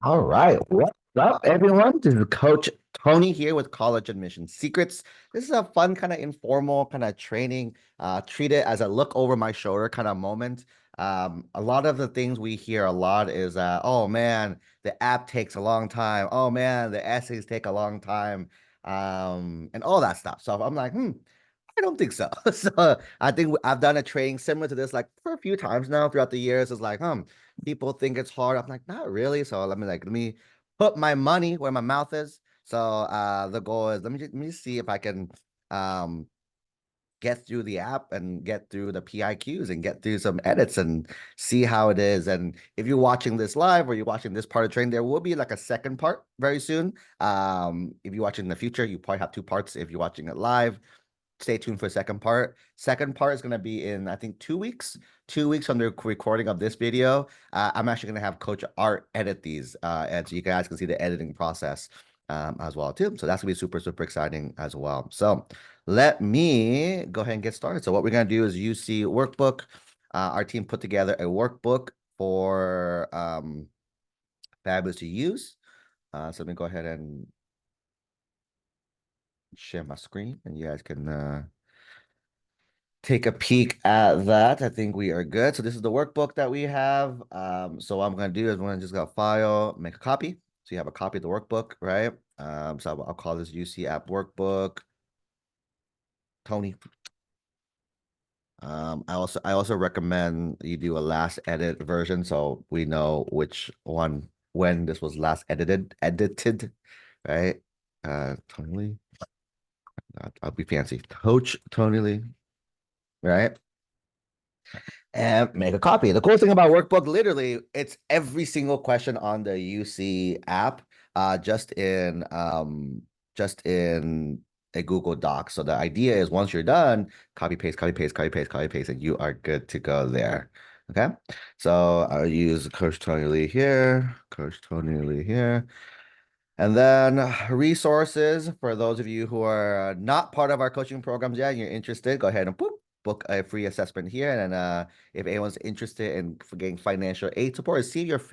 All right. What's up, everyone? This is Coach Tony here with College Admission Secrets. This is a fun, kind of informal, kind of training. Treat it as a look over my shoulder kind of moment. A lot of the things we hear a lot is, oh man, the app takes a long time. Oh man, the essays take a long time, and all that stuff. So I'm like, I don't think so. So I think I've done a training similar to this like for a few times now throughout the years. It's like, people think it's hard. I'm like, not really. So let me put my money where my mouth is. So the goal is let me see if I can um get through the app and get through the PIQs and get through some edits and see how it is. And if you're watching this live or you're watching this part of training, there will be like a second part very soon. If you're watching in the future, you probably have two parts if you're watching it live. Stay tuned for the second part. Second part is going to be in, I think, 2 weeks. 2 weeks from the recording of this video. I'm actually going to have Coach Art edit these, and so you guys can see the editing process as well too. So that's going to be super, super exciting as well. So let me go ahead and get started. So what we're going to do is UC workbook. Our team put together a workbook for Fabulous to use. So let me go ahead and share my screen, and you guys can take a peek at that. I think we are good. So this is the workbook that we have. So what I'm going to do is I'm going to just go file, make a copy. So you have a copy of the workbook, right? So I'll call this UC app workbook, Tony. I also recommend you do a last edit version so we know which one when this was last edited, right? Tony Lee. I'll be fancy. Coach Tony Lee, right? And make a copy. The cool thing about Workbook, literally, it's every single question on the UC app, just in a Google Doc. So the idea is once you're done, copy paste, copy paste, copy paste, copy paste, and you are good to go there. Okay. So I'll use Coach Tony Lee here, Coach Tony Lee here. And then resources for those of you who are not part of our coaching programs yet and you're interested, go ahead and book a free assessment here. And if anyone's interested in getting financial aid support, see if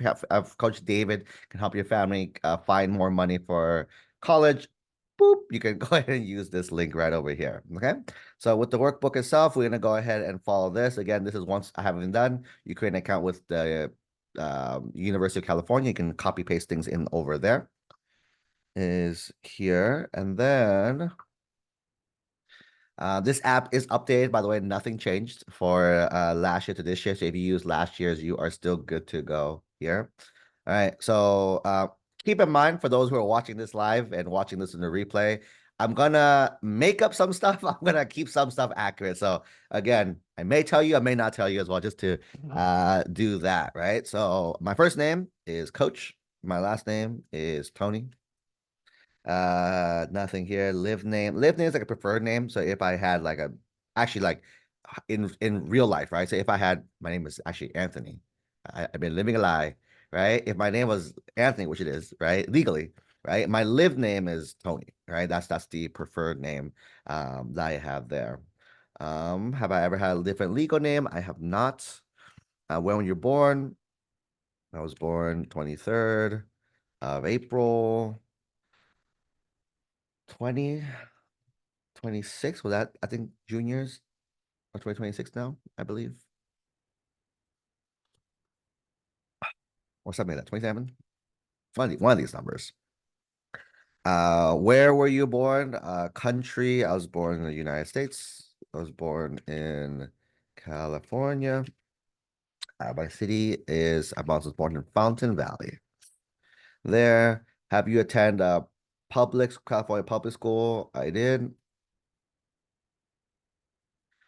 Coach David can help your family find more money for college. You can go ahead and use this link right over here. Okay. So with the workbook itself, we're gonna go ahead and follow this. Again, this is once I haven't done. You create an account with the University of California. You can copy paste things in over there is here. And then this app is updated, by the way, nothing changed for last year to this year. So if you use last year's, you are still good to go here. All right. So keep in mind for those who are watching this live and watching this in the replay, I'm gonna make up some stuff. I'm gonna keep some stuff accurate. So again, I may tell you, I may not tell you as well, just to do that, right? So my first name is Coach. My last name is Tony. Nothing here. Live name is like a preferred name. So if I had like a actually like in real life, right? So if I had my name is actually Anthony, I've been living a lie, right? If my name was Anthony, which it is, right? Legally, right? My live name is Tony, right? That's the preferred name that I have there. Have I ever had a different legal name? I have not. When were you born? I was born 23rd of April 2026. Was that, I think, juniors or 2026 now, I believe, or something like that. 27. One of these numbers. Where were you born? Country. I was born in the United States. I was born in California. My city is, I was born in Fountain Valley. There. Have you attended California public school? I did.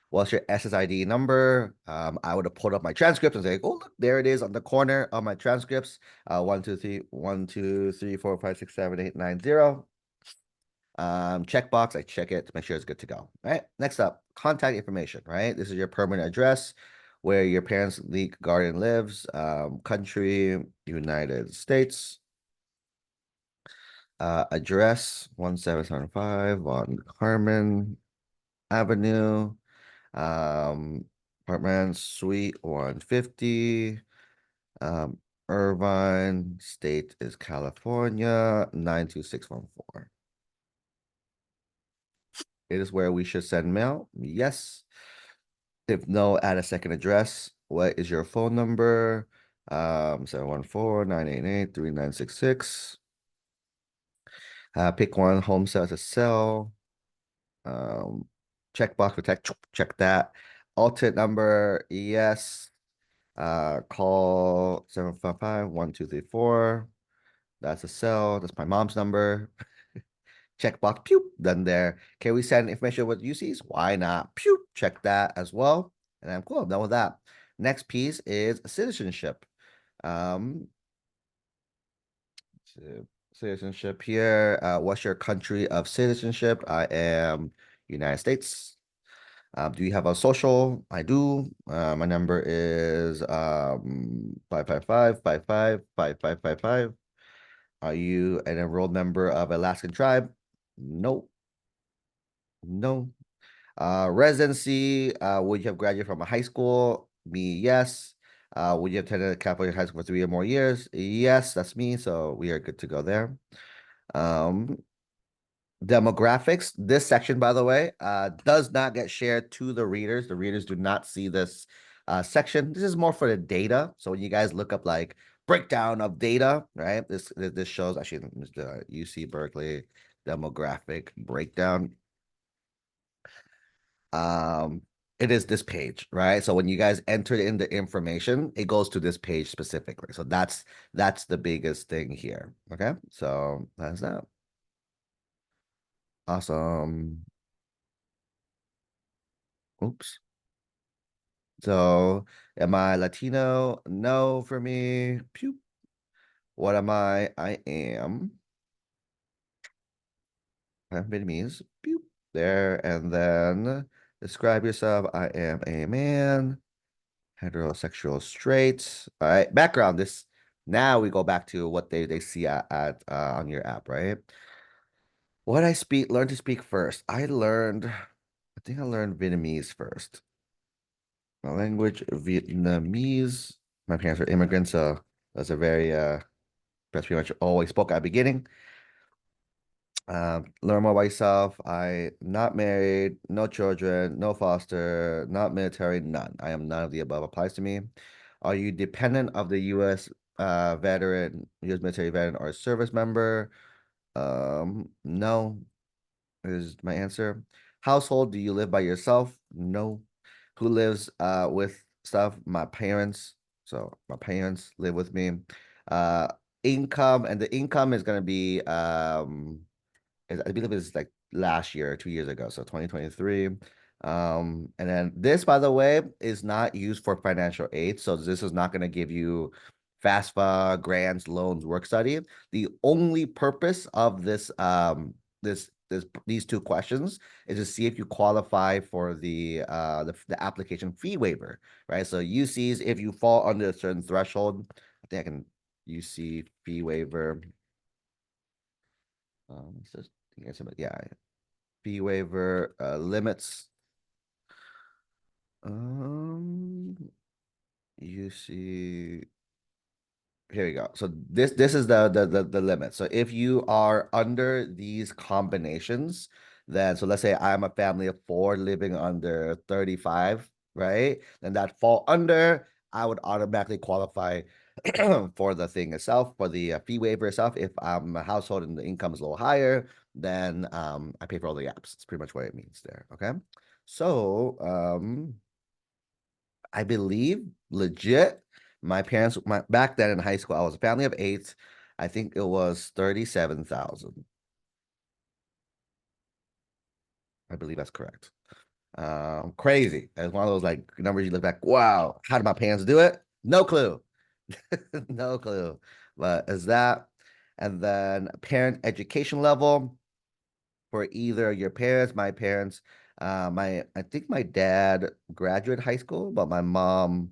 What's your SSID number? I would have pulled up my transcripts and say, oh, look, there it is on the corner of my transcripts. 1, 2, 3, 1, 2, 3, 4, 5, 6, 7, 8, 9, 0. Checkbox, I check it to make sure it's good to go. All right. Next up, contact information, right? This is your permanent address where your parents' legal guardian lives. Country, United States. Address 1775 on Carmen Avenue. Apartment Suite 150. Um, Irvine, state is California, 92614. It is where we should send mail. Yes. If no, add a second address. What is your phone number? 714-988-3966. Pick one, home sale to sell. Um, Checkbox protect, check that. Alternate number, yes. Call 755-1234. That's a cell. That's my mom's number. Checkbox, pew, done there. Can we send information with UCs? Why not? Pew, check that as well. And I'm cool. I'm done with that. Next piece is citizenship. Um, Citizenship here. What's your country of citizenship? I am United States. Do you have a social? I do. My number is 555-55-5555. Are you an enrolled member of Alaskan tribe? No, no. Residency, would you have graduated from a high school? Me, yes. Would you have attended Catholic high school for 3 or more years? Yes, that's me. So we are good to go there. Um, Demographics. This section, by the way, does not get shared to the readers. The readers do not see this section. This is more for the data. So when you guys look up like breakdown of data, right? This shows actually the UC Berkeley demographic breakdown. um it is this page, right? So when you guys enter in the information, it goes to this page specifically. So that's the biggest thing here. Okay, so that's that. Awesome. Oops. So am I Latino? No, for me. Pew. What am I am I'm Vietnamese. Pew. There. And then describe yourself. I am a man. Heterosexual, straight. All right. Background. This now we go back to what they see at on your app, right? What I speak, learn to speak first. I think I learned Vietnamese first. My language, Vietnamese. My parents are immigrants, so that's a very that's pretty much all we spoke at the beginning. Learn more about yourself. I not married, no children, no foster, not military, none. I am none of the above applies to me. Are you dependent of the U.S. Veteran, U.S. military veteran, or service member? No is my answer. Household, do you live by yourself? No. Who lives with stuff? My parents. So my parents live with me. Uh, Income, and the income is gonna be I believe it's like last year or 2 years ago, so 2023. And then this, by the way, is not used for financial aid. So this is not going to give you FAFSA, grants, loans, work study. The only purpose of these two questions is to see if you qualify for the application fee waiver, right? So UCs, if you fall under a certain threshold, I think I can UC fee waiver. It's just, yeah, fee waiver limits. Um, you see, here we go. So this is the limit. So if you are under these combinations, then so let's say I'm a family of four living under 35, right? Then that fall under, I would automatically qualify for the thing itself, for the fee waiver itself. If I'm a household and the income is a little higher, then I pay for all the apps. It's pretty much what it means there. Okay. So I believe legit. My parents, back then in high school, I was a family of eight. I think it was 37,000. I believe that's correct. Crazy. It's one of those like numbers you look back. Wow, how did my parents do it? No clue. No clue. But is that, and then parent education level for either your parents, my parents, I think my dad graduated high school, but my mom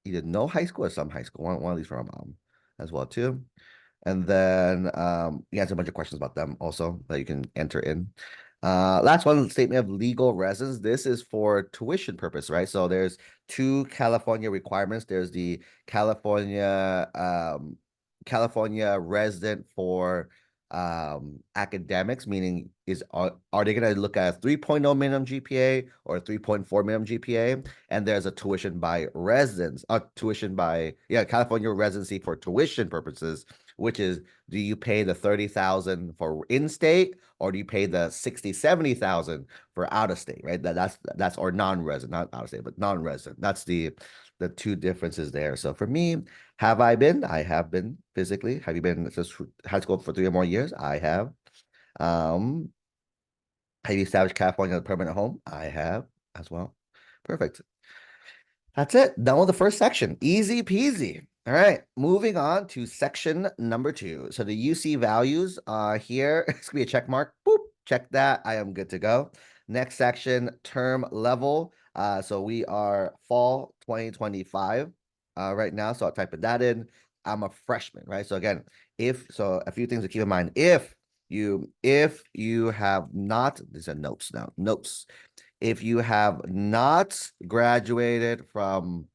either no high school or some high school. One of these for my mom as well too. And then you answer a bunch of questions about them also that you can enter in. Last one, statement of legal residence. This is for tuition purpose, right? So there's two California requirements. There's the California California resident for academics, meaning are they going to look at a 3.0 minimum GPA or a 3.4 minimum GPA? And there's a tuition by residence, tuition by California residency for tuition purposes, which is do you pay the 30,000 for in-state or do you pay the 60, 70,000 for out of state, right? That's or non-resident, not out of state, but non-resident. That's the two differences there. So for me, have I been? I have been physically. Have you been to high school for 3 or more years? I have. Um, have you established California as a permanent home? I have as well. Perfect. That's it. Done with the first section. Easy peasy. All right, moving on to section number 2. So the UC values here, it's gonna be a check mark. Boop, check that. I am good to go. Next section, term level. So we are fall 2025 right now. So I'll type that in. I'm a freshman, right? So again, a few things to keep in mind. If you have not, these are notes now, notes. If you have not graduated from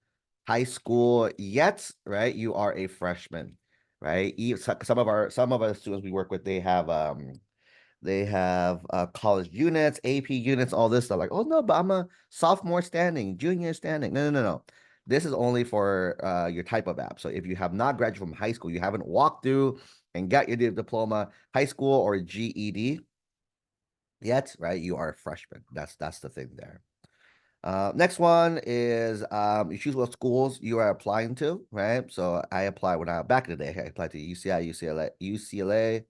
high school yet, right, you are a freshman, right? Some of our students we work with, they have college units, AP units, all this stuff. Like, oh no, but I'm a sophomore standing, junior standing. No, no, no, no. This is only for your type of app. So if you have not graduated from high school, you haven't walked through and got your diploma, high school or GED yet, right? You are a freshman. That's the thing there. Next one is you choose what schools you are applying to, right? So I applied when I back in the day. I applied to UCI, UCLA,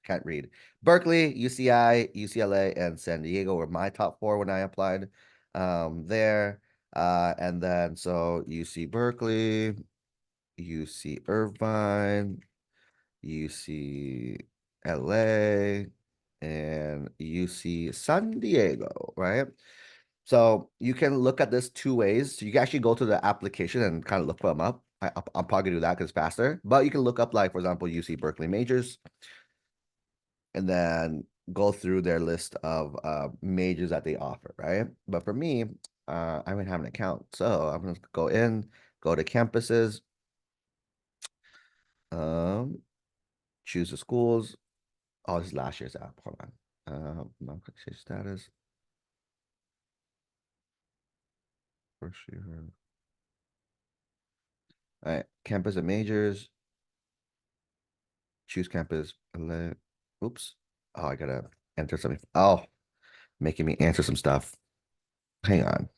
can't read. Berkeley, UCI, UCLA, and San Diego were my top four when I applied there. And then so UC Berkeley, UC Irvine, UC LA, and UC San Diego, right? So you can look at this two ways. So you can actually go to the application and kind of look them up. I'm probably gonna do that because it's faster. But you can look up, like, for example, UC Berkeley majors, and then go through their list of majors that they offer, right? But for me, I don't have an account, so I'm gonna go in, go to campuses, um, choose the schools. Oh, this is last year's app. Hold on. Non-application status. First year. All right, campus and majors. Choose campus. Oops. Oh, I gotta enter something. Oh, making me answer some stuff. Hang on.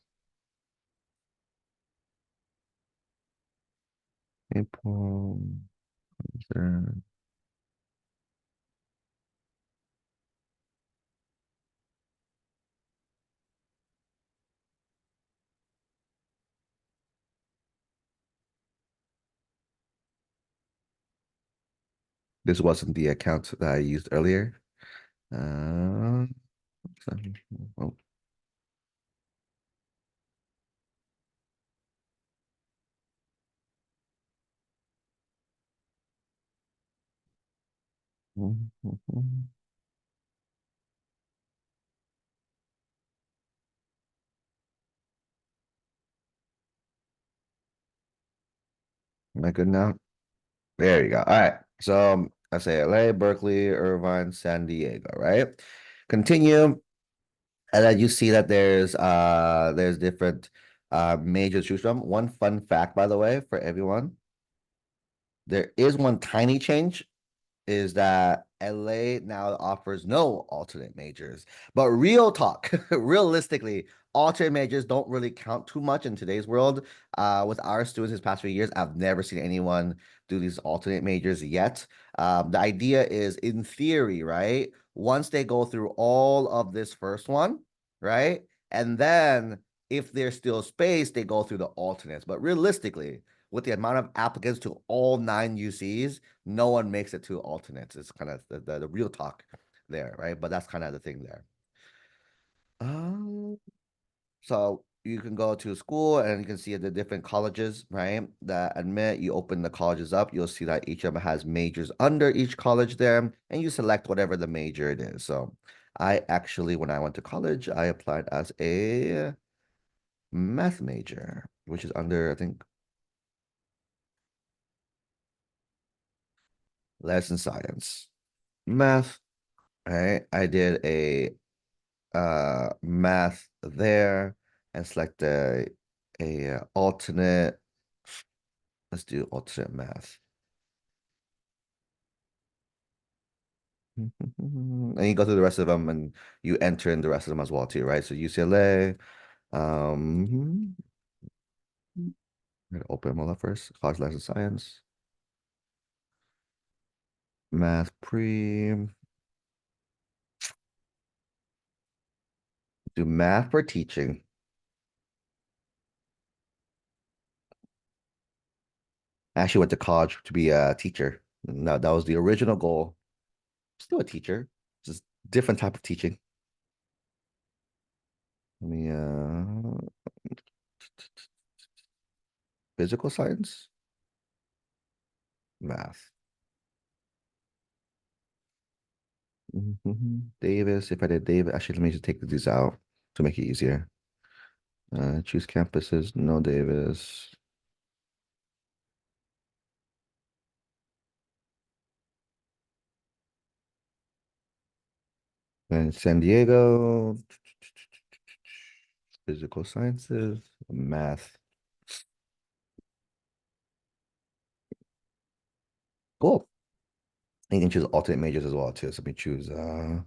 April. This wasn't the account that I used earlier. Uh, oh. Am I good now? There you go. All right. So I say LA, Berkeley, Irvine, San Diego, right? Continue. And then you see that there's different majors to choose from. One fun fact, by the way, for everyone, there is one tiny change is that LA now offers no alternate majors. But real talk, realistically, alternate majors don't really count too much in today's world. With our students these past few years, I've never seen anyone do these alternate majors yet. The idea is, in theory, right? Once they go through all of this first one, right? And then if there's still space, they go through the alternates. But realistically, with the amount of applicants to all 9 UCs, no one makes it to alternates. It's kind of the real talk there, right? But that's kind of the thing there. Um, so you can go to school and you can see the different colleges, right? That admit, you open the colleges up, you'll see that each of them has majors under each college there, and you select whatever the major it is. So I actually, when I went to college, I applied as a math major, which is under, I think, lesson science. Math, right? I did a math there and select a alternate. Let's do alternate math. And you go through the rest of them and you enter in the rest of them as well too, right? So UCLA, um, I'm gonna open them all up first. College Life Science, Math Pre, do math for teaching. I actually went to college to be a teacher. No, that was the original goal. Still a teacher, just different type of teaching. Let me physical science, math. Davis, if I did Davis, actually, let me just take these out to make it easier. Choose campuses, no Davis. Then San Diego, physical sciences, math. Cool. And you can choose alternate majors as well too. So let me choose uh,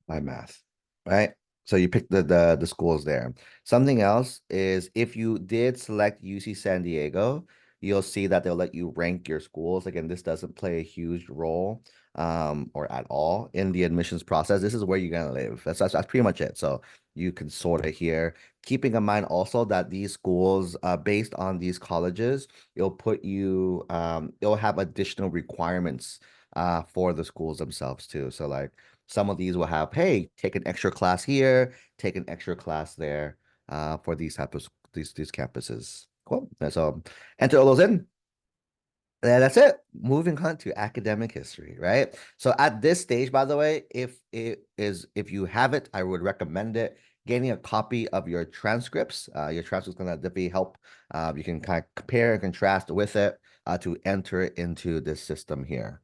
by math, right? So you pick the schools there. Something else is if you did select UC San Diego, you'll see that they'll let you rank your schools. Again, this doesn't play a huge role or at all in the admissions process. This is where you're gonna live. That's pretty much it. So you can sort it here. Keeping in mind also that these schools, based on these colleges, it'll have additional requirements for the schools themselves too. So like some of these will have, hey, take an extra class here, take an extra class there, for these type of these campuses. Cool. And so enter all those in. And that's it. Moving on to academic history, right? So at this stage, by the way, if you have it, I would recommend it. Getting a copy of your transcripts. Your transcripts gonna definitely help. You can kind of compare and contrast with it to enter it into this system here.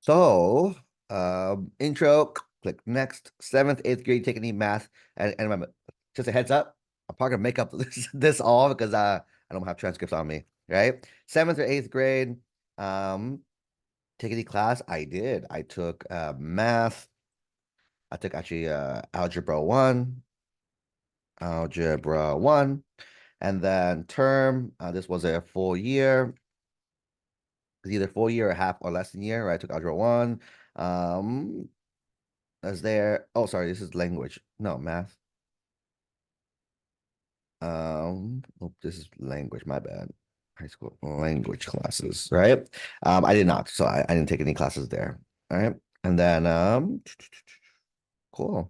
So, intro, click next. Seventh, eighth grade, take any math. And remember, just a heads up, I'm probably gonna make up this all because I don't have transcripts on me, right? Seventh or eighth grade, um, take any class. I did. I took math. I took actually algebra one, and then term. This was a full year. It's either full year or half or less than year, right? I took algebra one. Um, Is there? Oh, sorry, this is language. No, math. Oh, this is language. My bad. High school language classes, right? I did not, so I didn't take any classes there. All right, and then cool.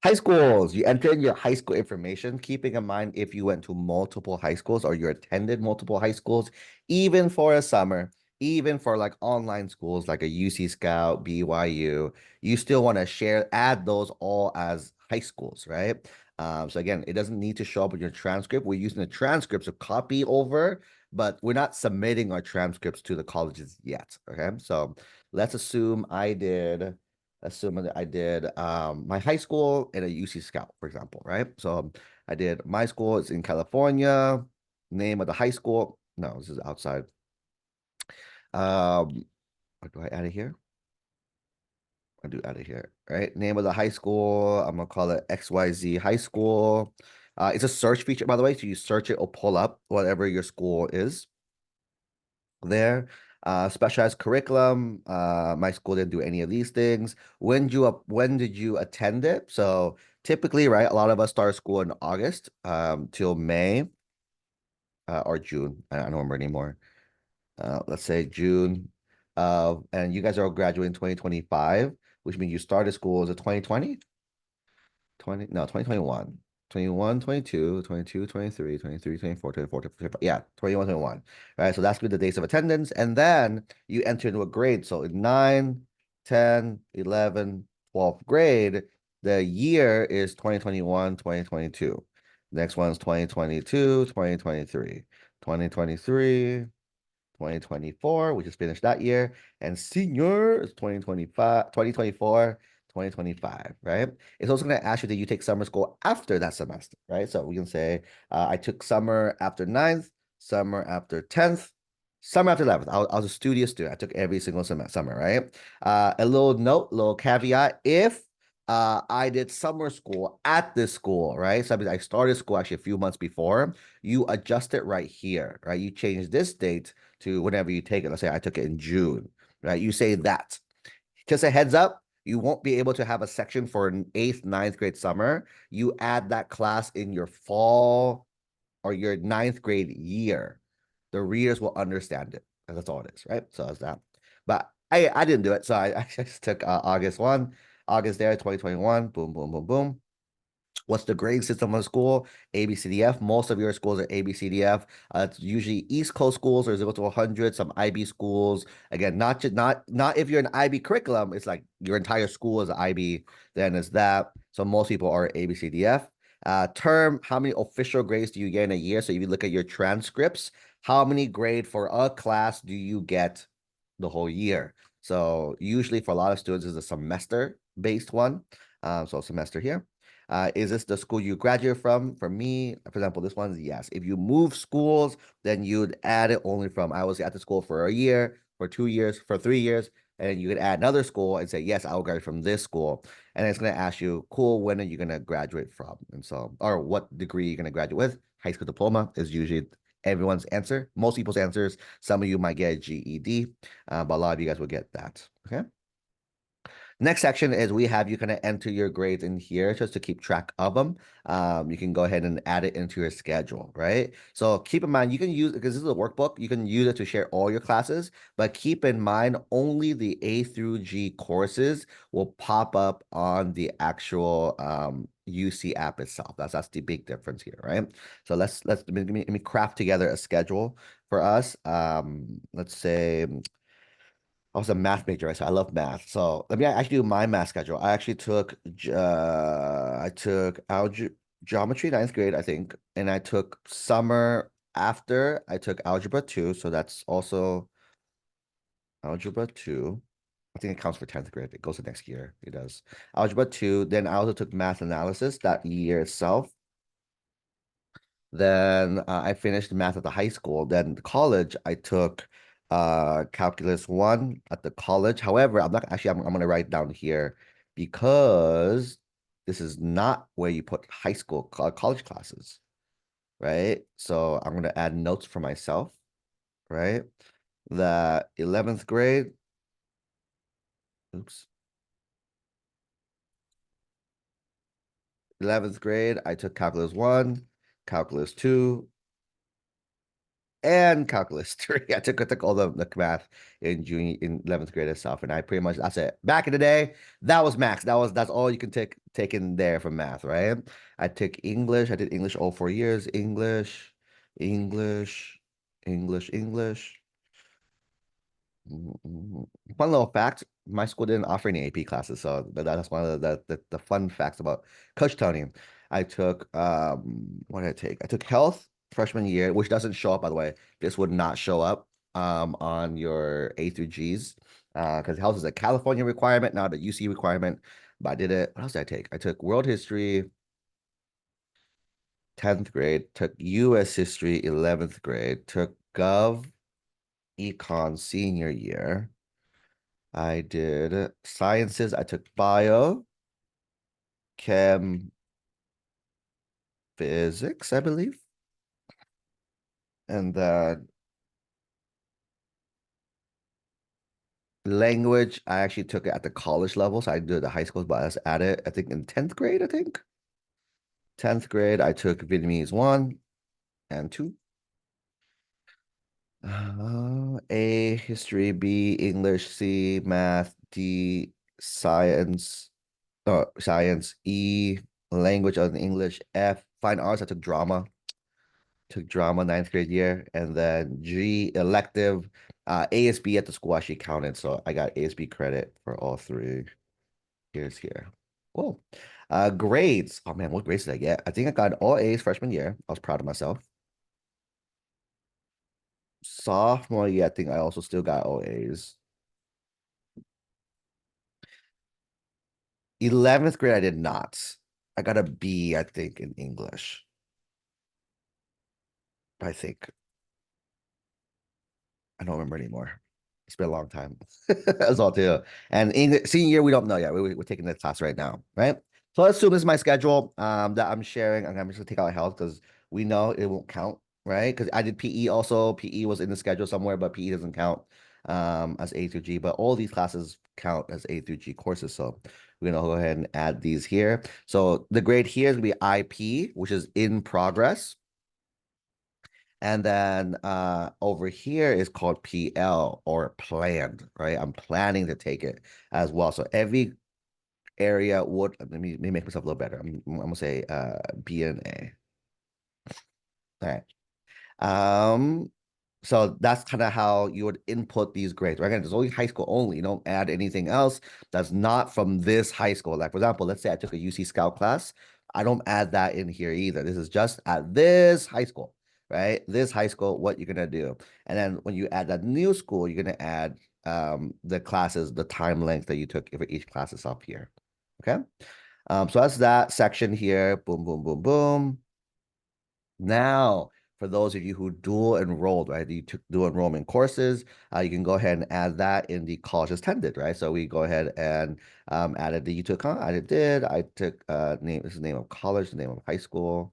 High schools, you enter in your high school information, keeping in mind if you went to multiple high schools or you attended multiple high schools, even for a summer, even for like online schools like a UC Scout, BYU, you still want to add those all as high schools, right? So again, it doesn't need to show up in your transcript. We're using the transcripts to copy over, but we're not submitting our transcripts to the colleges yet. Okay, so let's assume that I did my high school in a UC Scout, for example, right? So I did my school is in California, name of the high school. No, this is outside. What do I add it here? I do add it here, right? Name of the high school. I'm gonna call it XYZ High School. It's a search feature, by the way. So you search it, or pull up whatever your school is there. Specialized curriculum. My school didn't do any of these things. When did you attend it? So typically, right, a lot of us start school in August till May or June. I don't remember anymore. Let's say June. and you guys are all graduating 2025, which means you started school, is it 2020? 20, no, 2021. 21, 22, 22, 23, 23, 24, 24, 25. Yeah, 21, 21. Right. So that's good the days of attendance. And then you enter into a grade. So in 9, 10, 11, 12th grade, the year is 2021, 2022. Next one's 2022, 2023, 2023, 2024. We just finished that year. And senior is 2025, 2024, 2025, right? It's also going to ask you that you take summer school after that semester, right? So we can say, I took summer after ninth, summer after 10th, summer after 11th. I was a studious student. I took every single summer, right? A little note, little caveat, if I did summer school at this school, right? So I started school actually a few months before. You adjust it right here, right? You change this date to whenever you take it. Let's say I took it in June, right? You say that. Just a heads up, you won't be able to have a section for an eighth, ninth grade summer. You add that class in your fall or your ninth grade year. The readers will understand it. And that's all it is, right? So that's that. But I didn't do it. So I just took August 1, August there, 2021. Boom, boom, boom, boom. What's the grade system of school? ABCDF. Most of your schools are ABCDF. It's usually East Coast schools or 0 to 100. Some IB schools. Again, not just not if you're an IB curriculum. It's like your entire school is IB. Then it's that. So most people are ABCDF. Term. How many official grades do you get in a year? So if you look at your transcripts, how many grade for a class do you get the whole year? So usually for a lot of students, it's a semester based one. So semester here. Is this the school you graduate from? For me, for example, this one's yes. If you move schools, then you'd add it only from I was at the school for a year, for 2 years, for 3 years, and you could add another school and say, yes, I will graduate from this school. And it's going to ask you, cool, when are you going to graduate from? And so, or what degree you're going to graduate with? High school diploma is usually everyone's answer. Most people's answers. Some of you might get a GED, but a lot of you guys will get that. Okay. Next section is we have you kind of enter your grades in here just to keep track of them. You can go ahead and add it into your schedule, right? So keep in mind, you can use, because this is a workbook, you can use it to share all your classes, but keep in mind only the A through G courses will pop up on the actual UC app itself. That's the big difference here, right? So let me craft together a schedule for us. Let's say I was a math major, right? So I love math. So let me actually do my math schedule. I actually took I took algebra geometry ninth grade, I think, and I took summer after I took algebra 2. So that's also algebra 2. I think it counts for 10th grade. It goes to next year. It does. Algebra 2. Then I also took math analysis that year itself. Then I finished math at the high school. Then college, I took calculus 1 at the college. However, I'm not actually I'm gonna write down here because this is not where you put high school college classes, right? So I'm gonna add notes for myself, right? The 11th grade, oops, 11th grade, I took calculus 1, calculus 2, and calculus 3. I took all the math in junior in 11th grade itself, and I pretty much that's it. Back in the day, that was max. That's all you can take in there for math, right? I took English. I did English all 4 years. English, English, English, English. Mhm. Fun little fact, my school didn't offer any AP classes, so that's one of the fun facts about Coach Tony. I took what did I take? I took health freshman year, which doesn't show up by the way. This would not show up on your A through G's because health is a California requirement, not a UC requirement. But I did it. What else did I take? I took world history 10th grade, took US history 11th grade, took Gov Econ senior year. I did sciences. I took bio, chem, physics, I believe. And then language, I actually took it at the college level. So I did the high school, but I was at it, I think in 10th grade, I think. 10th grade, I took Vietnamese 1 and 2. A, history, B, English, C, math, D, science, science, E, language other than English, F, fine arts. I took drama ninth grade year, and then G, elective, ASB at the school actually counted, so I got ASB credit for all three years here. Cool. Grades. Oh man, what grades did I get? I think I got all A's freshman year. I was proud of myself. Sophomore year, I think I also still got all A's. 11th grade, I did not. I got a B, I think, in English. I think. I don't remember anymore. It's been a long time. That's all too. And English senior year, we don't know yet. We're taking the class right now, right? So let's assume this is my schedule that I'm sharing. I'm just gonna take out health because we know it won't count, right? Because I did PE also. PE was in the schedule somewhere, but PE doesn't count as A through G. But all these classes count as A through G courses. So we're gonna go ahead and add these here. So the grade here is gonna be IP, which is in progress. And then over here is called PL or planned, right? I'm planning to take it as well. So every area would, let me make myself a little better. I'm gonna say B and A. All right. Um, so that's kind of how you would input these grades, right? Again, it's only high school only. You don't add anything else that's not from this high school. Like, for example, let's say I took a UC Scout class. I don't add that in here either. This is just at this high school, right? This high school, what you're gonna do. And then when you add that new school, you're gonna add the classes, the time length that you took for each class is up here. Okay. So that's that section here. Boom, boom, boom, boom. Now, for those of you who dual enrolled, right? You took dual enrollment courses, you can go ahead and add that in the college attended, right? So we go ahead and added the you took, huh? I did. I took this is the name of college, the name of high school.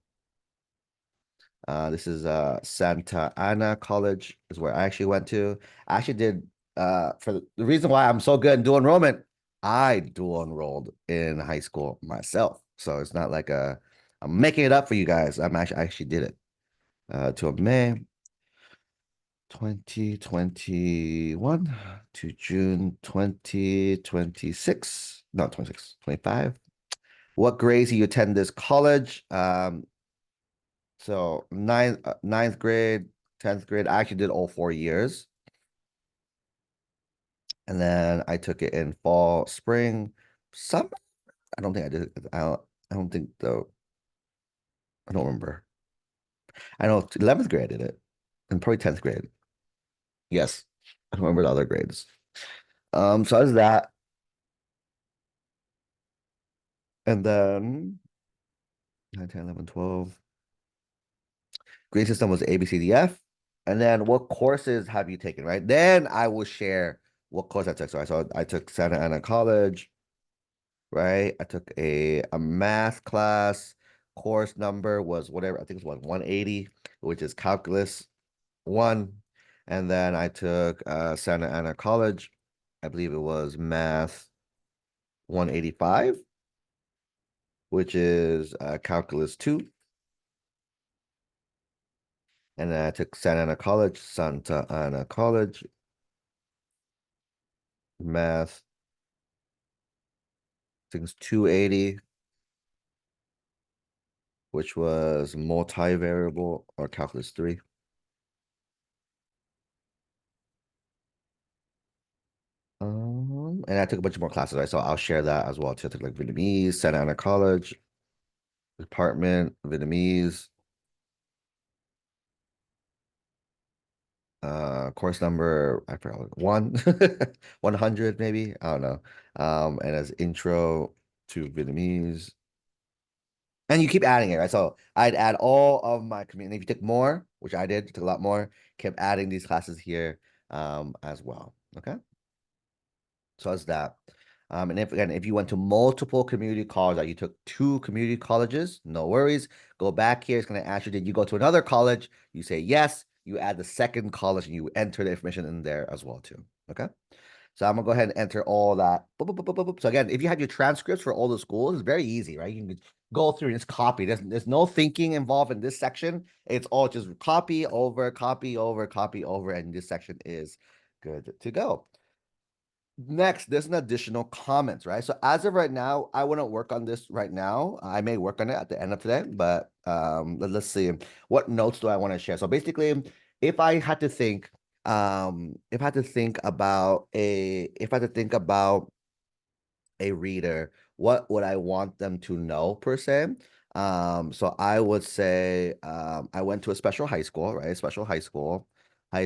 This is Santa Ana College is where I actually went to. I actually did for the reason why I'm so good in dual enrollment, I dual enrolled in high school myself. So it's not like I'm making it up for you guys. I actually did it till May 2021 to June 2026. No, 26, 25. What grades do you attend this college? So ninth grade, 10th grade. I actually did all 4 years. And then I took it in fall, spring, summer. I don't think I did it. I don't think though. I don't remember. I know 11th grade I did it. And probably 10th grade. Yes. I don't remember the other grades. So that's that. And then 9, 10, 11, 12. Grade system was A, B, C, D, F. And then what courses have you taken, right? Then I will share what course I took. So I took Santa Ana College, right? I took a math class. Course number was whatever, I think it was 180, which is calculus one. And then I took Santa Ana College. I believe it was math 185, which is calculus two. And then I took Santa Ana College, math, I think it's 280, which was multivariable or calculus three. And I took a bunch more classes, right? So I'll share that as well too. I took like Vietnamese, Santa Ana College, department, Vietnamese, course number, I forgot, 100 maybe, I don't know. And as intro to Vietnamese. And you keep adding it, right? So I'd add all of my community. If you took more, which I did, took a lot more, kept adding these classes here as well. Okay. So that's that. And if again, if you went to multiple community colleges, like you took two community colleges, no worries. Go back here. It's going to ask you, did you go to another college? You say yes. You add the second college and you enter the information in there as well too. Okay. So I'm gonna go ahead and enter all that. Boop, boop, boop, boop, boop, boop. So again, if you have your transcripts for all the schools, it's very easy, right? You can go through and just copy. There's no thinking involved in this section. It's all just copy over, copy over, copy over, and this section is good to go. Next, there's an additional comments, right? So as of right now, I wouldn't work on this right now. I may work on it at the end of today, but let's see. What notes do I want to share? So basically, if I had to think, if I had to think about if I had to think about a reader, what would I want them to know per se? So I would say I went to a special high school, right? Special high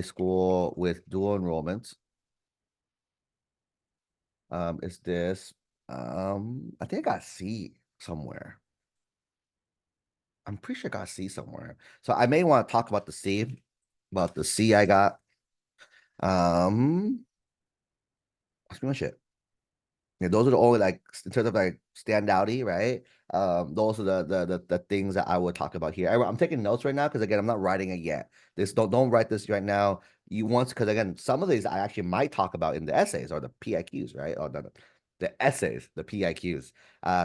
school with dual enrollments. Is this I think I got C somewhere. I'm pretty sure I got C somewhere. So I may want to talk about the C I got. That's pretty much it. Yeah, those are the only like in terms of like standouty, right? Those are the things that I would talk about here. I'm taking notes right now because again, I'm not writing it yet. This don't write this right now. You want because again, some of these I actually might talk about in the essays or the PIQs, right? Or the essays, the PIQs.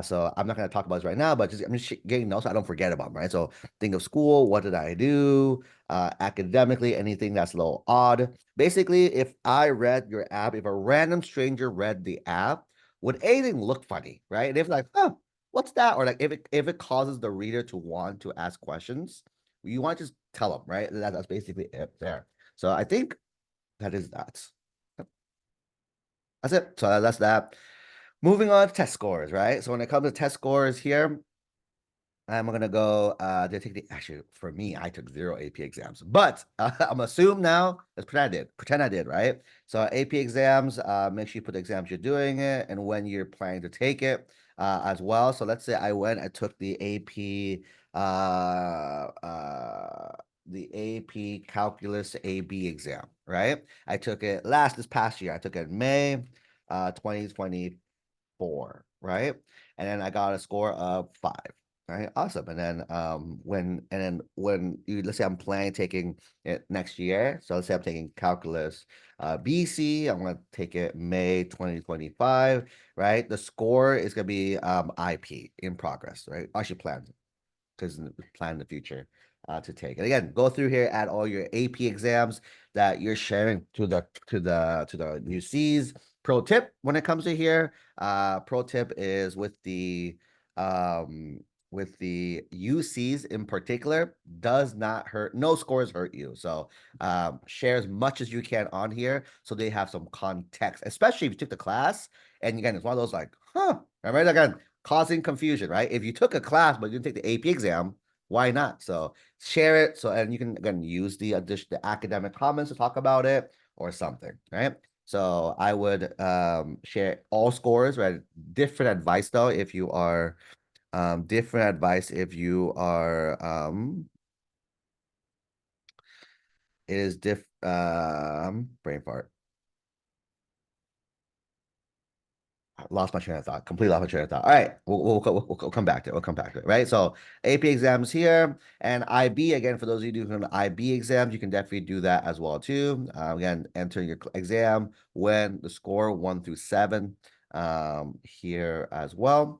So I'm not going to talk about this right now, but just I'm just getting notes so I don't forget about them, right? So think of school, what did I do? Academically, anything that's a little odd. Basically, if I read your app, if a random stranger read the app would anything look funny, right? And if like, oh, what's that? Or like if it causes the reader to want to ask questions, you want to just tell them, right? That's basically it there. So I think that is that. Yep. That's it. So that's that. Moving on to test scores, right? So when it comes to test scores here, I'm gonna go. They take the actually for me, I took zero AP exams, but I'm assume now. Let's pretend I did. Pretend I did, right? So AP exams. Make sure you put the exams you're doing it and when you're planning to take it as well. So let's say I took the AP Calculus AB exam, right? I took it this past year. I took it in May, 2024, right? And then I got a score of 5. Right, awesome. And then when you let's say I'm planning taking it next year, so let's say I'm taking calculus BC, I'm gonna take it May 2025, right? The score is gonna be IP in progress, right? I should because plan in the future to take. And again, go through here, add all your AP exams that you're sharing to the UCs. Pro tip when it comes to here, pro tip is with the UCs in particular, does not hurt. No scores hurt you. So share as much as you can on here so they have some context, especially if you took the class. And again, it's one of those like, huh, right? Again, causing confusion, right? If you took a class but you didn't take the AP exam, why not? So share it. So and you can again use the academic comments to talk about it or something, right? So I would share all scores, right? Different advice though if you are different advice if you are it is brain fart. Lost my train of thought. Completely lost my train of thought. All right, we'll come back to it. We'll come back to it. Right. So AP exams here and IB again. For those of you doing IB exams, you can definitely do that as well too. Again, enter your exam when the score 1 through 7 here as well.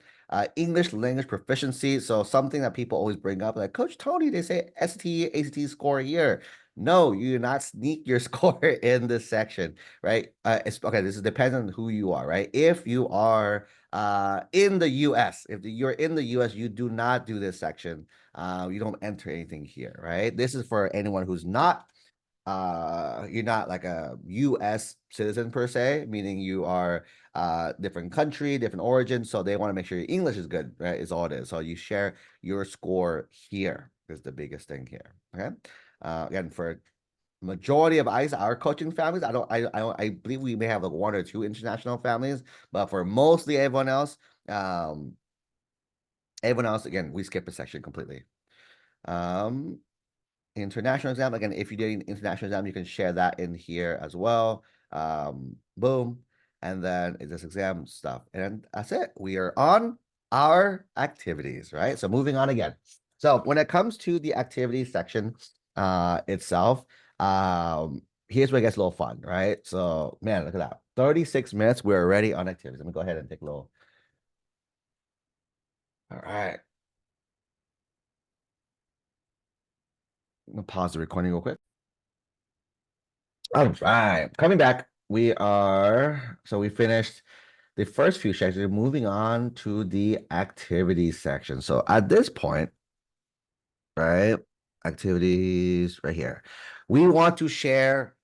English language proficiency. So something that people always bring up, like Coach Tony, they say ST, ACT score here. No, you do not sneak your score in this section, right? It's okay. This is depends on who you are, right? If you are in the US, if you're in the US, you do not do this section. You don't enter anything here, right? This is for anyone who's not you're not like a US citizen per se, meaning you are different country, different origin, so they want to make sure your English is good, right? Is all it is. So you share your score here is the biggest thing here. Okay. Again, for majority of our coaching families, I believe we may have like 1 or 2 international families, but for mostly everyone else, again, we skip a section completely. Um, International exam, again, if you did an international exam, you can share that in here as well. Boom. And then it's this exam stuff. And that's it. We are on our activities, right? So moving on again. So when it comes to the activities section itself, here's where it gets a little fun, right? So man, look at that. 36 minutes. We're already on activities. Let me go ahead and take a little. All right. I'm gonna pause the recording real quick. All right. Coming back. We finished the first few sections. We're moving on to the activities section. So at this point, right? Activities right here. We want to share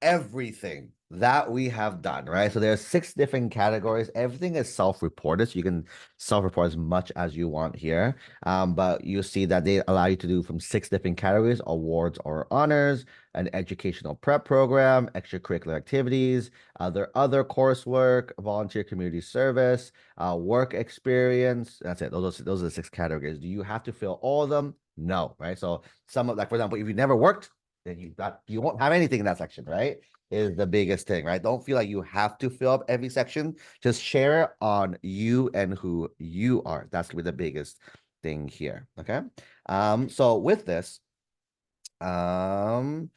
everything that we have done, right? So there's six different categories. Everything is self-reported, so you can self-report as much as you want here. But you see that they allow you to do from six different categories: awards or honors, an educational prep program, extracurricular activities, other coursework, volunteer community service, work experience. That's it. Those are the six categories. Do you have to fill all of them? No, right? So some of, like, for example, if you never worked, then you won't have anything in that section, right? Is the biggest thing, right? Don't feel like you have to fill up every section. Just share on you and who you are. That's gonna be the biggest thing here. Okay. So with this, um,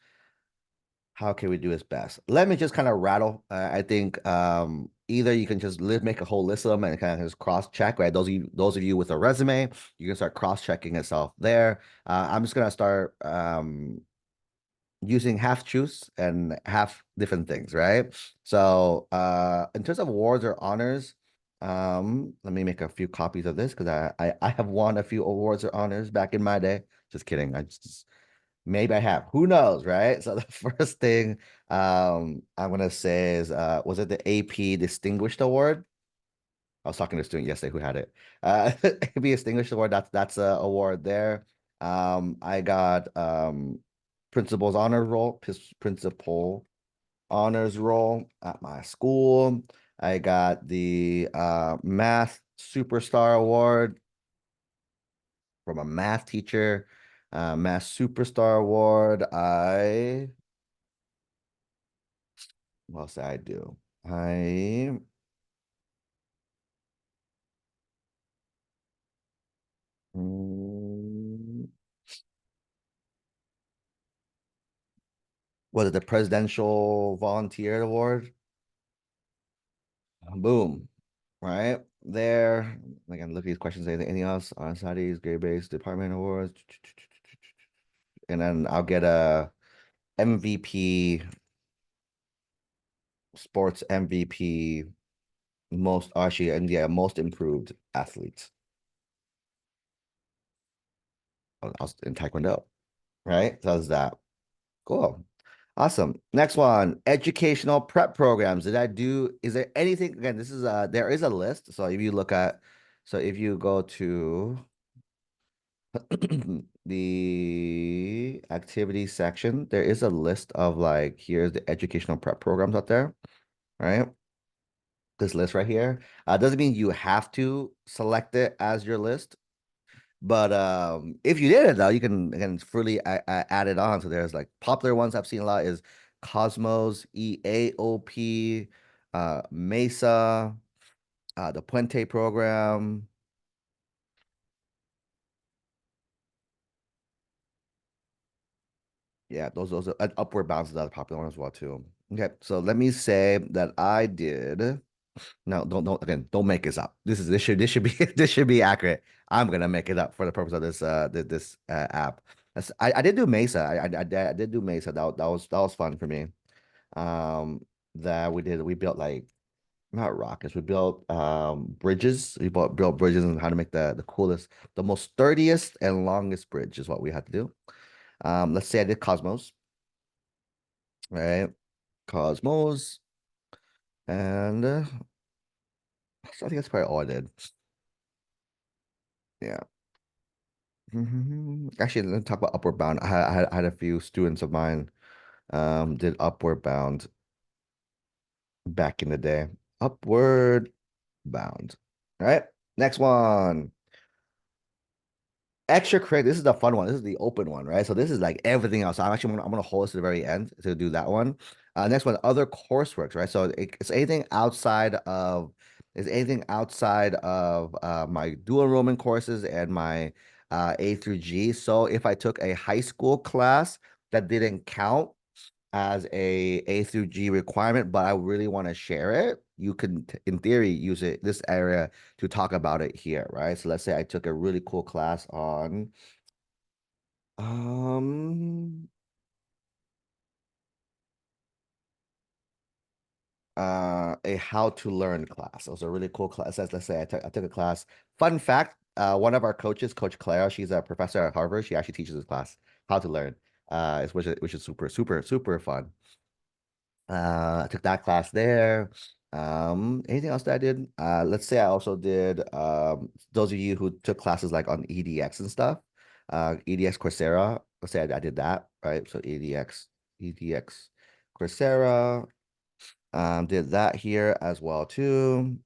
how can we do this best? Let me just kind of rattle. I think either you can just make a whole list of them and kind of just cross check, right? Those of you with a resume, you can start cross checking yourself there. I'm just gonna start using half truths and half different things, right? So in terms of awards or honors, let me make a few copies of this because I have won a few awards or honors back in my day. Just kidding. I just maybe I have. Who knows, right? So the first thing I'm gonna say is was it the AP Distinguished Award? I was talking to a student yesterday who had it. AP Distinguished Award, that's a award there. I got principal's honor roll, principal honors roll at my school. I got the math superstar award from a math teacher. Math superstar award. What else did I do? I mm, was it the presidential volunteer award? Boom. Right there. Again, look at these questions. Anything else on studies, grade-based department awards, and then I'll get a MVP, sports MVP, most actually, and yeah, most improved athletes. In Taekwondo, right? So that's that. Cool. Awesome. Next one, educational prep programs. Is there anything, again, there is a list. So if you go to the activity section, there is a list of, like, here's the educational prep programs out there, right? This list right here. Doesn't mean you have to select it as your list, but if you did it though, you can again freely add it on. So there's, like, popular ones I've seen a lot is Cosmos, EAOP, Mesa, the Puente program. Yeah, those are Upward Bounds is another popular one as well too. Okay, so let me say that I did. No, don't make this up. This should be this should be accurate. I'm gonna make it up for the purpose of this app. I did do Mesa. I did do Mesa. That was fun for me. Um, that we built, like, not rockets. We built bridges. We built bridges and how to make the coolest, the most sturdiest and longest bridge is what we had to do. Let's say I did Cosmos, right? Cosmos, and so I think that's probably all I did. Yeah. Actually, let's talk about Upward Bound. I had a few students of mine did Upward Bound back in the day. Upward Bound. All right. Next one. Extracurricular. This is the fun one. This is the open one, right? So this is like everything else. So I'm gonna hold this to the very end to do that one. Next one, other coursework, right? So it's anything outside of my dual enrollment courses and my A through G. So if I took a high school class that didn't count, as A through G requirement, but I really want to share it, you can, in theory, use it this area to talk about it here, right? So let's say I took a really cool class on um a how to learn class. It was a really cool class. Let's say I took a class. Fun fact, one of our coaches, Coach Clara, she's a professor at Harvard. She actually teaches this class, how to learn. Which is super, super, super fun. I took that class there. Anything else that I did? Let's say I also did those of you who took classes like on EDX and stuff, EDX Coursera. Let's say I did that, right? So EDX Coursera. Did that here as well too.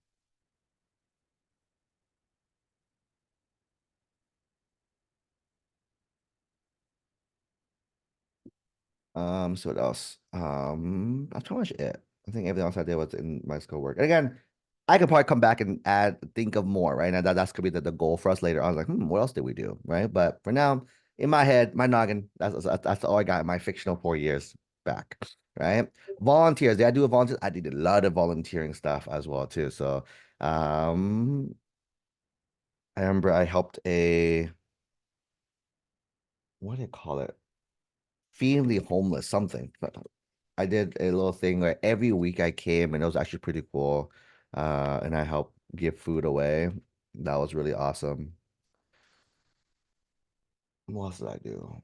So what else? That's pretty much it. I think everything else I did was in my schoolwork. And again, I could probably come back and add, think of more, right? And that's gonna be the goal for us later on. Like, what else did we do, right? But for now, in my head, my noggin, that's all I got in my fictional 4 years back, right? Volunteers, did I do a volunteer? I did a lot of volunteering stuff as well too. So, um, I remember I helped what do you call it? Feeding the homeless, something. I did a little thing where every week I came and it was actually pretty cool. And I helped give food away. That was really awesome. What else did I do?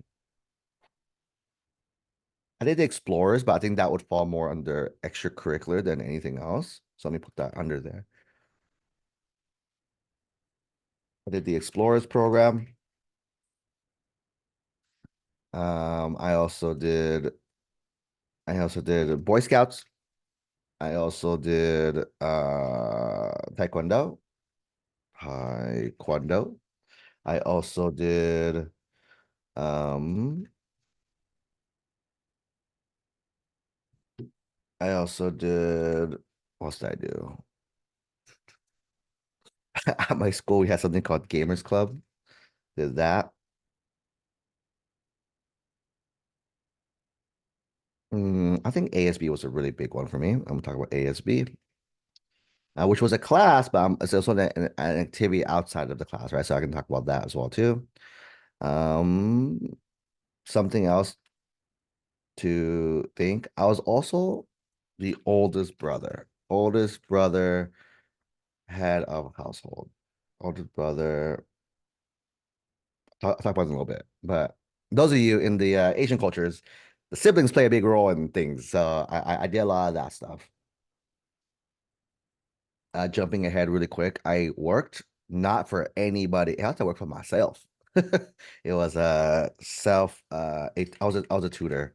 I did the Explorers, but I think that would fall more under extracurricular than anything else. So let me put that under there. I did the Explorers program. Um, I also did I also did Boy Scouts. I also did Taekwondo. I also did um I also did what else did I do? At my school we had something called Gamers Club. Did that. I think ASB was a really big one for me. I'm gonna talk about ASB, which was a class, but it's also an activity outside of the class, right? So I can talk about that as well too. Um, Something else to think. I was also the oldest brother. Oldest brother, head of household. Oldest brother. Talk about it in a little bit, but those of you in the Asian cultures, the siblings play a big role in things. So I did a lot of that stuff. Jumping ahead really quick, I worked not for anybody. I had to work for myself. It was a self. I was a tutor.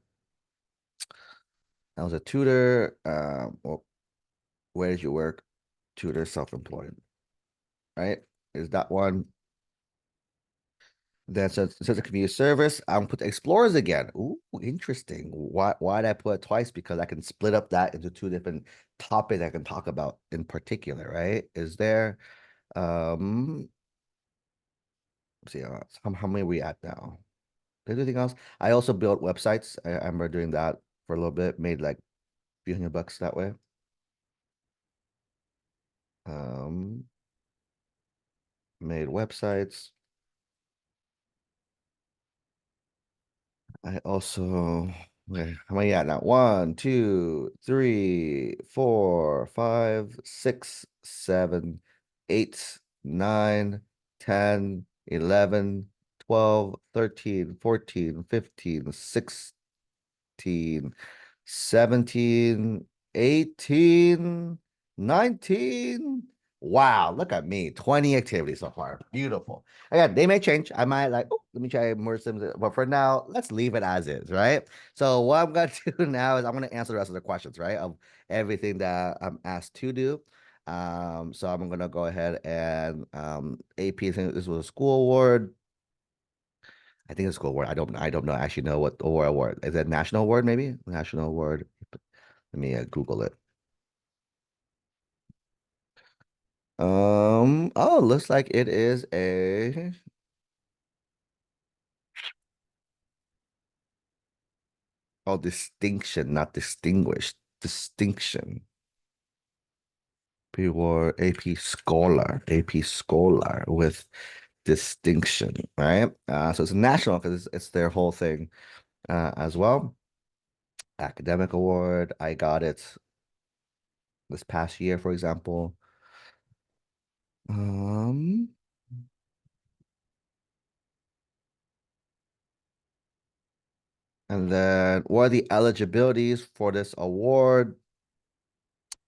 I was a tutor. Well, where did you work? Tutor, self-employed, right? Is that one? Then says a community service. I'm put the explorers again. Ooh, interesting. Why did I put it twice? Because I can split up that into two different topics I can talk about in particular, right? Is there let's see how many are we at now? Anything else? I also built websites. I remember doing that for a little bit, made like a few $100 that way. Um, Made websites. I also, okay, how many at now? One, two, three, four, five, six, 7, 8, 9, 10, 11, 12, 13, 14, 15, 16, 17, 18, 19. Wow, look at me. 20 activities so far. Beautiful. Again, they may change. I might like, oh, let me try more sims. But for now, let's leave it as is, right? So what I'm gonna do now is I'm gonna answer the rest of the questions, right? Of everything that I'm asked to do. So I'm gonna go ahead and AP, I think this was a school award. I think it's a school award. I don't know actually know what award. Is it national award, maybe? National award. Let me Google it. Oh, looks like it is Oh, distinction, not distinguished. Distinction. Pure AP Scholar, AP Scholar with distinction, right? So it's national because it's their whole thing as well. Academic award, I got it this past year, for example. Um, and then what are the eligibilities for this award?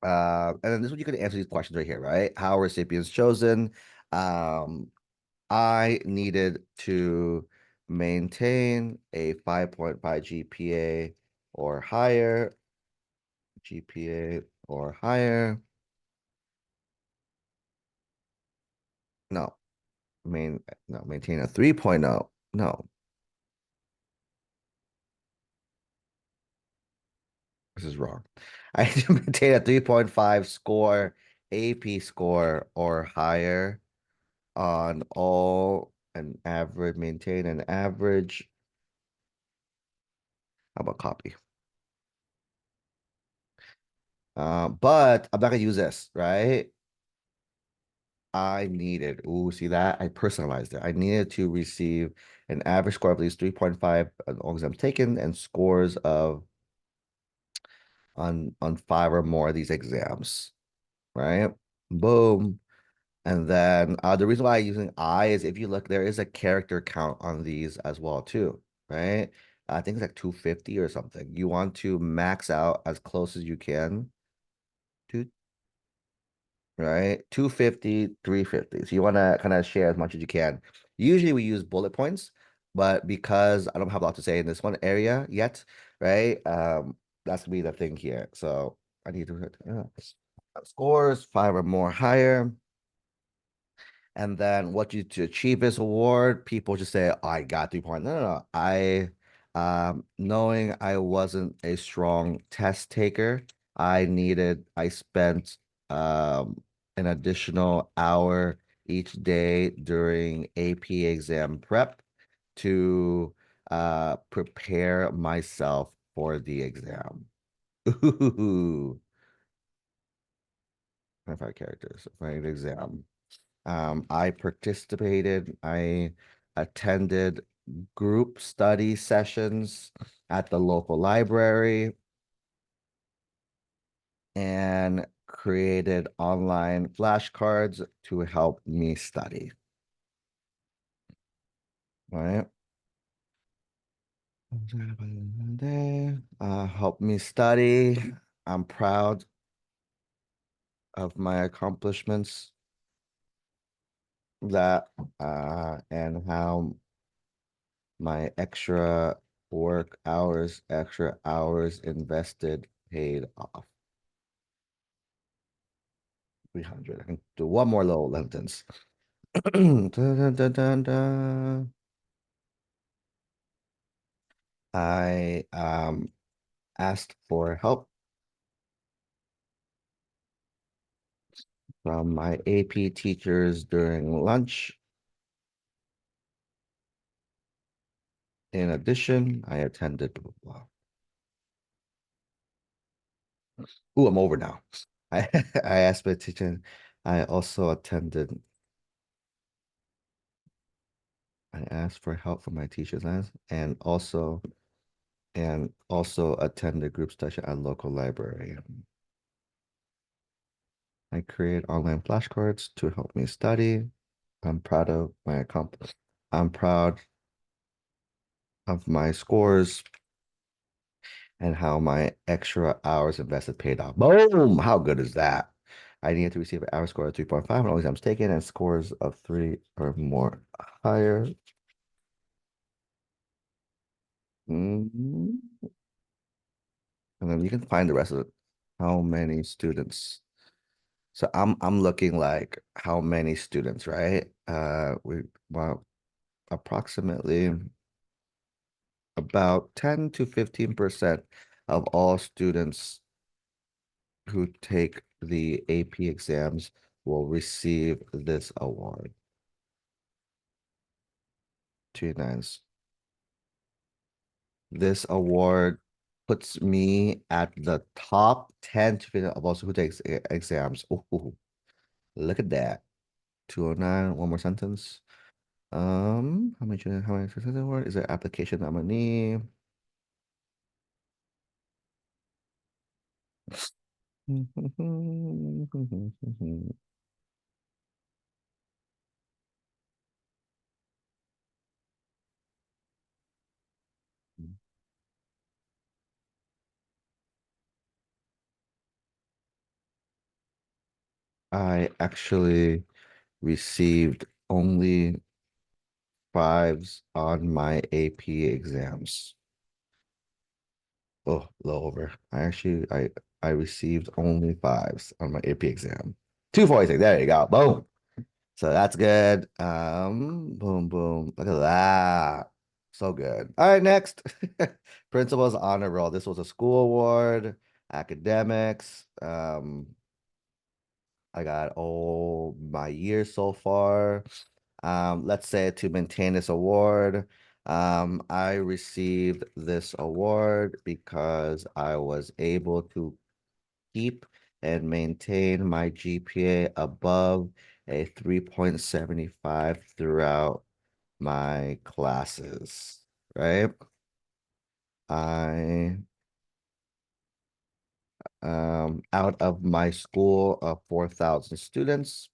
And then this is what you can answer these questions right here, right? How are recipients chosen? Um, I needed to maintain a 5.5 GPA or higher, GPA or higher. No, no, maintain a 3.0. No, this is wrong. I need to maintain a 3.5 score, AP score or higher on all an average, maintain an average. How about copy? But I'm not gonna use this, right? I needed, ooh, see that? I personalized it. I needed to receive an average score of at least 3.5 on all exams taken and scores of on five or more of these exams, right? Boom. And then the reason why I'm using I is if you look, there is a character count on these as well too, right? I think it's like 250 or something. You want to max out as close as you can to, right? 250, 350. So you want to kind of share as much as you can. Usually we use bullet points, but because I don't have a lot to say in this one area yet, right? That's gonna be the thing here. So I need to scores five or more higher. And then what you to achieve this award, people just say, oh, I got 3 points. No, no, no. Knowing I wasn't a strong test taker, I spent an additional hour each day during AP exam prep to prepare myself for the exam. Ooh, 25 characters for an exam. I attended group study sessions at the local library and created online flashcards to help me study. All right. Help me study. I'm proud of my accomplishments that and how my extra hours invested paid off. 300. I can do one more little sentence. Dun, dun, dun, dun, dun. I asked for help from my AP teachers during lunch. In addition, I attended blah, blah, blah. Ooh, I'm over now. I I asked my teacher. I also attended. I asked for help from my teachers and also attended group study at local library. I create online flashcards to help me study. I'm proud of my accomplishment. I'm proud of my scores and how my extra hours invested paid off. Boom! How good is that? I needed to receive an average score of 3.5 on all exams taken and scores of three or more higher. Mhm. And then you can find the rest of it. How many students? So I'm looking like how many students, right? We well approximately about 10 to 15% of all students who take the AP exams will receive this award. Two nines. This award puts me at the top 10 to 15 of also who takes exams. Ooh, look at that. 209, one more sentence. How many sentences word? Is there application I'm gonna need? I actually received only fives on my AP exams. Oh, low over. I received only fives on my AP exam. 246. There you go. Boom. So that's good. Boom, boom. Look at that. So good. All right, next. Principal's honor roll. This was a school award, academics. I got all my years so far. Let's say to maintain this award, I received this award because I was able to keep and maintain my GPA above a 3.75 throughout my classes, right? I out of my school of 4,000 students,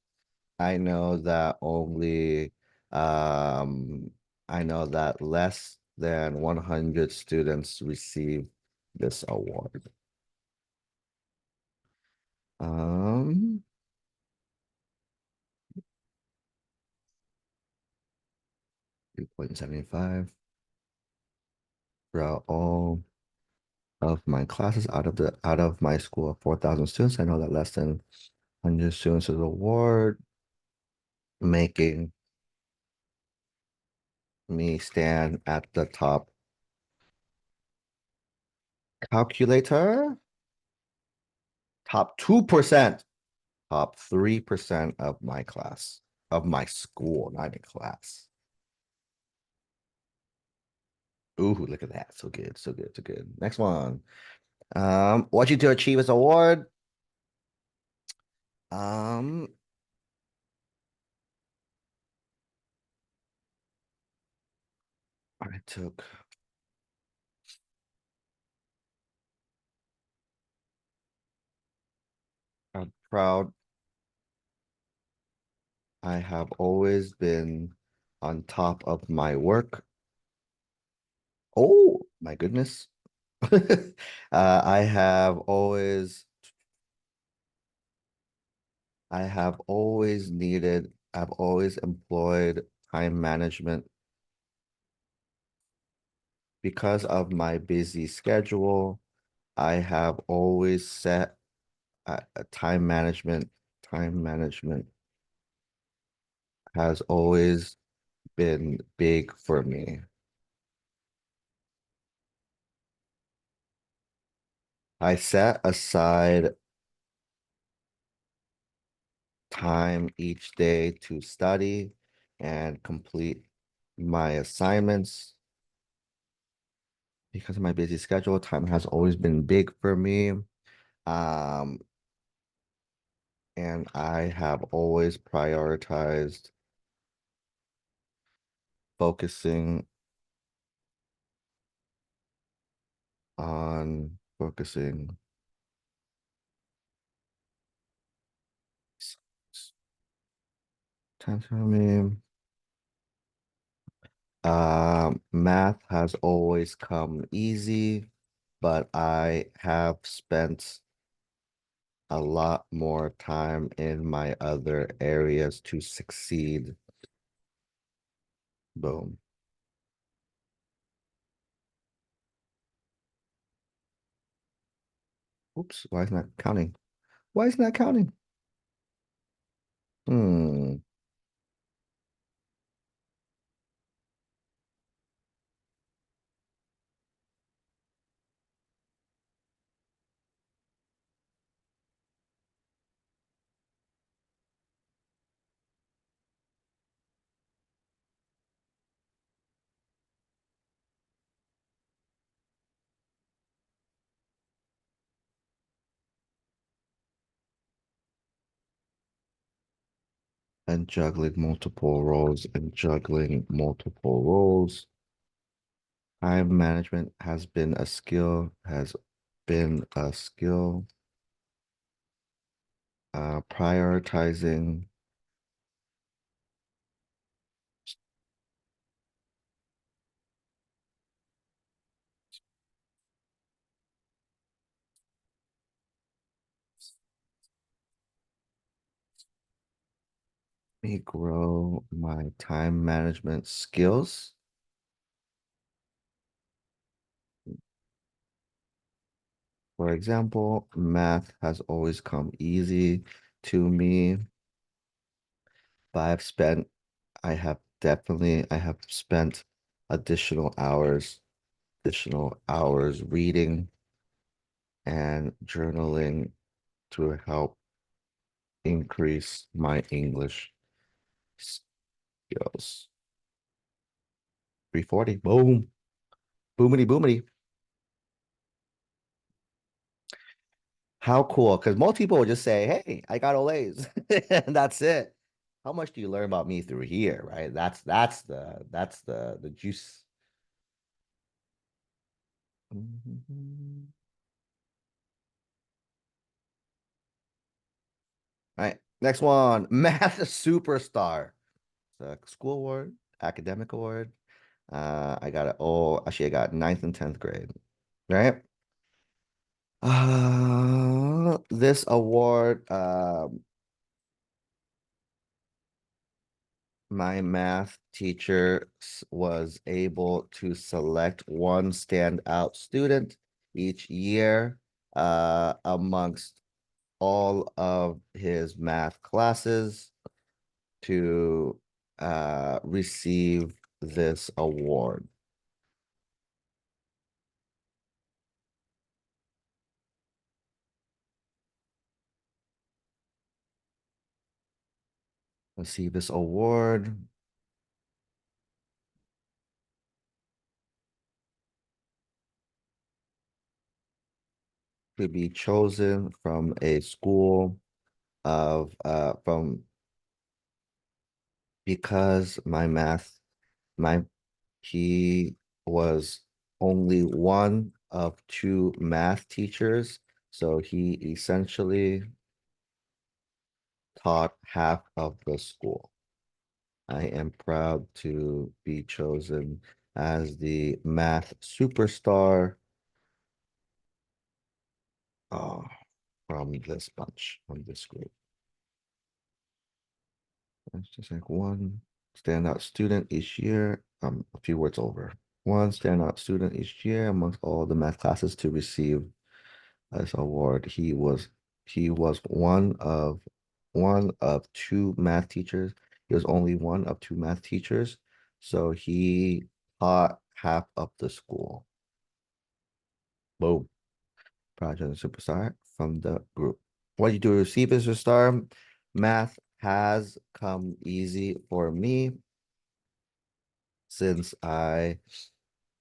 I know that only I know that less than 100 students receive this award. Um 3.75 throughout all of my classes out of my school of 4,000 students. I know that less than 100 students is award, making me stand at the top calculator, top 2%, top 3% of my class, of my school, not in class. Ooh, look at that. So good, so good, so good. Next one. What you to achieve this award? Um, I took I'm proud. I have always been on top of my work. Oh my goodness. I have always I've always employed time management because of my busy schedule. I have always set time management. Time management has always been big for me. I set aside time each day to study and complete my assignments. Because of my busy schedule, time has always been big for me. Um, and I have always prioritized focusing focusing time for me. Math has always come easy, but I have spent a lot more time in my other areas to succeed. Boom. Oops, why is not counting? Why is not counting? Hmm. and juggling multiple roles and juggling multiple roles. Time management has been a skill, has been a skill. Prioritizing me grow my time management skills. For example, math has always come easy to me, but I have spent additional hours reading and journaling to help increase my English skills. 340, boom, boomity, boomity. How cool. Because most people would just say, hey, I got Olays. And that's it. How much do you learn about me through here, right? That's the juice. Mhm. All right. Next one. Math superstar. It's a school award, academic award. I got it. Oh, actually, I got ninth and 10th grade. Right. This award, my math teacher was able to select one standout student each year amongst all of his math classes to receive this award. Receive this award to be chosen from a school of from because my he was only one of two math teachers, so he essentially taught half of the school. I am proud to be chosen as the math superstar uh, from this bunch, from this group. It's just like one standout student each year. A few words over. One standout student each year amongst all the math classes to receive this award. He was one of two math teachers. He was only one of two math teachers, so he taught half of the school. Boom. Project Superstar from the group. What you do to receive as a star? Math has come easy for me since I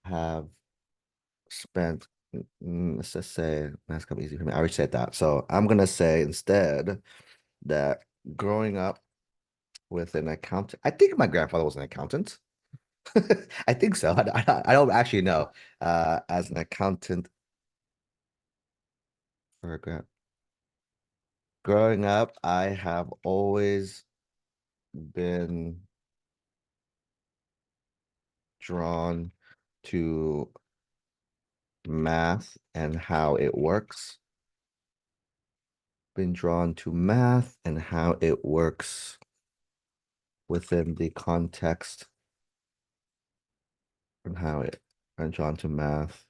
have spent, let's just say, math's come easy for me. I already said that. So I'm gonna say instead that growing up with an accountant, I think my grandfather was an accountant. I think so. I don't actually know. As an accountant for a growing up, I have always been drawn to math and how it works. Been drawn to math and how it works within the context and how it I'm drawn to math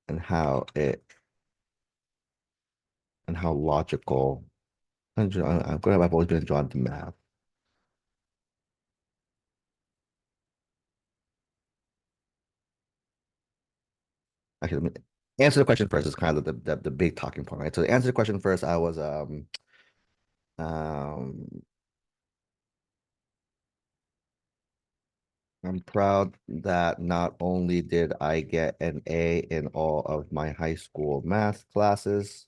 and how logical I'm glad I've always been drawn to math. Actually, let me answer the question first. Is kind of the big talking point, right? So to answer the question first, I was um I'm proud that not only did I get an A in all of my high school math classes,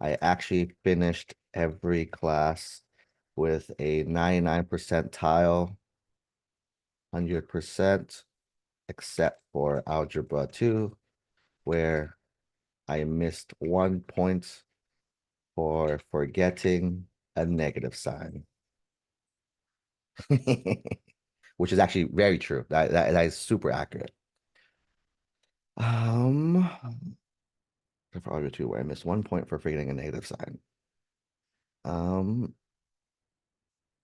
I actually finished every class with a 99 percentile, 100%, except for algebra 2, where I missed 1 point for forgetting a negative sign, which is actually very true. That is super accurate. Um, for algebra 2, where I missed 1 point for forgetting a negative sign. Um,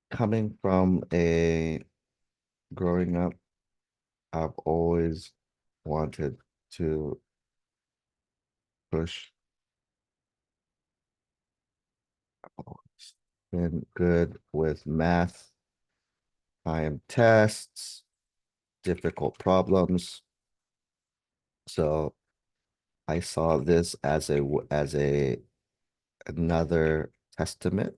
coming from a growing up, I've always wanted to push. Always been good with math, time tests, difficult problems. So I saw this as a another testament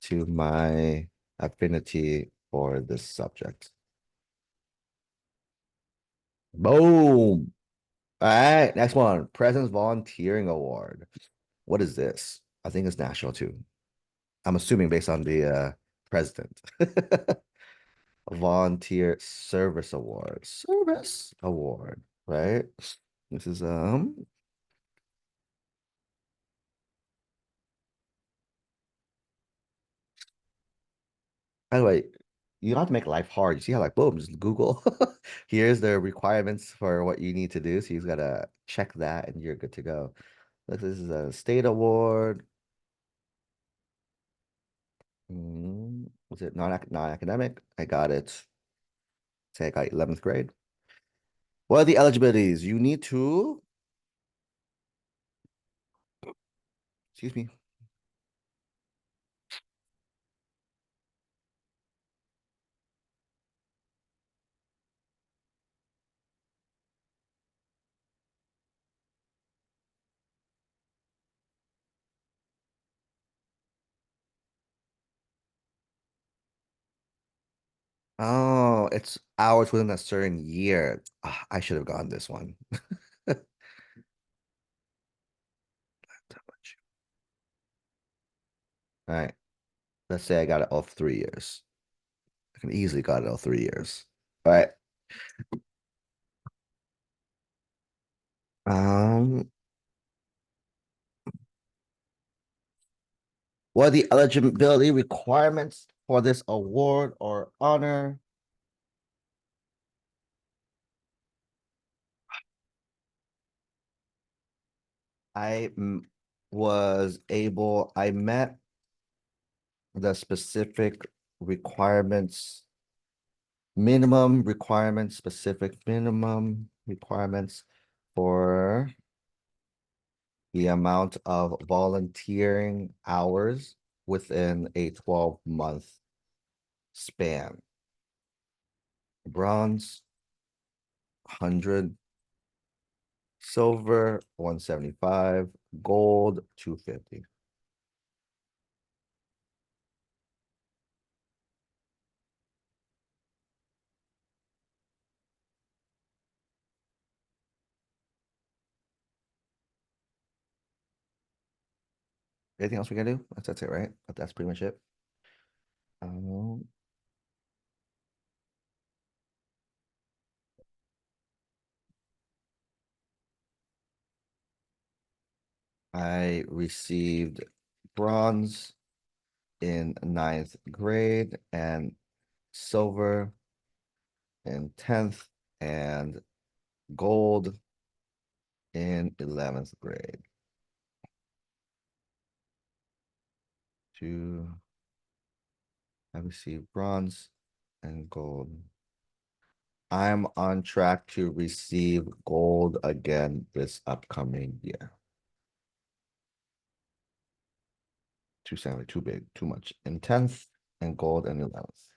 to my affinity for this subject. Boom. All right, next one. President's Volunteering Award. What is this? I think it's national too. I'm assuming based on the president. Volunteer Service Award. Service Award, right? This is by the way, you don't have to make life hard. You see how like boom, just Google. Here's the requirements for what you need to do. So you just gotta check that and you're good to go. This is a state award. Was it non-academic? I got it. Say I got 11th grade. What are the eligibilities? You need to, excuse me. Oh, it's hours within a certain year. Ah, I should have gotten this one. All right. Let's say I got it all 3 years. I can easily got it all 3 years. All right. Um, what are the eligibility requirements for this award or honor? I I met the specific requirements, specific minimum requirements for the amount of volunteering hours within a 12-month span. Bronze, 100, silver, 175, gold, 250. Anything else we can do? That's it, right? That's pretty much it. Um, I received bronze in ninth grade and silver in 10th and gold in 11th grade. To I received bronze and gold. I'm on track to receive gold again this upcoming year. 270, too big, too much. In 10th and gold in 11th.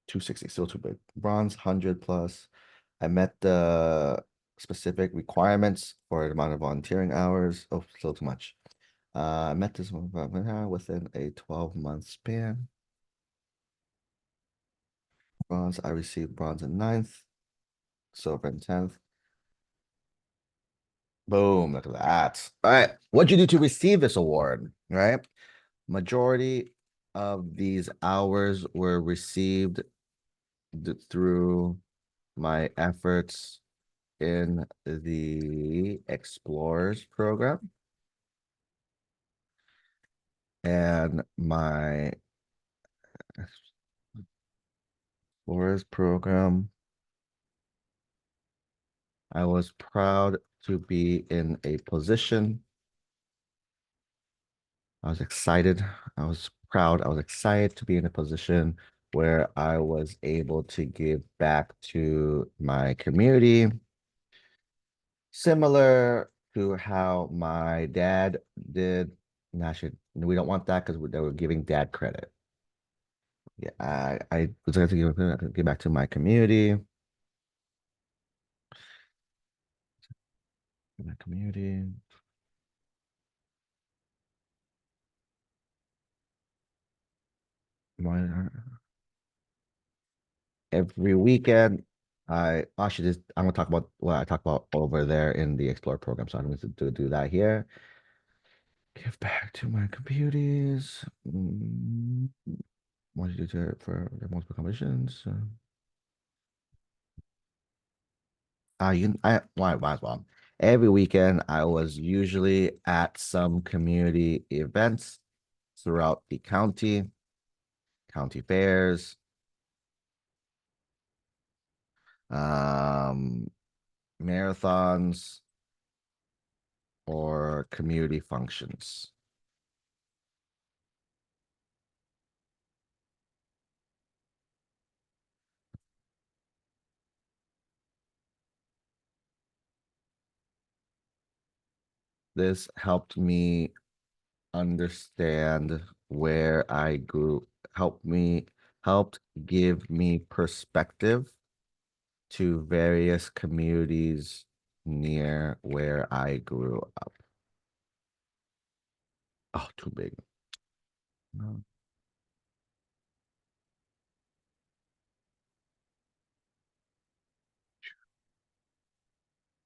260, still too big. Bronze, 100 plus. I met the specific requirements for the amount of volunteering hours. Oh, still too much. I met this one within a 12-month span. Bronze, I received bronze in ninth, silver in 10th. Boom, look at that. All right. What'd you do to receive this award? Right. Majority of these hours were received through my efforts in the Explorers program. And my Explorers program, I was proud to be in a position. I was excited. I was proud. I was excited to be in a position where I was able to give back to my community, similar to how my dad did. And actually, we don't want that because they were giving dad credit. Yeah, I was going to give back to my community. My community. My, every weekend, I should just I'm gonna talk about what I talk about over there in the Explore program. So I'm going to do that here. Give back to my communities. What did you do for the multiple competitions? I might as well. Every weekend, I was usually at some community events throughout the county fairs, um, marathons, or community functions. This helped me understand where I grew, helped give me perspective to various communities near where I grew up. Oh, too big. No.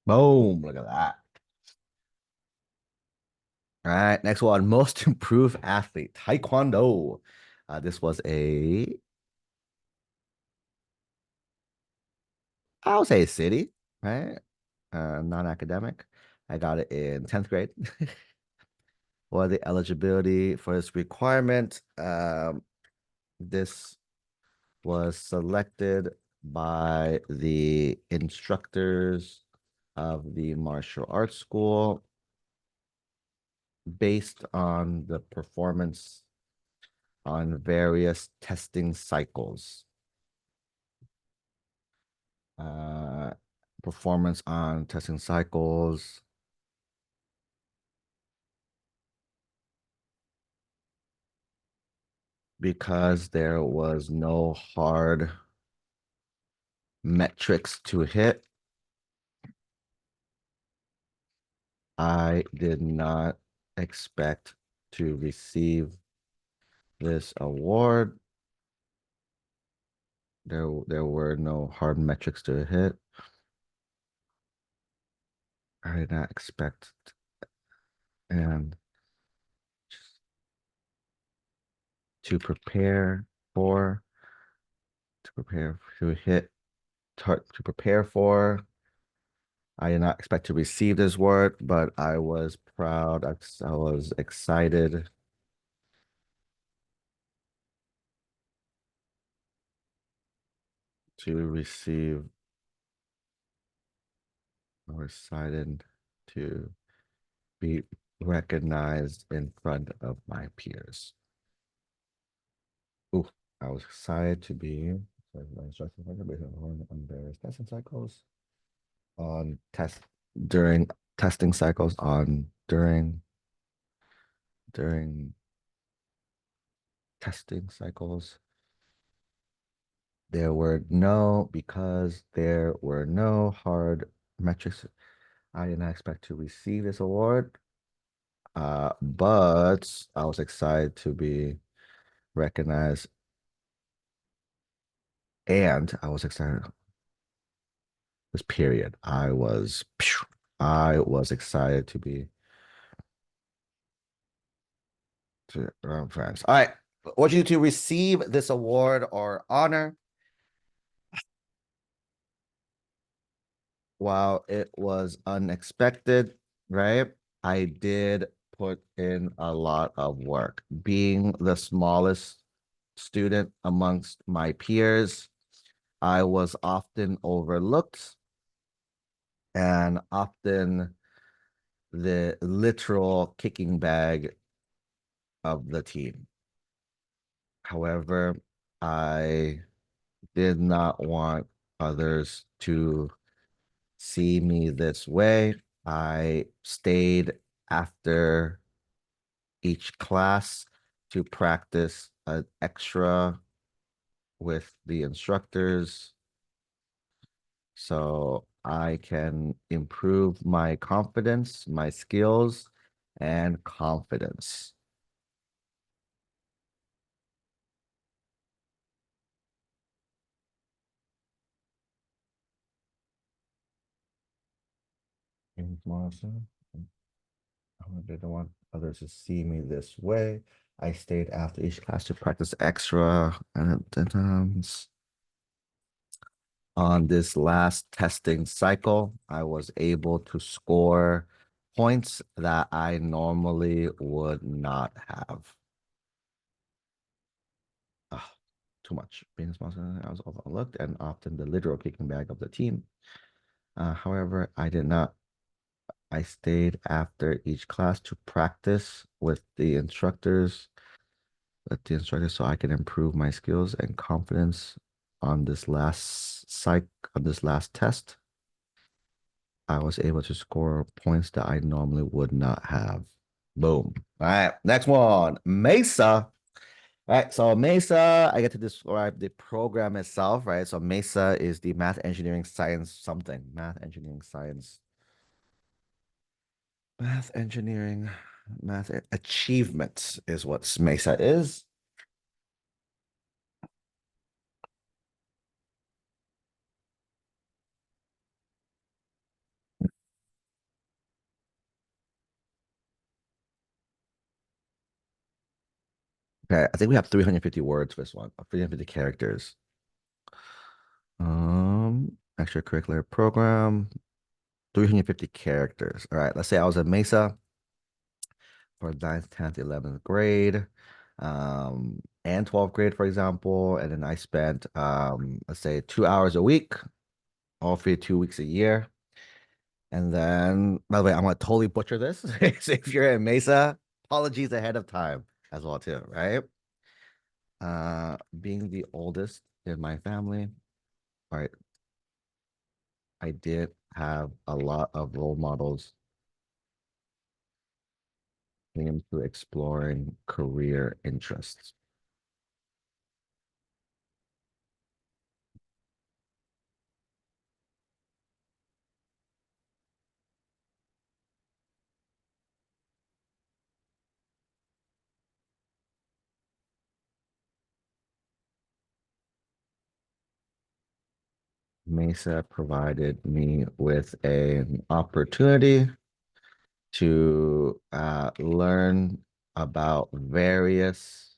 Boom, look at that. All right, next one, most improved athlete, Taekwondo. This was I'll say city, right? Non-academic. I got it in 10th grade. What the eligibility for this requirement? This was selected by the instructors of the martial arts school based on the performance on various testing cycles. Uh, Performance on testing cycles because there was no hard metrics to hit. I did not expect to receive this award. There were no hard metrics to hit. I did not expect and to prepare for to prepare to hit to prepare for. I did not expect to receive this award, but I was proud. I was excited to receive. I was excited to be recognized in front of my peers. Ooh, I was excited to be on various testing cycles, on test during testing cycles, on during testing cycles. Because there were no hard metrics. I did not expect to receive this award, but I was excited to be recognized, and I was excited. This period, I was excited to be around friends. All right. I want you to receive this award or honor. While it was unexpected, right? I did put in a lot of work. Being the smallest student amongst my peers, I was often overlooked and often the literal kicking bag of the team. However, I did not want others to see me this way. I stayed after each class to practice an extra with the instructors so I can improve my confidence, my skills, and confidence. I didn't want others to see me this way. I stayed after each class to practice extra and on this last testing cycle, I was able to score points that I normally would not have. Ah, too much. Being a sponsor, I was overlooked and often the literal kicking bag of the team. However, I did not. I stayed after each class to practice with the instructors, so I can improve my skills and confidence on this last test. I was able to score points that I normally would not have. Boom. All right, next one, Mesa. All right, so Mesa, I get to describe the program itself, right? So Mesa is the math, engineering, science, something. Math, engineering, science, math, engineering, achievements is what Mesa is. Okay, I think we have 350 words for this one, 350 characters. Extracurricular program, 350 characters. All right, let's say I was at Mesa for ninth, 10th, 11th grade, and 12th grade, for example. And then I spent, let's say 2 hours a week, all for 2 weeks a year. And then, by the way, I'm gonna totally butcher this. So if you're in Mesa, apologies ahead of time as well, too, right? Being the oldest in my family, right, I did have a lot of role models into exploring career interests. Mesa provided me with an opportunity to learn about various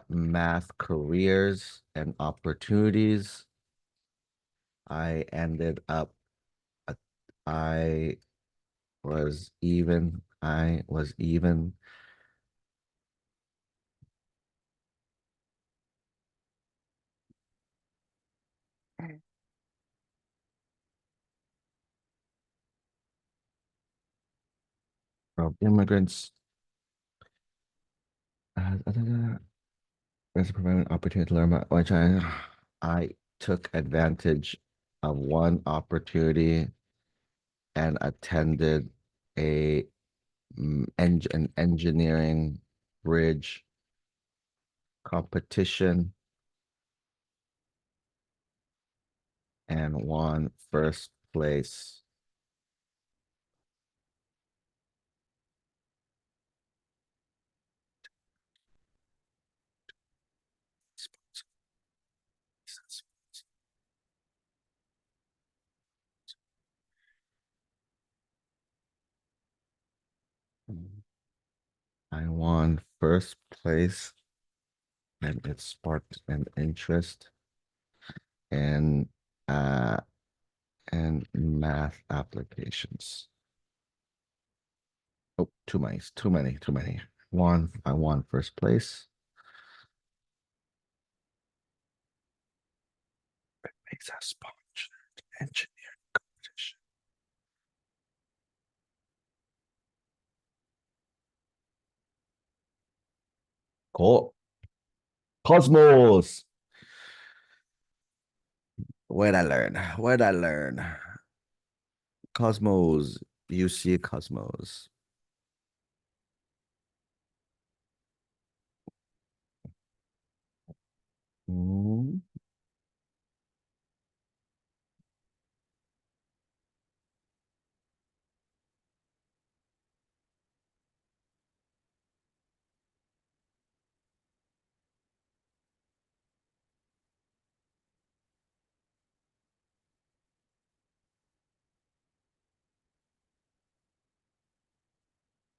math careers and opportunities. I ended up, uh, I I was even from immigrants. As a provided an opportunity to learn about which I took advantage of one opportunity and attended a an engineering bridge competition and won first place. won first place and it sparked an interest in uh and math applications. Oh, too many, too many, too many. I won first place. Makes a sponge engineering competition. Cool. Cosmos. Where'd I learn? Where'd I learn? Cosmos. You see Cosmos. Mhm.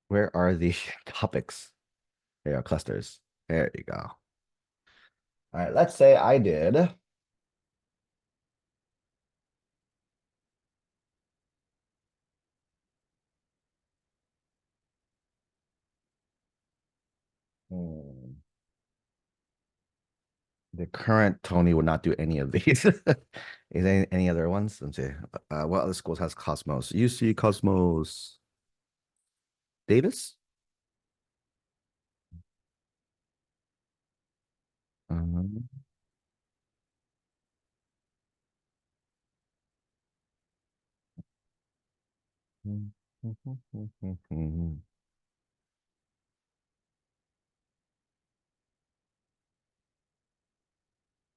Where are the topics? There are clusters. There you go. All right, let's say I did. Hmm. The current Tony would not do any of these. Is there any other ones? Let's see. What other schools has Cosmos? UC Cosmos. Davis? Um,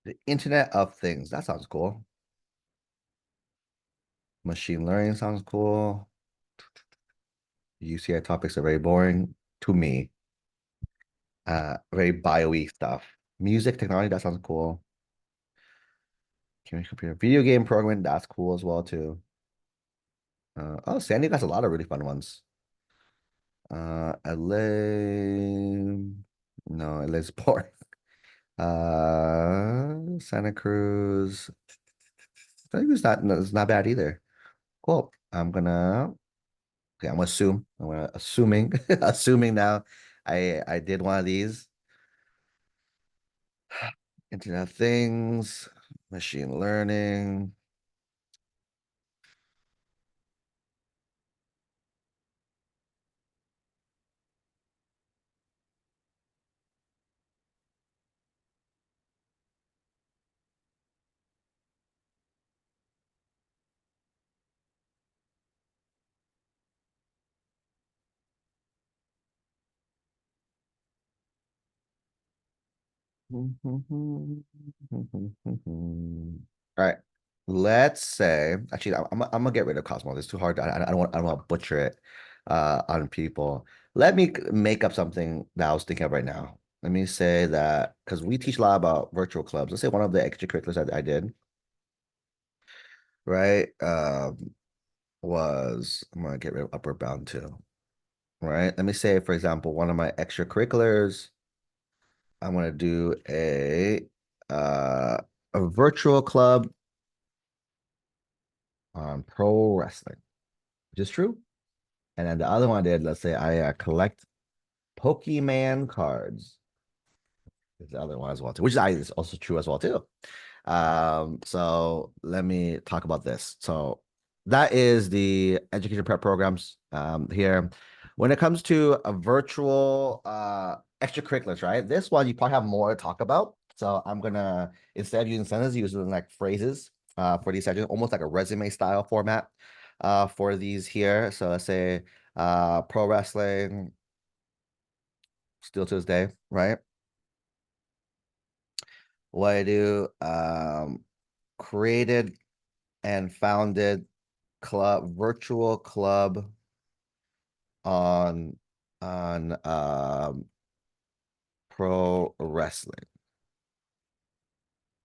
The Internet of Things. That sounds cool. Machine learning sounds cool. UCI topics are very boring to me. Very bio-y stuff. Music technology, that sounds cool. Computer video game programming, that's cool as well too. Oh, Sandy got a lot of really fun ones. LA, no, LA's boring. Santa Cruz. Santa Cruz not no, it's not bad either. Cool. Okay, I'm gonna assuming assuming now I did one of these. Internet of Things, machine learning. All right. Let's say, actually, I'm gonna get rid of Cosmos. It's too hard. I don't want to butcher it on people. Let me make up something that I was thinking of right now. Let me say that because we teach a lot about virtual clubs. Let's say one of the extracurriculars I did, right? Was I'm gonna get rid of upward bound too, right? Let me say, for example, one of my extracurriculars, I'm gonna do uh a virtual club on pro wrestling, which is true. And then the other one I did, let's say I collect Pokemon cards. Is the other one as well too, which is also true as well too. So let me talk about this. So that is the education prep programs here. When it comes to a virtual extracurriculars, right? This one you probably have more to talk about. So I'm gonna instead of using sentences, using like phrases for these sections, almost like a resume style format for these here. So let's say pro wrestling, still to this day, right? What I do, created and founded virtual club on pro wrestling,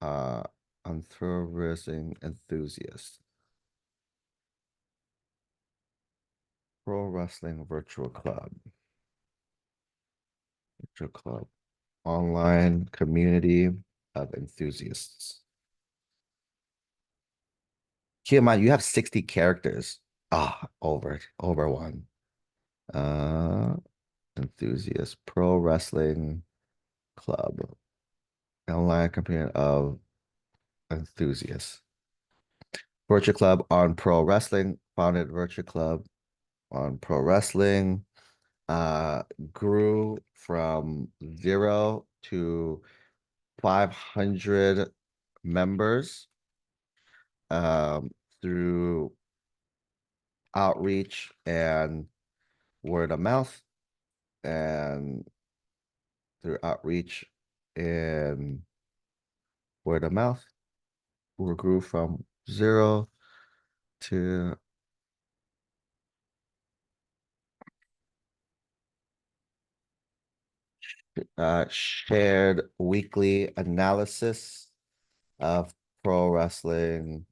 uh on pro wrestling enthusiast, pro wrestling virtual club. Virtual club. Online community of enthusiasts. Keep in mind, you have 60 characters. Ah, over one. Uh, enthusiast pro wrestling club. Online community of enthusiasts. Virtual Club on Pro Wrestling, founded Virtual Club on Pro Wrestling, uh, grew from 0 to 500 members um, through outreach and word of mouth, and through outreach and word of mouth, we grew from 0 to shared weekly analysis of pro wrestling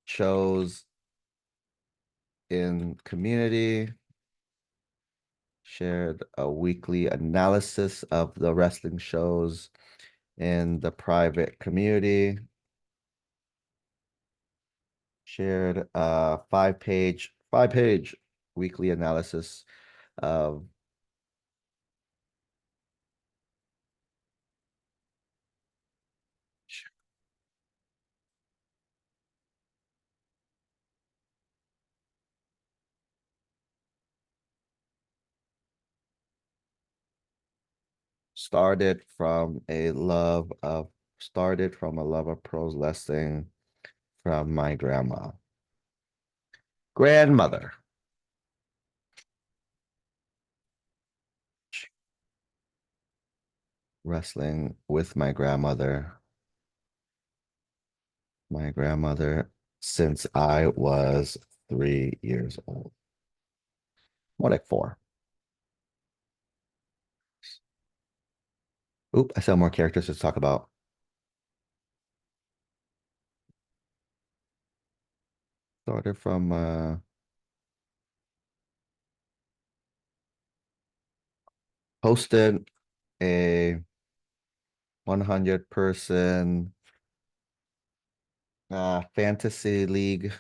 shows in community, shared a weekly analysis of the wrestling shows in the private community, shared a five page weekly analysis of started from a love of started from a love of pro wrestling from my grandmother. Wrestling with my grandmother since I was 3 years old. More like four. Oop, I still have more characters to talk about. Started from hosted a 100-person fantasy league.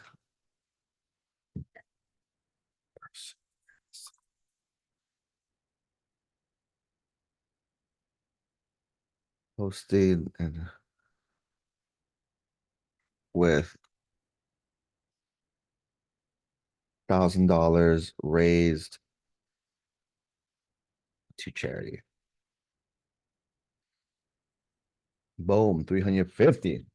Hosted and with $1,000 raised to charity. Boom, 350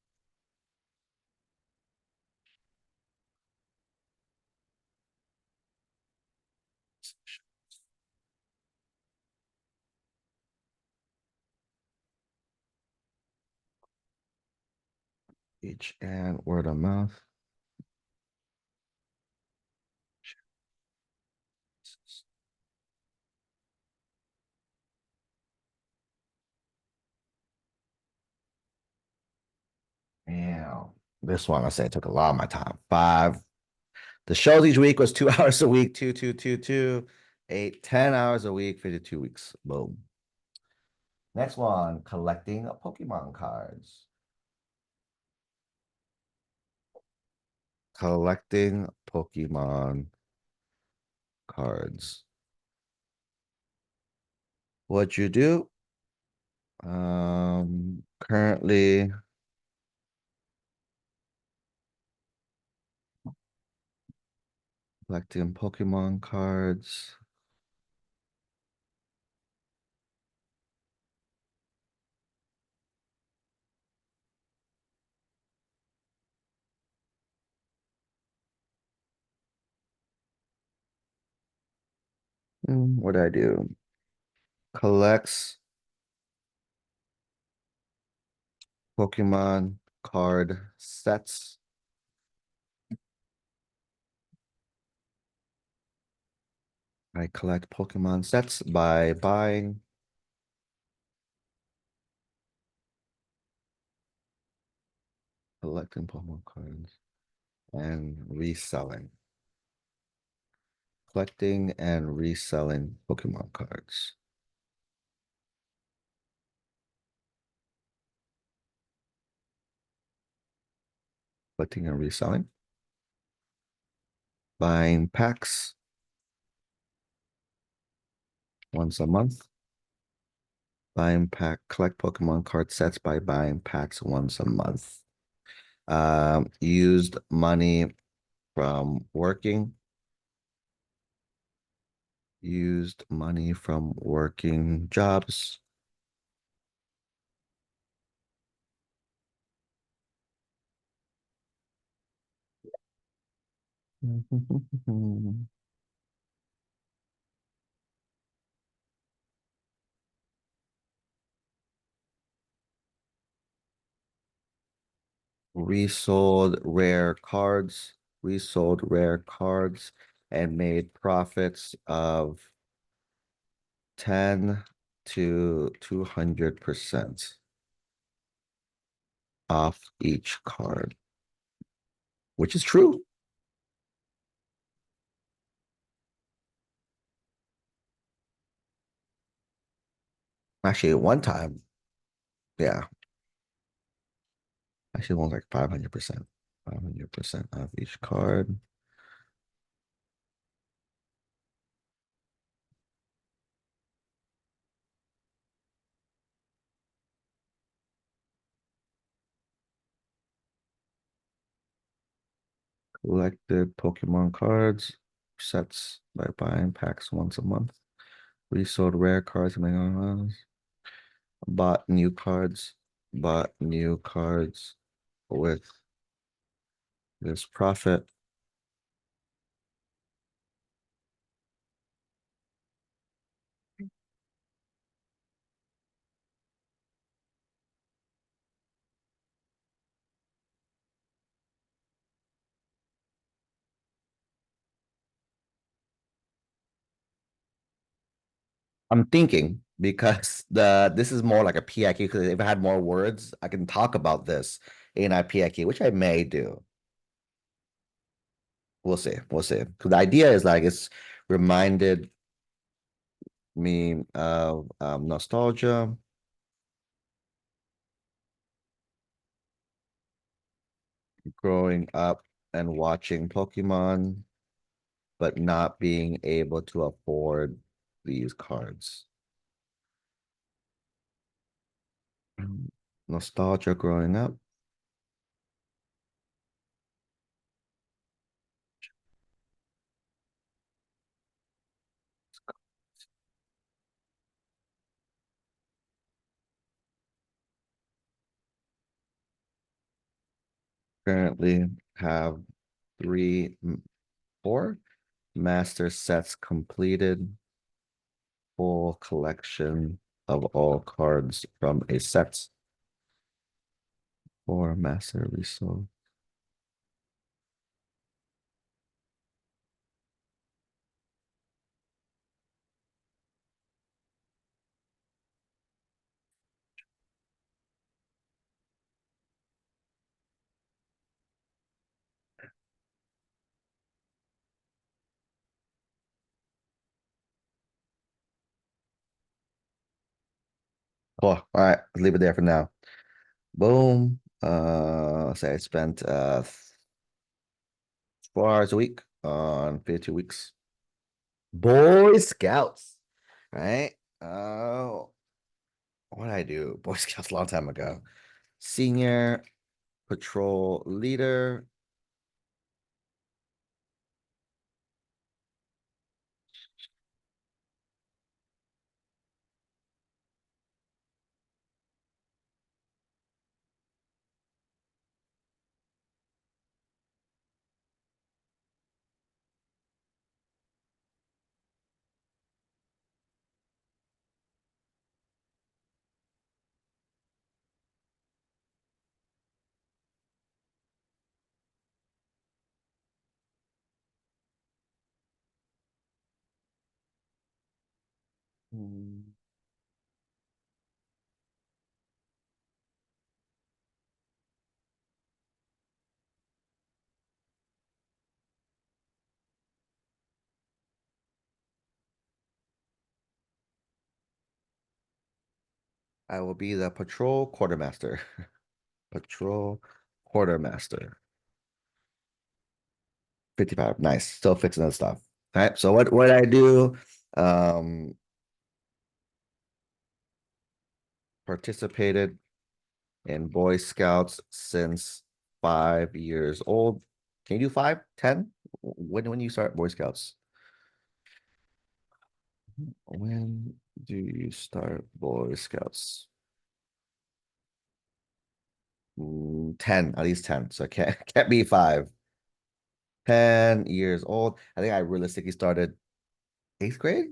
each, and word of mouth. Yeah, this one I said took a lot of my time. Five. The shows each week was 2 hours a week, two, 8, 10 hours a week, 52 weeks. Boom. Next one, collecting Pokemon cards. Collecting Pokemon cards. What you do? Currently collecting Pokemon cards. What do I do? Collects Pokemon card sets. I collect Pokemon sets by buying, collecting Pokemon cards, and reselling. Collecting and reselling Pokemon cards. Collecting and reselling. Buying packs once a month. Collect Pokemon card sets by buying packs once a month. Used money from working. Used money from working jobs. Resold rare cards, resold rare cards, and made profits of 10 to 200% off each card, which is true. Actually, at one time, yeah, actually, one like 500%, 500% off each card. Collected Pokemon cards, sets by buying packs once a month. Resold rare cards, bought new cards, bought new cards with this profit. I'm thinking because the this is more like a PIQ because if I had more words, I can talk about this in a PIQ, which I may do. We'll see. We'll see. Because the idea is like it's reminded me of nostalgia, growing up and watching Pokemon, but not being able to afford these cards. Nostalgia growing up. Currently have three, four master sets completed, full collection of all cards from a set for master resold. Cool. All right, let's leave it there for now. Boom. Say I spent 4 hours a week on 52 weeks. Boy Scouts, right? What did I do? Boy Scouts a long time ago. Senior patrol leader. Hmm. I will be the patrol quartermaster. Patrol quartermaster. 55. Nice. Still fixing that stuff. All right. So what I do? Um, participated in Boy Scouts since 5 years old. Can you do 5, 10? When you start Boy Scouts? When do you start Boy Scouts? 10, at least 10. So it can't be 5. 10 years old. I think I realistically started 8th grade.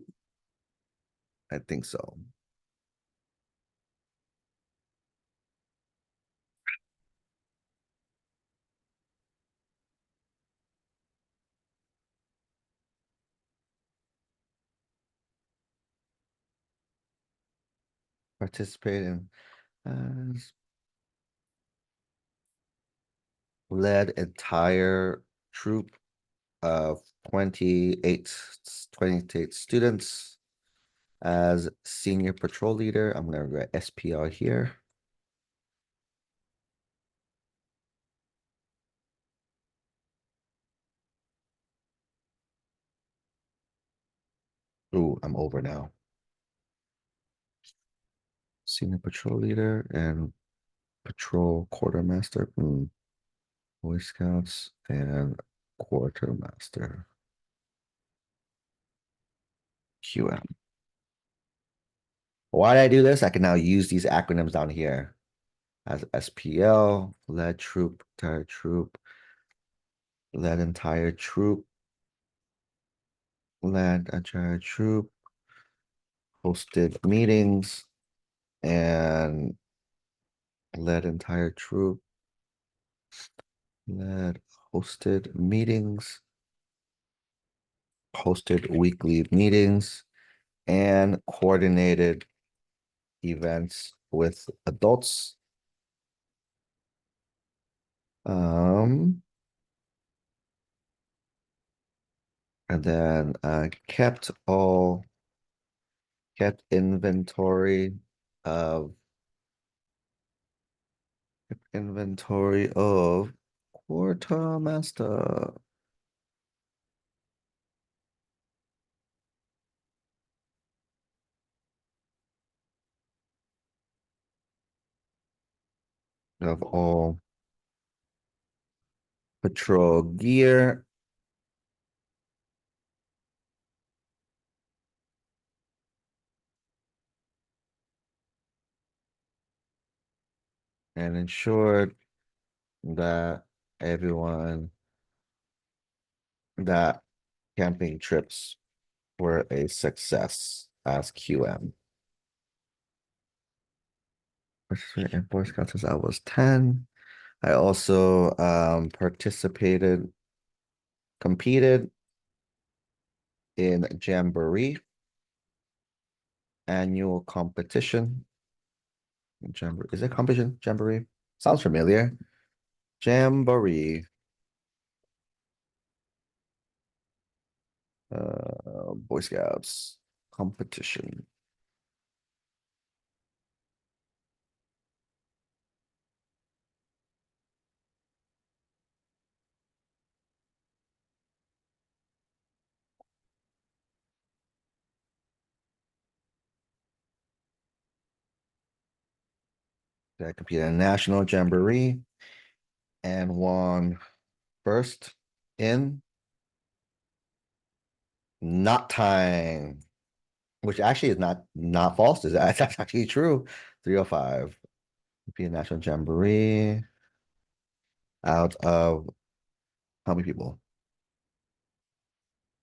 I think so. Participated in uh, led entire troop of 28 students as senior patrol leader. I'm gonna write SPR here. Ooh, I'm over now. Senior patrol leader and patrol quartermaster. Boy Scouts and quartermaster. QM. Why did I do this? I can now use these acronyms down here as SPL, led entire troop, led entire troop, hosted meetings, and led entire troop, led hosted meetings, hosted weekly meetings, and coordinated events with adults. Um, and then kept of inventory of quartermaster of all patrol gear and ensured that everyone that camping trips were a success as QM. Participated in Boy Scouts since I was 10. I also competed in Jamboree annual competition. Jamboree, is it competition? Jamboree? Sounds familiar. Jamboree. Boy Scouts competition. I competed in National Jamboree and won first in knot time, which actually is not false. Is that that's actually true? 305. Competed in National Jamboree out of how many people?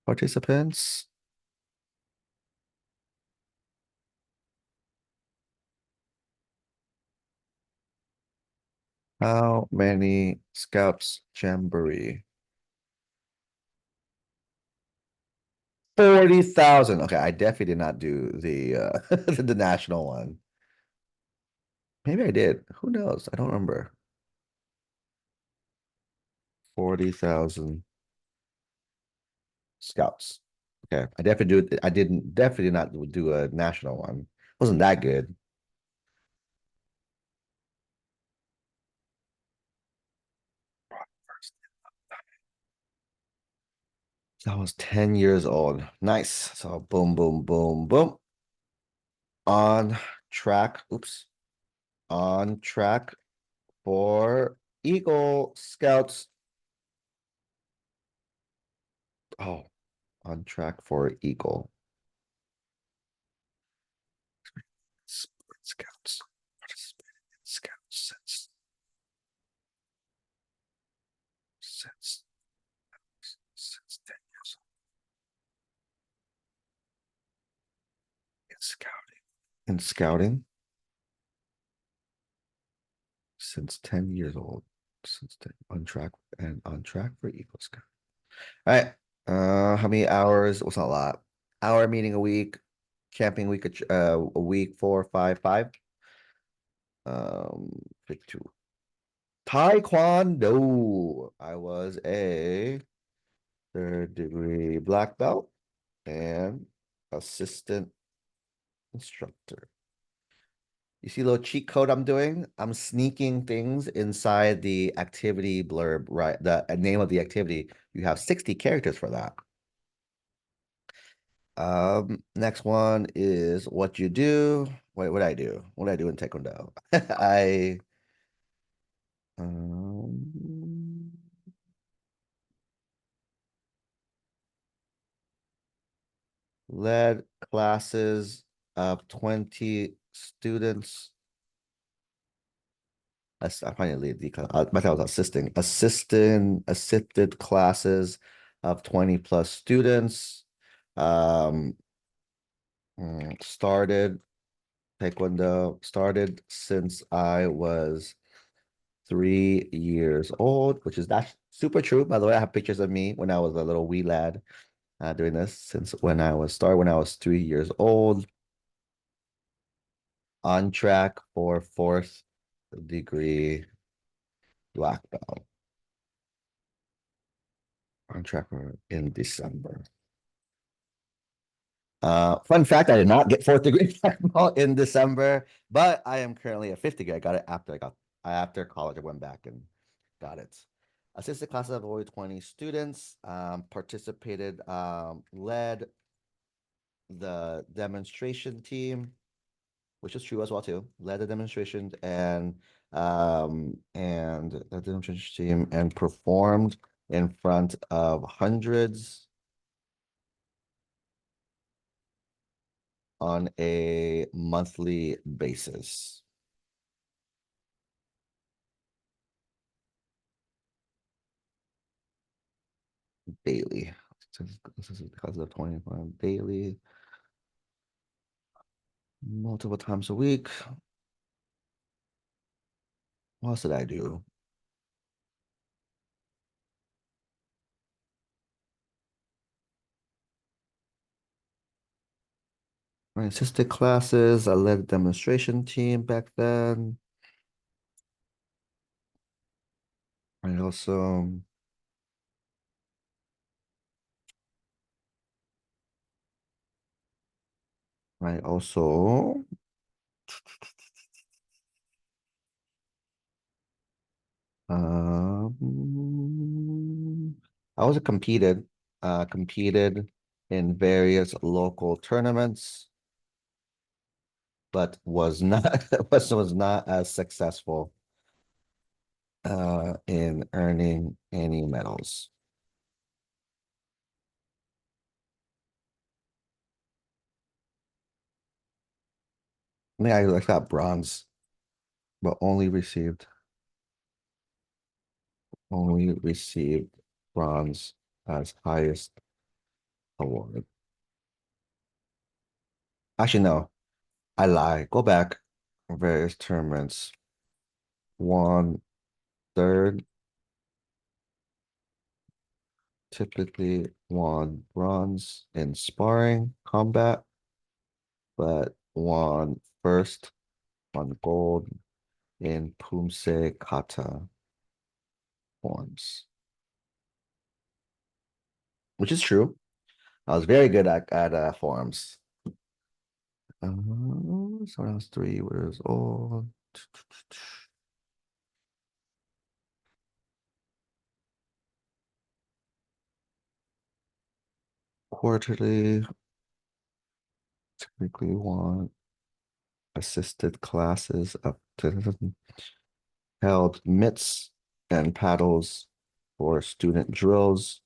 Participants? How many Scouts Jamboree? 40,000. Okay, I definitely did not do the national one. Maybe I did. Who knows? I don't remember. 40,000 scouts. Okay. I definitely not do a national one. Wasn't that good. So I was 10 years old. Nice. So boom, boom, boom, boom. On track. Oops. On track for Eagle Scouts. Oh, on track for Eagle Scouts. Participated in Scouts since since 10 years old. In scouting. In scouting since 10 years old. Since 10, on track and on track for Eagle Scout. All right. How many hours? What's not a lot? Hour meeting a week, camping week a week, 4, 5, 5. 52. Taekwondo. I was a third degree black belt and assistant instructor. You see a little cheat code I'm doing? I'm sneaking things inside the activity blurb, right? The name of the activity. You have 60 characters for that. Next one is what you do. Wait, what I do? What I do in Taekwondo? I um, led classes of 20 students. I finally lead the class. I was assisted classes of 20 plus students. Um, started Taekwondo, started since I was 3 years old, which is that's super true. By the way, I have pictures of me when I was a little wee lad doing this since when I was 3 years old, on track for fourth degree black belt. On track for in December. Fun fact, I did not get fourth degree black belt in December, but I am currently a fifth degree. I got it after college. I went back and got it. Assisted classes of over 20 students, participated, led the demonstration team, which is true as well too. Led the demonstration and the demonstration team and performed in front of hundreds on a monthly basis. Daily. This is because of 25 daily, multiple times a week. What else did I do? I assisted classes. I led a demonstration team back then. I also I also I also competed in various local tournaments, but was not was not as successful in earning any medals. I think I got bronze, but only received bronze as highest award. Actually, no, I lie. Go back. Various tournaments. Won third, typically won bronze in sparring combat, but won first, won gold in Pumse Kata forms, which is true. I was very good at forms. So when I was 3 years old. quarterly. Typically want assisted classes up to held mitts and paddles for student drills.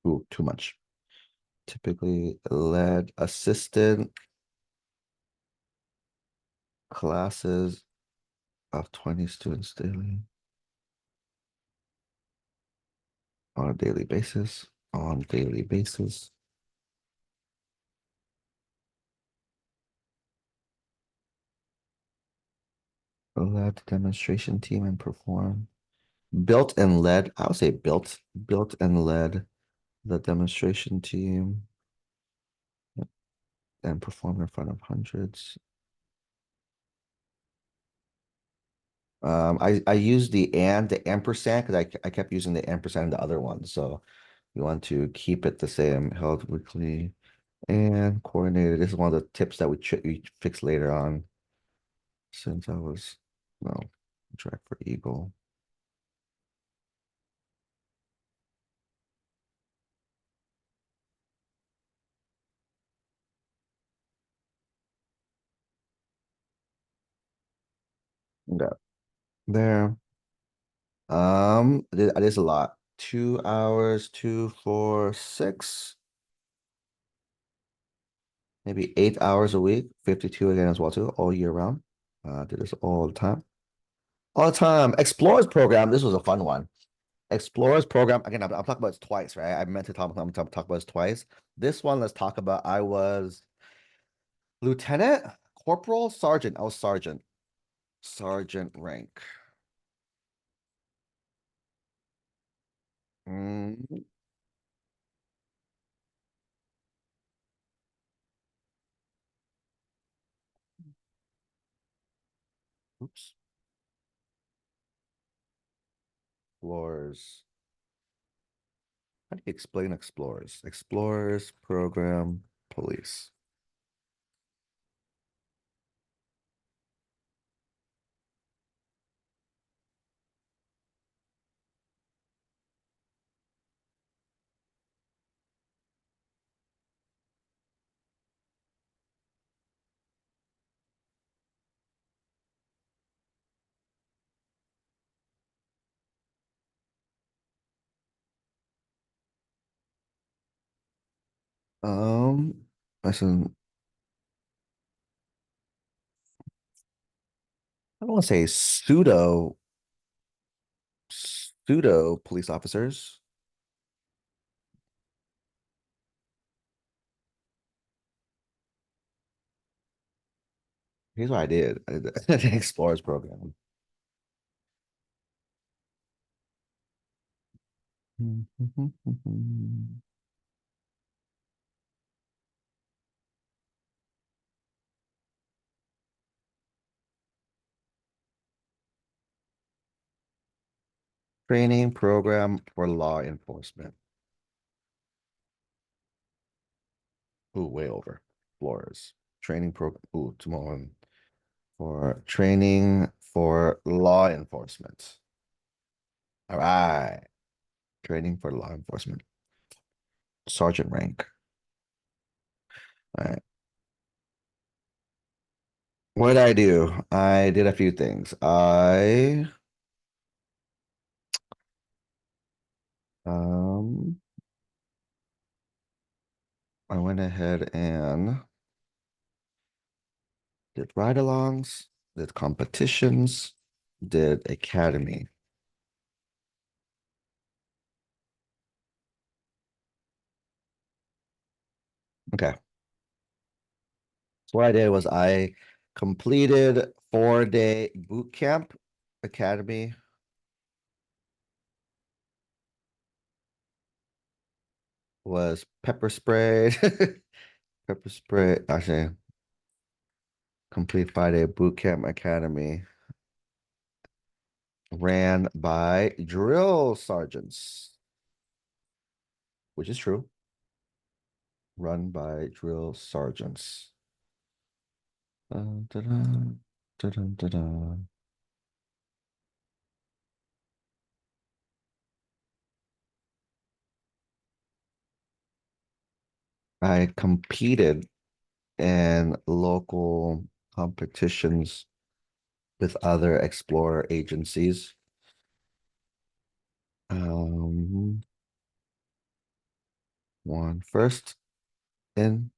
Ooh, too much. Typically led assistant classes of 20 students daily on a daily basis. On daily basis. Led demonstration team and perform. Built and led, I would say built and led the demonstration team and performed in front of hundreds. I used the ampersand because I kept using the ampersand in the other one. So you want to keep it the same, held weekly and coordinated. This is one of the tips that we fix later on since I was no track for Eagle. Yeah, there. It is a lot. 2 hours, 2, 4, 6, maybe 8 hours a week, 52 again as well too, all year round. Did this all the time. All the time. Explorers program. This was a fun one. Explorers program. Again, I'm talking about this twice, right? I meant to talk about this twice. This one, let's talk about. I was lieutenant, corporal, sergeant. I was sergeant. Sergeant rank. Mm, oops. Explorers. How do you explain explorers? Explorers program police. Listen, I don't want to say pseudo police officers. Here's what I did. I did the explorers program. Training program for law enforcement. Ooh, way over. Explorers. Training program. Ooh, tomorrow for training for law enforcement. All right. Training for law enforcement. Sergeant rank. All right. What did I do? I did a few things. Um I went ahead and did ride-alongs, did competitions, did academy. Okay. So what I did was I completed 4-day boot camp academy, was pepper sprayed, pepper spray, actually complete 5-day boot camp academy ran by drill sergeants, which is true. Run by drill sergeants. Dun, dun, dun, dun, dun. I competed in local competitions with other explorer agencies. Um, Won first in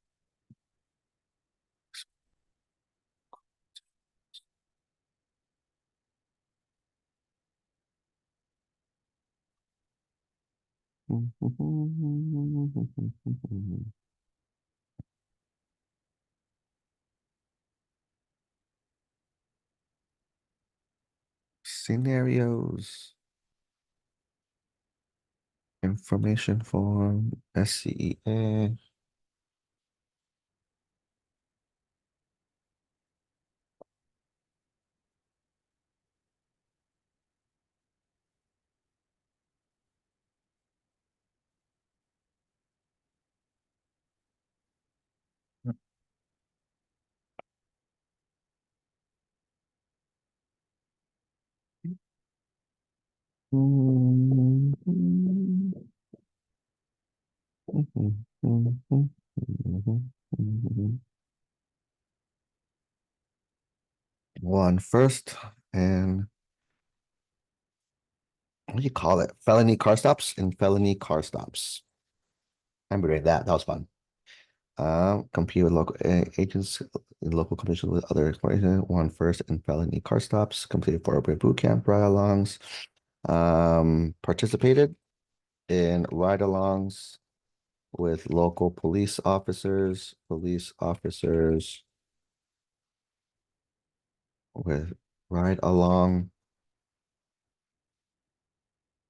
scenarios, information form, SCEA. One first, and what do you call it? Felony car stops and felony car stops. I remember that. That was fun. Compete with local agents in local competition with other exploration. Won first in felony car stops. Completed 4 boot camp ride-alongs. Participated in ride-alongs with local police officers with ride along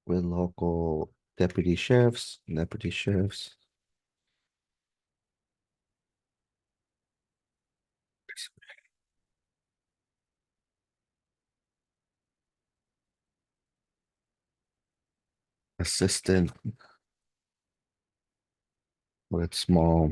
with local deputy sheriffs, assistant with small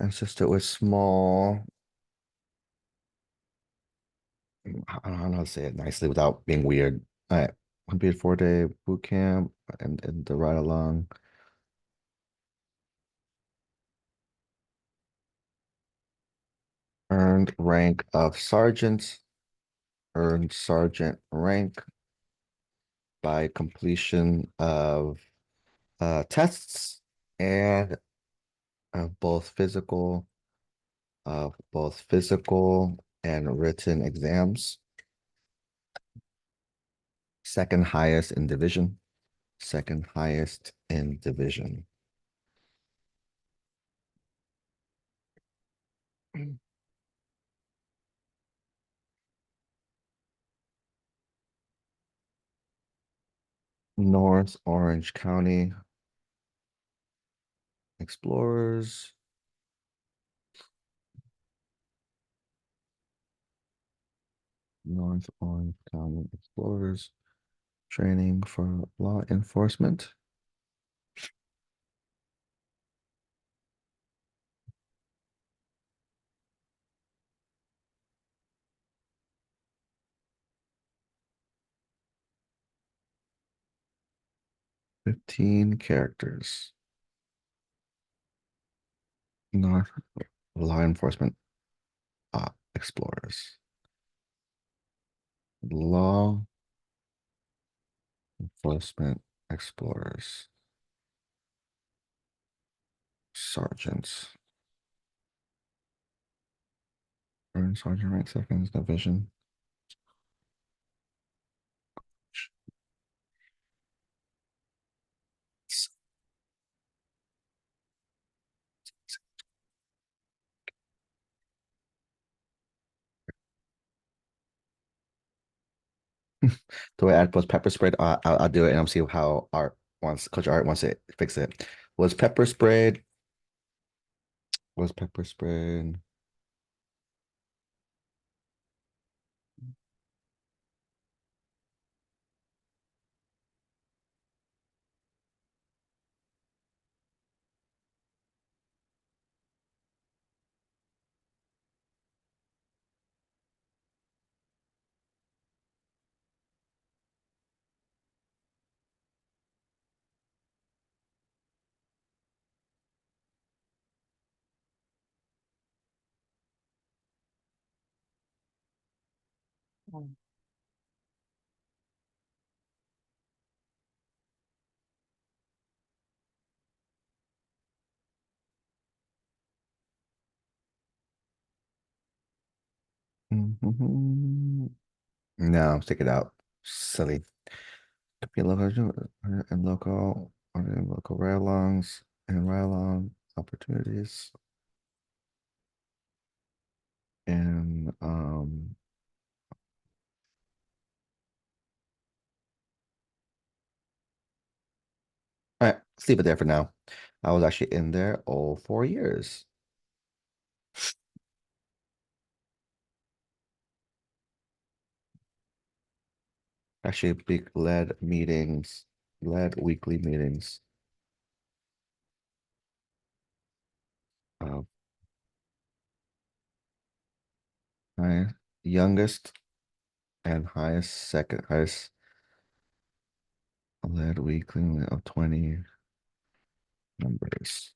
assistant with small. I don't know how to say it nicely without being weird. I completed 4-day boot camp and the ride along. Earned rank of sergeant. Earned sergeant rank by completion of tests and of both physical and written exams. Second highest in division. Second highest in division. North Orange County Explorers. North Orange County Explorers training for law enforcement. 15 characters. North law enforcement explorers. Law enforcement explorers. Sergeants. Earn sergeant rank seconds division. The way I was pepper sprayed, I'll do it and I'll see how Art wants, Coach Art wants to fix it. Was pepper sprayed? Was pepper sprayed? Mhm. No, take it out. Silly. Could be local and local ride-alongs and ride-along opportunities and all right, let's leave it there for now. I was actually in there all 4 years. Actually, big led meetings, led weekly meetings. Uh, my youngest and highest led weekly of 20 members.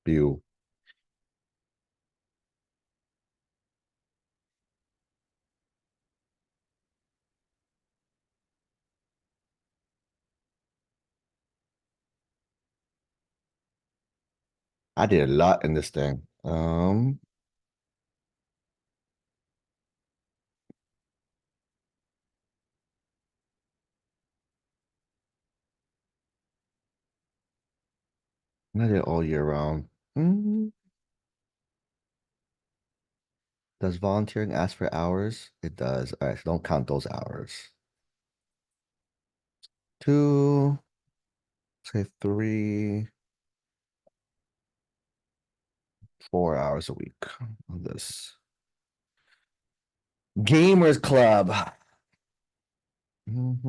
View. I did a lot in this thing. I did it all year round. Mm. Does volunteering ask for hours? It does. All right, so don't count those hours. Two, say three, 4 hours a week of this. Gamers Club. Hmm.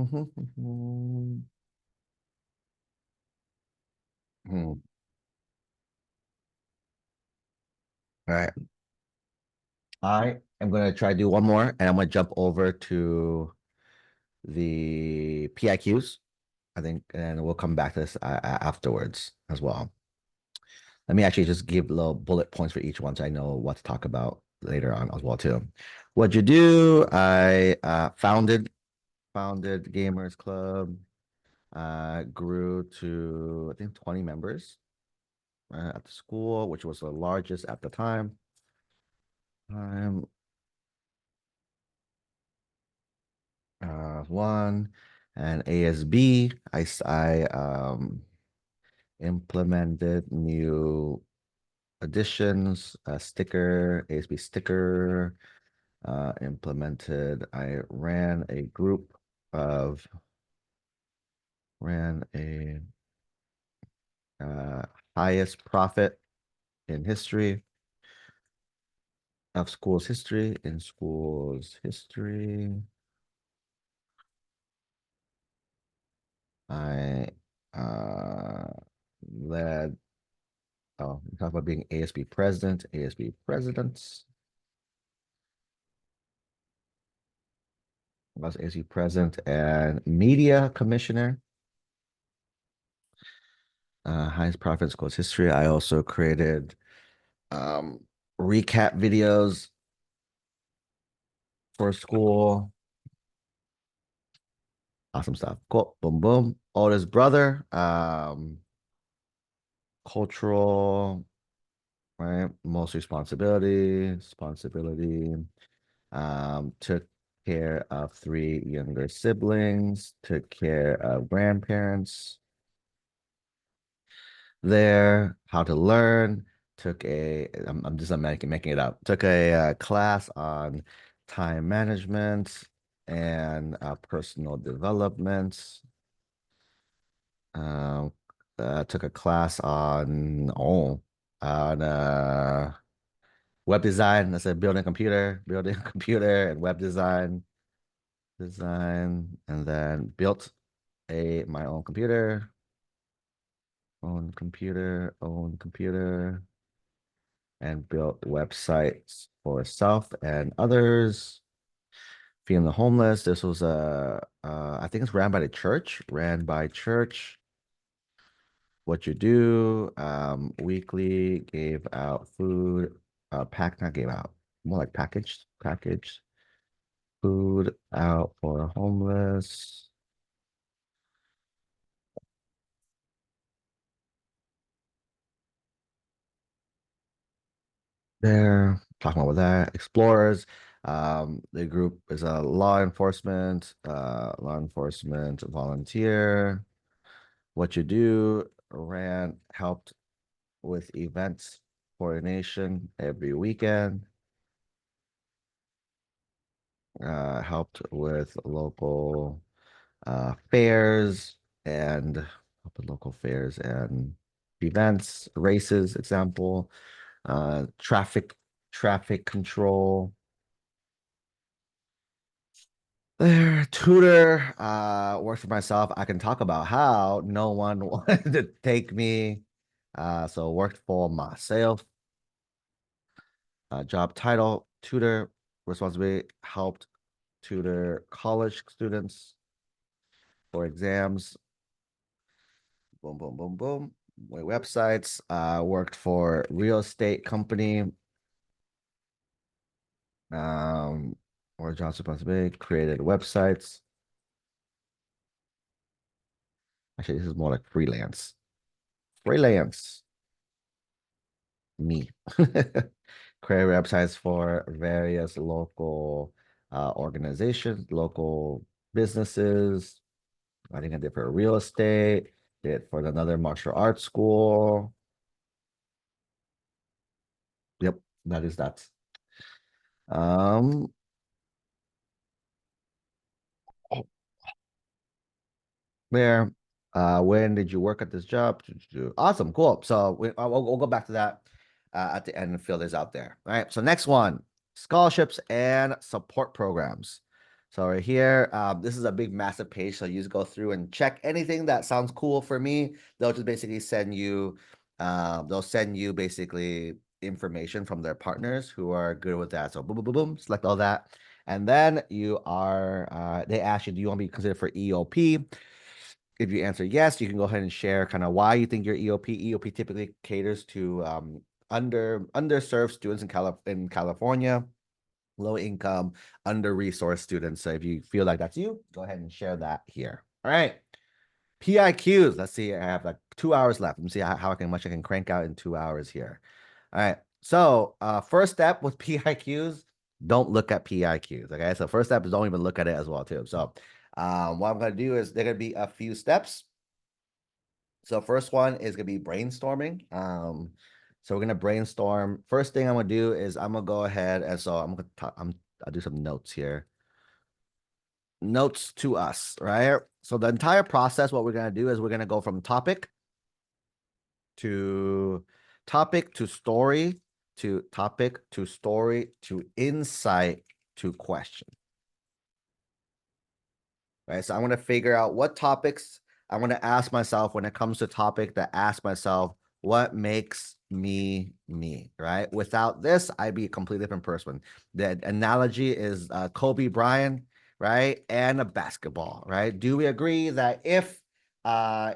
All right. I am going to try to do one more and I'm going to jump over to the PIQs, I think, and we'll come back to this afterwards as well. Let me actually just give little bullet points for each one so I know what to talk about later on as well too. What'd you do? I founded Gamers Club, grew to I think 20 members at the school, which was the largest at the time. Time one and ASB. I implemented new additions, a sticker, ASB sticker, implemented. I of ran a uh, highest profit in history of schools history in schools history. I uh, led. Oh, we talk about being ASB president, ASB presidents. I was AC president and media commissioner. Highest profits goes history. I also created um, recap videos for school. Awesome stuff. Cool. Boom, boom. Oldest brother. Cultural, right? Most responsibility. Took care of three younger siblings, took care of grandparents there, how to learn, I'm just making it up, took a class on time management and personal development. Um, took a class on web design. That's a building a computer and web design, and then built a my own computer, and built websites for self and others. Feeding the homeless. This was I think it's ran by the church, ran by church. What you do, weekly, gave out food, not gave out, more like packaged food out for homeless. There, talking about that. Explorers. The group is a law enforcement volunteer. What you do, helped with events coordination every weekend, helped with local fairs and events, races, example, traffic control. There, tutor, worked for myself. I can talk about how no one wanted to take me. So worked for myself. Job title, tutor, responsibility, helped tutor college students for exams. Boom, boom, boom, boom. My websites, worked for real estate company. Um, or job responsibility, created websites. Actually, this is more like freelance. Freelance, me. Create websites for various local organizations, local businesses. I think I did for real estate, did for another martial arts school. Yep, that is that. Um, Where, when did you work at this job? Awesome, cool. So we'll go back to that at the end and fill this out there. All right. So next one, scholarships and support programs. So right here, this is a big, massive page. So you just go through and check anything that sounds cool for me. They'll just basically they'll send you basically information from their partners who are good with that. So boom, boom, boom, boom, select all that. And then they ask you, do you want to be considered for EOP? If you answer yes, you can go ahead and share kind of why you think you're EOP. EOP typically caters to underserved students in California, low income, under resourced students. So if you feel like that's you, go ahead and share that here. All right. PIQs. Let's see. I have like 2 hours left. Let me see much I can crank out in 2 hours here. All right. So first step with PIQs, don't look at PIQs. Okay. So first step is don't even look at it as well, too. So what I'm gonna do is there gonna be a few steps. So first one is gonna be brainstorming. So we're gonna brainstorm. First thing I'm gonna do is I'm gonna go ahead and so I'm gonna talk, I'll do some notes here. Notes to us, right? So the entire process, what we're gonna do is we're gonna go from to topic to story to topic to story to insight to question. Right. So I'm going to figure out what topics I'm going to ask myself when it comes to topic to ask myself, what makes me me, right? Without this, I'd be a completely different person. The analogy is Kobe Bryant, right? And a basketball, right? Do we agree that if Kobe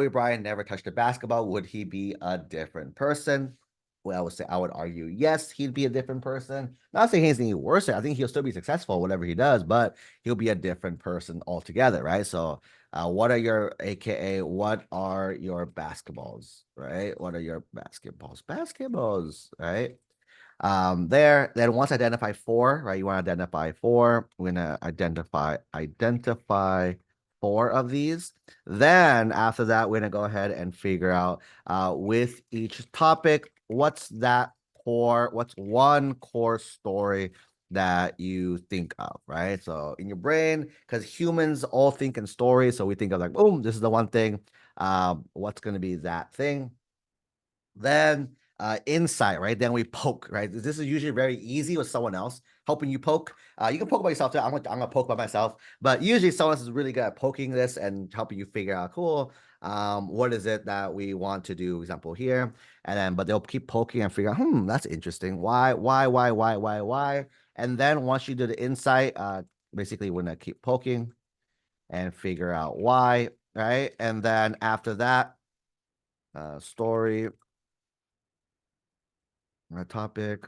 Bryant never touched a basketball, would he be a different person? Well, I would argue yes, he'd be a different person. Not saying he's any worse. I think he'll still be successful, whatever he does, but he'll be a different person altogether, right? So, what are your AKA? What are your basketballs, right? What are your basketballs? Basketballs, right? There. Then once identify four, right? You want to identify four. We're gonna identify four of these. Then after that, we're gonna go ahead and figure out with each topic, what's one core story that you think of, right? So in your brain, because humans all think in stories, so we think of like, boom, this is the one thing. What's gonna be that thing? Then insight, right? Then we poke, right? This is usually very easy with someone else helping you poke. You can poke by yourself too. I'm gonna poke by myself, but usually someone else is really good at poking this and helping you figure out, cool, what is it that we want to do? Example here, and then but they'll keep poking and figure out, that's interesting. Why? And then once you do the insight, basically we're gonna keep poking and figure out why, right? And then after that, story, topic,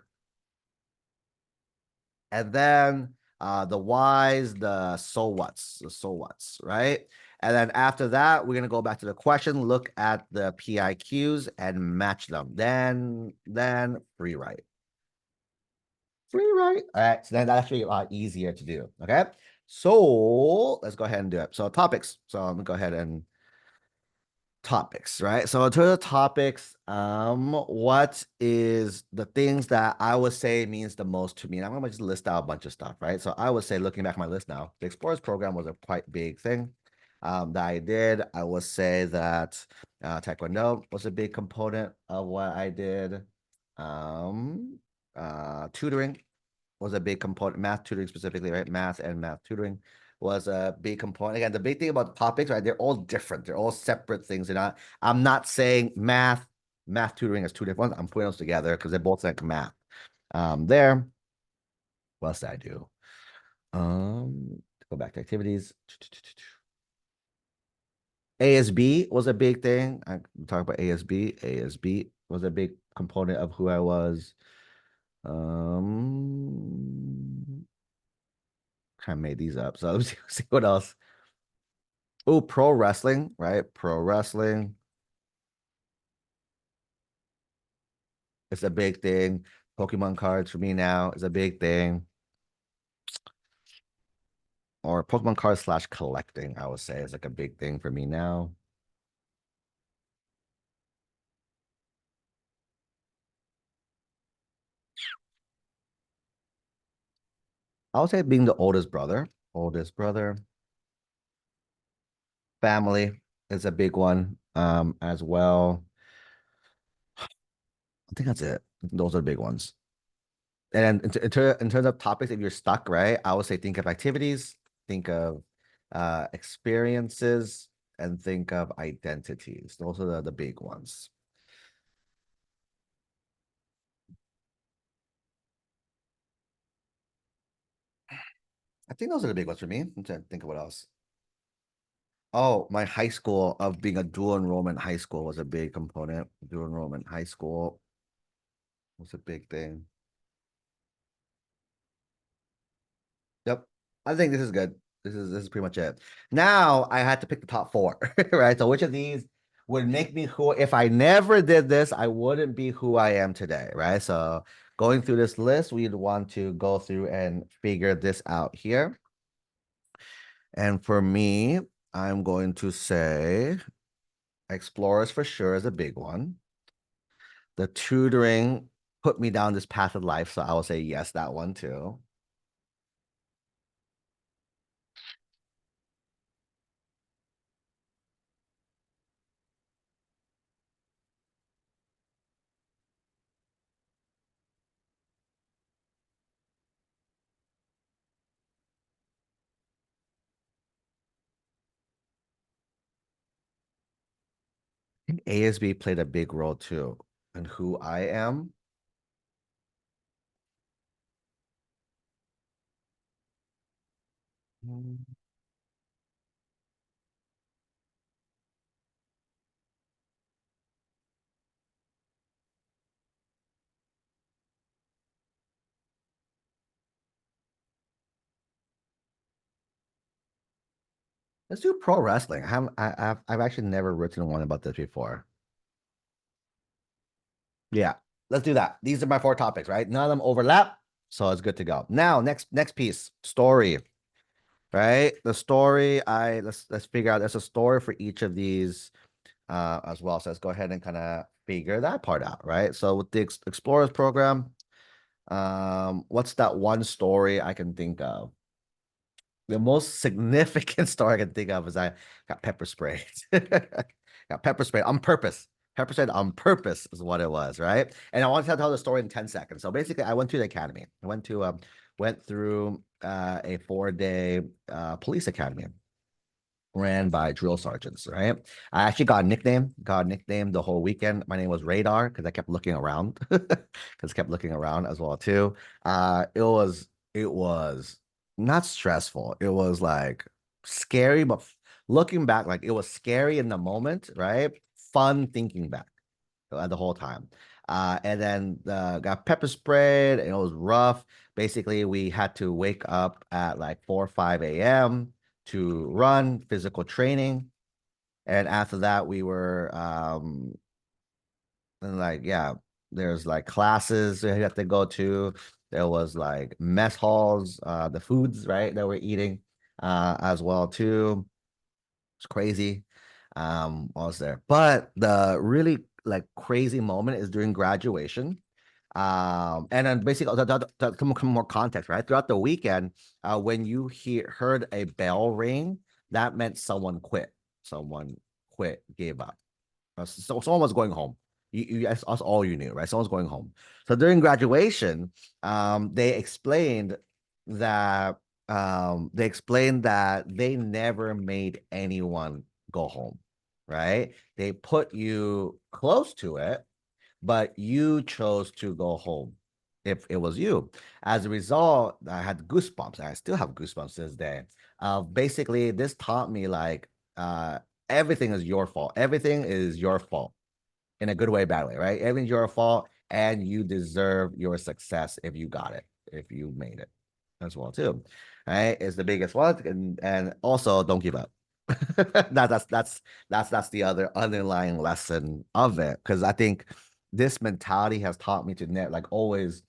and then the whys, the so what's, right? And then after that, we're gonna go back to the question, look at the PIQs and match them. Then free write. Free write. All right, so then that's actually a lot easier to do. Okay. So let's go ahead and do it. So topics. So I'm gonna go ahead and topics, right? So in terms of topics, what is the things that I would say means the most to me? And I'm gonna just list out a bunch of stuff, right? So I would say, looking back at my list now, the Explorers program was a quite big thing that I did. I would say that Taekwondo was a big component of what I did. Um, Tutoring was a big component. Math tutoring specifically, right? Math tutoring was a big component. Again, the big thing about topics, right? They're all different. They're all separate things. I'm not saying math tutoring is two different ones. I'm putting those together because they're both like math. There. What else did I do? Go back to activities. ASB was a big thing. I talk about ASB. ASB was a big component of who I was. Kind of made these up. So let's see what else. Oh, pro wrestling, right? Pro wrestling. It's a big thing. Pokemon cards for me now is a big thing. Or Pokemon cards slash collecting, I would say, is like a big thing for me now. I would say being the oldest brother, family is a big one as well. I think that's it. Those are the big ones. And in terms of topics, if you're stuck, right, I would say think of activities, think of experiences, and think of identities. Those are the big ones. I think those are the big ones for me. I'm trying to think of what else. Oh, my high school of being a dual enrollment high school was a big component. Dual enrollment high school was a big thing. Yep. I think this is good. This is pretty much it. Now I had to pick the top four, right? So which of these would make me who, if I never did this, I wouldn't be who I am today, right? So going through this list, we'd want to go through and figure this out here. And for me, I'm going to say Explorers for sure is a big one. The tutoring put me down this path of life, so I will say yes, that one too. I think ASB played a big role too in who I am. Mm. Let's do pro wrestling. I've actually never written one about this before. Yeah, let's do that. These are my four topics, right? None of them overlap, so it's good to go. Now, next piece, story, right? The story, let's figure out there's a story for each of these as well. So let's go ahead and kind of figure that part out, right? So with the Explorers program, what's that one story I can think of? The most significant story I can think of is I got pepper sprayed. Got pepper sprayed on purpose. Pepper sprayed on purpose is what it was, right? And I want to tell the story in 10 seconds. So basically, I went to the academy. I went through a 4 day police academy ran by drill sergeants, right? I actually got a nickname the whole weekend. My name was Radar because I kept looking around, because I kept looking around as well too. It was not stressful. It was like scary, but looking back, like it was scary in the moment, right? Fun thinking back the whole time. And then got pepper sprayed, and it was rough. Basically, we had to wake up at like 4 or 5 a.m. to run physical training. And after that, we were and like, yeah, there's like classes we had to go to. There was like mess halls, the foods, right, that we're eating as well too. It's crazy. I was there. But the really like crazy moment is during graduation. And then basically to come more context, right? Throughout the weekend, when you heard a bell ring, that meant someone quit. Someone quit, gave up. So someone was going home. That's all you knew, right? Someone's going home. So during graduation, they explained that they never made anyone go home, right? They put you close to it, but you chose to go home if it was you. As a result, I had goosebumps. I still have goosebumps to this day. Basically, this taught me like everything is your fault. Everything is your fault in a good way, bad way, right? Everything's your fault, and you deserve your success if you got it, if you made it as well too. Right? Is the biggest one, and also don't give up. That's the other underlying lesson of it. Because I think this mentality has taught me to net like always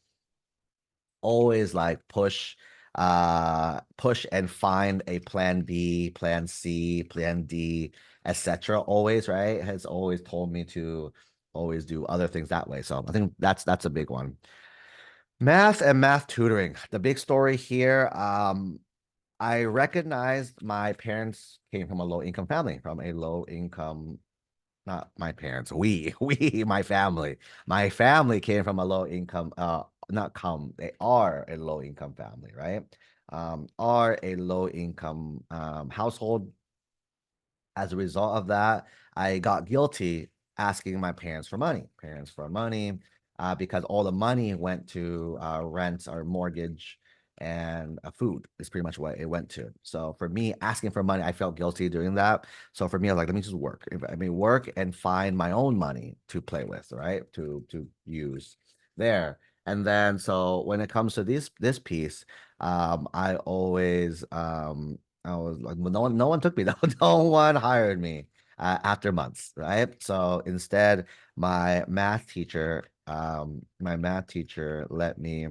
like push and find a plan B, plan C, plan D, etc. Always, right? Has always told me to always do other things that way. So I think that's a big one. Math and math tutoring. The big story here. I recognized my parents came from a low income family, from a low income, not my parents, my family came from a low income, not come, they are a low income family, right? Are a low income household. As a result of that, I got guilty asking my parents for money, because all the money went to rent or mortgage and food is pretty much what it went to. So for me, asking for money, I felt guilty doing that. So for me, I was like, let me just work. I mean, work and find my own money to play with, right? To use there. And then so when it comes to this piece, I always I was like, well, no one took me. No one hired me after months, right? So instead, my math teacher let me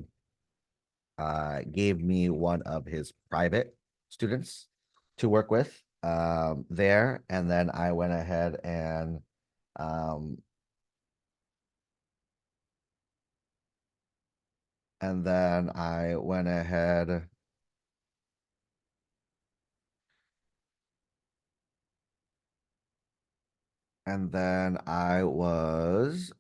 gave me one of his private students to work with there, and then I went ahead um and then I went ahead and then I was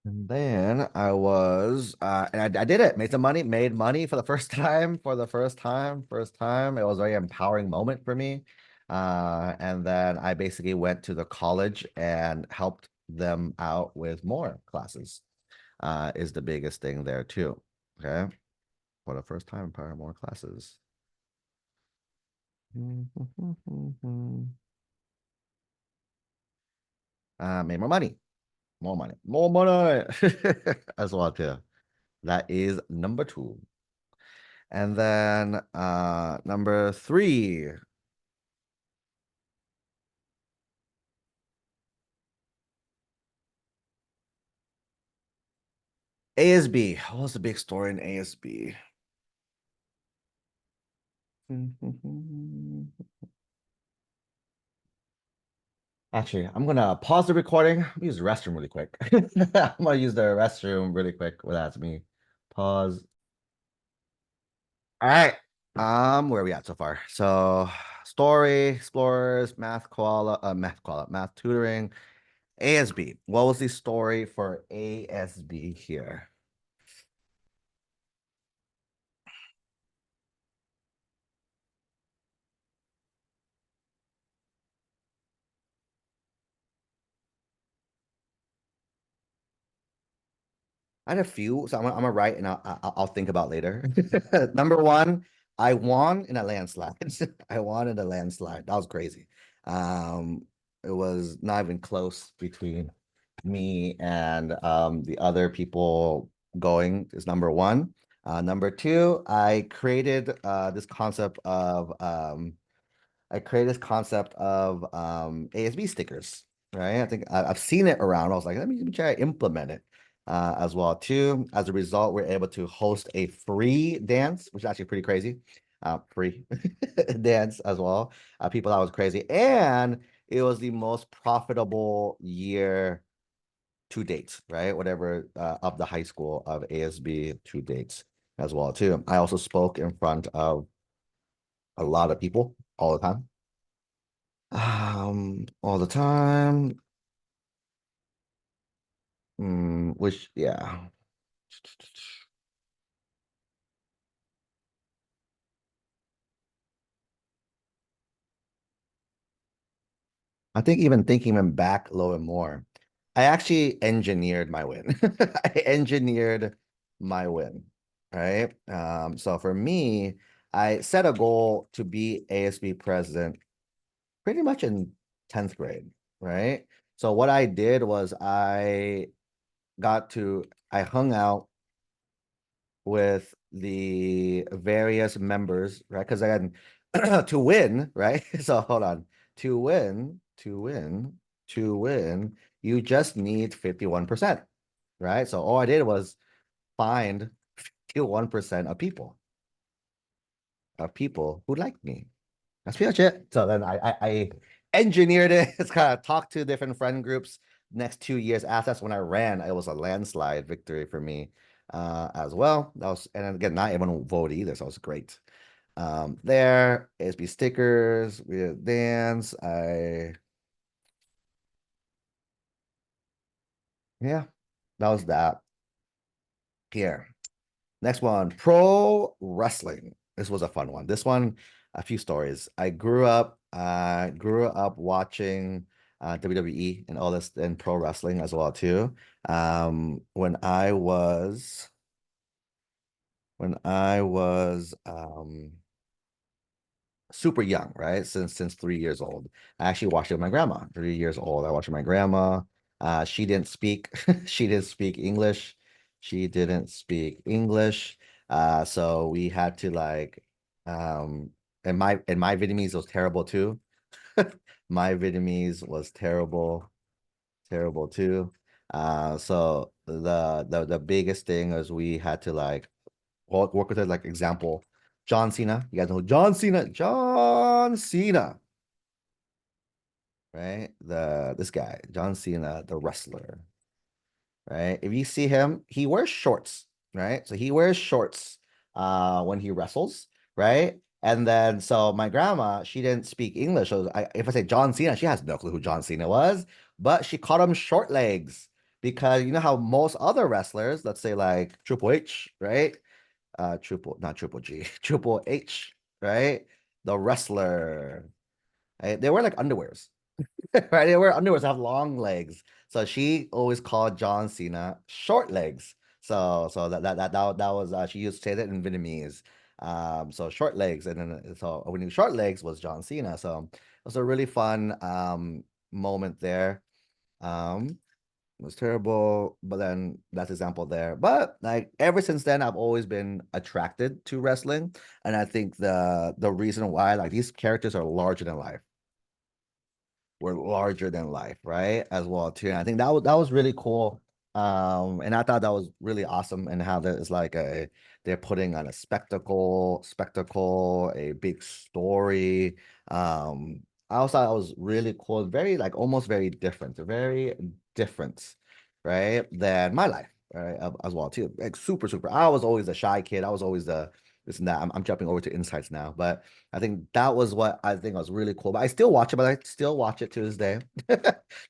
And then and I did it, made some money, made money for the first time, first time. It was a very empowering moment for me. And then I basically went to the college and helped them out with more classes, is the biggest thing there too. Okay. For the first time, empower more classes. Made more money. More money. More money. As well too. That is number two. And then number three. ASB. What was the big story in ASB? Actually, I'm gonna pause the recording. Use the restroom really quick. I'm gonna use the restroom really quick. Well, that's me. Pause. All right. Where are we at so far? So, story, explorers, math tutoring, ASB. What was the story for ASB here? I had a few, so I'm gonna write and I'll think about later. Number one, I won in a landslide. I won in a landslide. That was crazy. Um, it was not even close between me and the other people going is number one. Number two, I created this concept of ASB stickers, right? I think I've seen it around. I was like, let me try to implement it as well too. As a result, we're able to host a free dance, which is actually pretty crazy. Free dance as well. People thought it was crazy, and it was the most profitable year to date, right? Whatever of the high school of ASB to date as well too. I also spoke in front of a lot of people all the time. All the time. Which, yeah. I think even thinking them back a little bit more, I actually engineered my win. I engineered my win, right? So for me, I set a goal to be ASB president pretty much in 10th grade, right? So what I did was I hung out with the various members, right? Because I had to win, right? So hold on. To win, you just need 51%, right? So all I did was find 51% of people who liked me. That's pretty much it. So then I engineered it. It's kind of talked to different friend groups. Next 2 years after that's when I ran, it was a landslide victory for me as well. That was, and again, not everyone voted either, so it was great. There, ASB stickers, we did dance. Yeah, that was that. Here. Next one, pro wrestling. This was a fun one. This one, a few stories. I grew up watching WWE and all this and pro wrestling as well too. When I was super young, right? Since 3 years old. I actually watched it with my grandma. 3 years old. I watched it with my grandma. She didn't speak, she didn't speak English. She didn't speak English. So we had to like and my Vietnamese was terrible too. My Vietnamese was terrible, terrible too. So the biggest thing is we had to like work with it, like example, John Cena. You guys know John Cena? John Cena, right? This guy, John Cena, the wrestler, right? If you see him, he wears shorts, right? So he wears shorts when he wrestles, right? And then so my grandma, she didn't speak English. So if I say John Cena, she has no clue who John Cena was, but she called him short legs because you know how most other wrestlers, let's say like Triple H, right? Not Triple G, Triple H, right? The wrestler. Right? They wear like underwears, right? They wear underwear, so have long legs. So she always called John Cena short legs. So that was she used to say that in Vietnamese. So short legs, and then so when he short legs was John Cena. So it was a really fun moment there. Um, it was terrible, but then that's example there. But like ever since then, I've always been attracted to wrestling, and I think the reason why like these characters are larger than life were larger than life, right? As well too. And I think that was really cool. And I thought that was really awesome and how that is like they're putting on a spectacle, a big story. I also thought it was really cool, very like almost very different, right? Than my life, right? As well too. Like super, super. I was always a shy kid. I was always the this and that. I'm jumping over to insights now, but I think that was what I think was really cool. But I still watch it, but I still watch it to this day.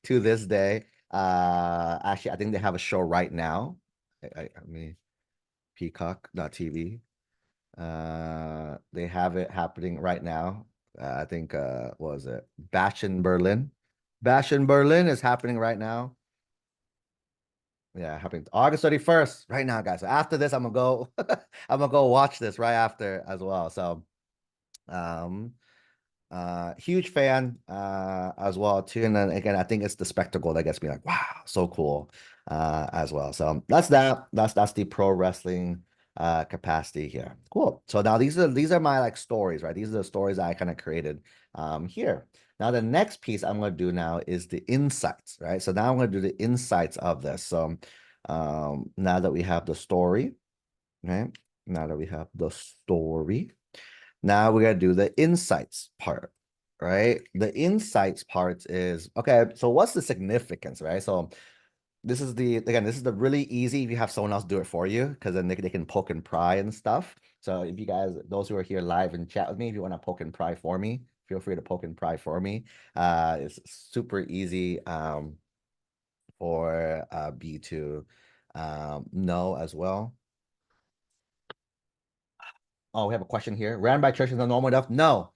To this day. Actually, I think they have a show right now. I mean, Peacock.tv. They have it happening right now. I think what was it? Bash in Berlin. Bash in Berlin is happening right now. Yeah, happening August 31st, right now, guys. So after this, I'm gonna go I'm gonna go watch this right after as well. So um huge fan as well too. And then again, I think it's the spectacle that gets me like, wow, so cool as well. So that's the pro wrestling capacity here. Cool. So now these are my like stories, right? These are the stories I kind of created here. Now the next piece I'm going to do now is the insights, right? So now I'm going to do the insights of this. So now that we have the story, right? Now that we have the story, now we got to do the insights part, right? The insights part is okay. So what's the significance, right? So this is the really easy if you have someone else do it for you, because then they can poke and pry and stuff. So if you guys, those who are here live and chat with me, if you want to poke and pry for me, feel free to poke and pry for me. It's super easy for B to know as well. Oh, we have a question here. Ran by church is not normal enough? No.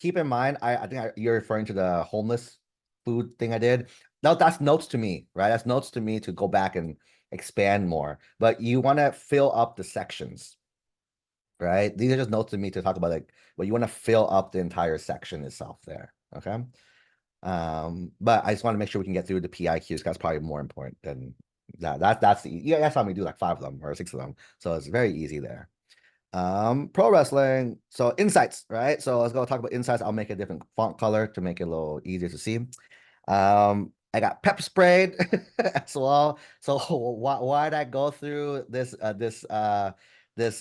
Keep in mind, I think you're referring to the homeless food thing I did. No, that's notes to me, right? That's notes to me to go back and expand more. But you want to fill up the sections, right? These are just notes to me to talk about like, well, you want to fill up the entire section itself there. Okay. But I just want to make sure we can get through the PIQs. That's probably more important than that. That's the yeah, that's how we do like five of them or six of them. So it's very easy there. Pro wrestling. So insights, right? So let's go talk about insights. I'll make a different font color to make it a little easier to see. I got pepper sprayed as well. So why did I go through this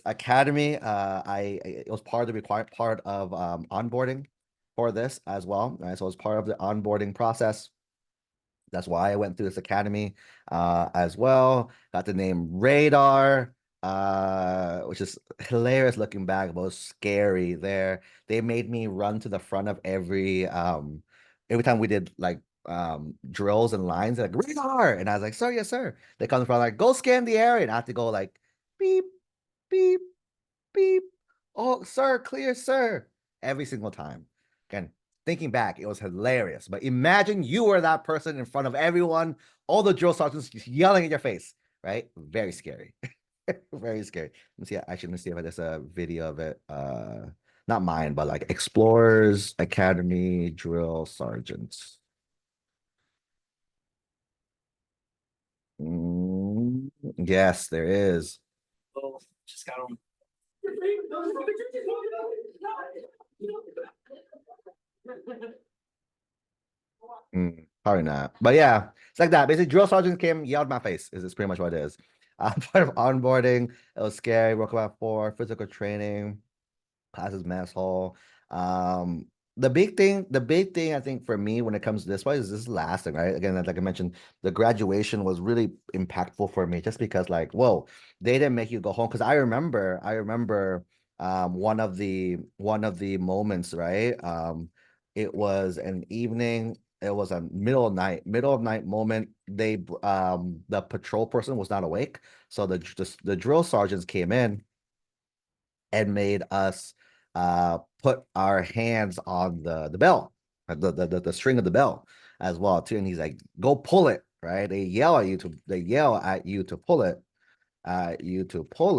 academy? It was part of the required part of onboarding for this as well. Right? So it's part of the onboarding process. That's why I went through this academy as well. Got the name Radar, which is hilarious looking back, but it was scary there. They made me run to the front of every time we did like drills and lines, like Radar. And I was like, sir, yes, sir. They come in front like, go scan the area. And I have to go like beep, beep, beep. Oh, sir, clear, sir. Every single time. Again, thinking back, it was hilarious. But imagine you were that person in front of everyone, all the drill sergeants just yelling in your face, right? Very scary. Very scary. Let me see. Actually, let me see if there's a video of it. Not mine, but like Explorers Academy Drill Sergeants. Yes, there is. Oh, just got on. Probably not. But yeah, it's like that. Basically, drill sergeant came, yelled in my face. Is pretty much what it is. Part of onboarding. It was scary. Work about four, physical training, classes, mess hall. Um, the big thing I think for me when it comes to this one is this last thing, right? Again, like I mentioned, the graduation was really impactful for me just because, like, whoa, they didn't make you go home. Because I remember one of the moments, right? It was an evening. It was a middle of night moment. The patrol person was not awake, so the drill sergeants came in and made us put our hands on the bell. the string of the bell as well too. And he's like, go pull it, right? They yell at you to pull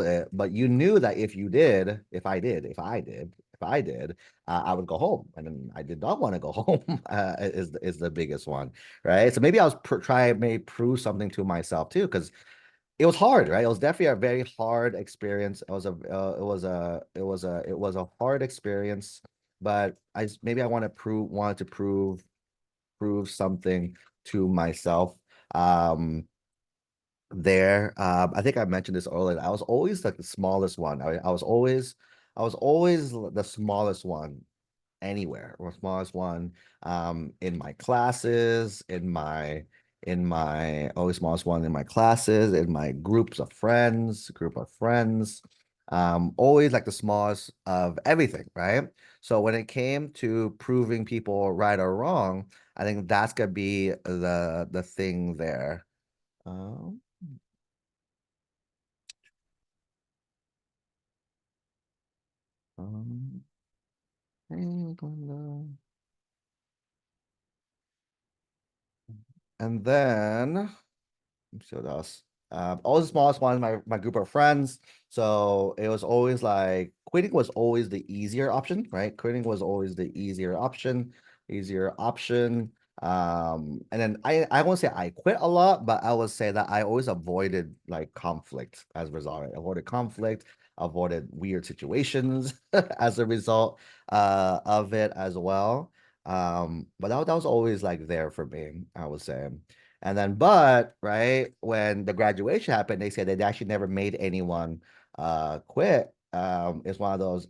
it, but you knew that if you did, if I did, I would go home, and then I did not want to go home. Is the biggest one, right? So maybe I was trying maybe prove something to myself too, because it was hard, right? It was definitely a very hard experience. It was a hard experience, but maybe I wanted to prove something to myself. Um, I think I mentioned this earlier. I was always like the smallest one. I was always the smallest one anywhere, or smallest one in my classes, always smallest one in my classes, in my group of friends. Always like the smallest of everything, right? So when it came to proving people right or wrong, I think that's gonna be the thing there. Um, um, and then let's see what else. Always the smallest one, my group of friends. So it was always like quitting was always the easier option, right? Quitting was always the easier option. And then I won't say I quit a lot, but I would say that I always avoided like conflict as a result. I avoided conflict, avoided weird situations as a result of it as well. But that was always like there for me, I would say. And then, but right when the graduation happened, they said they actually never made anyone quit. It's one of those.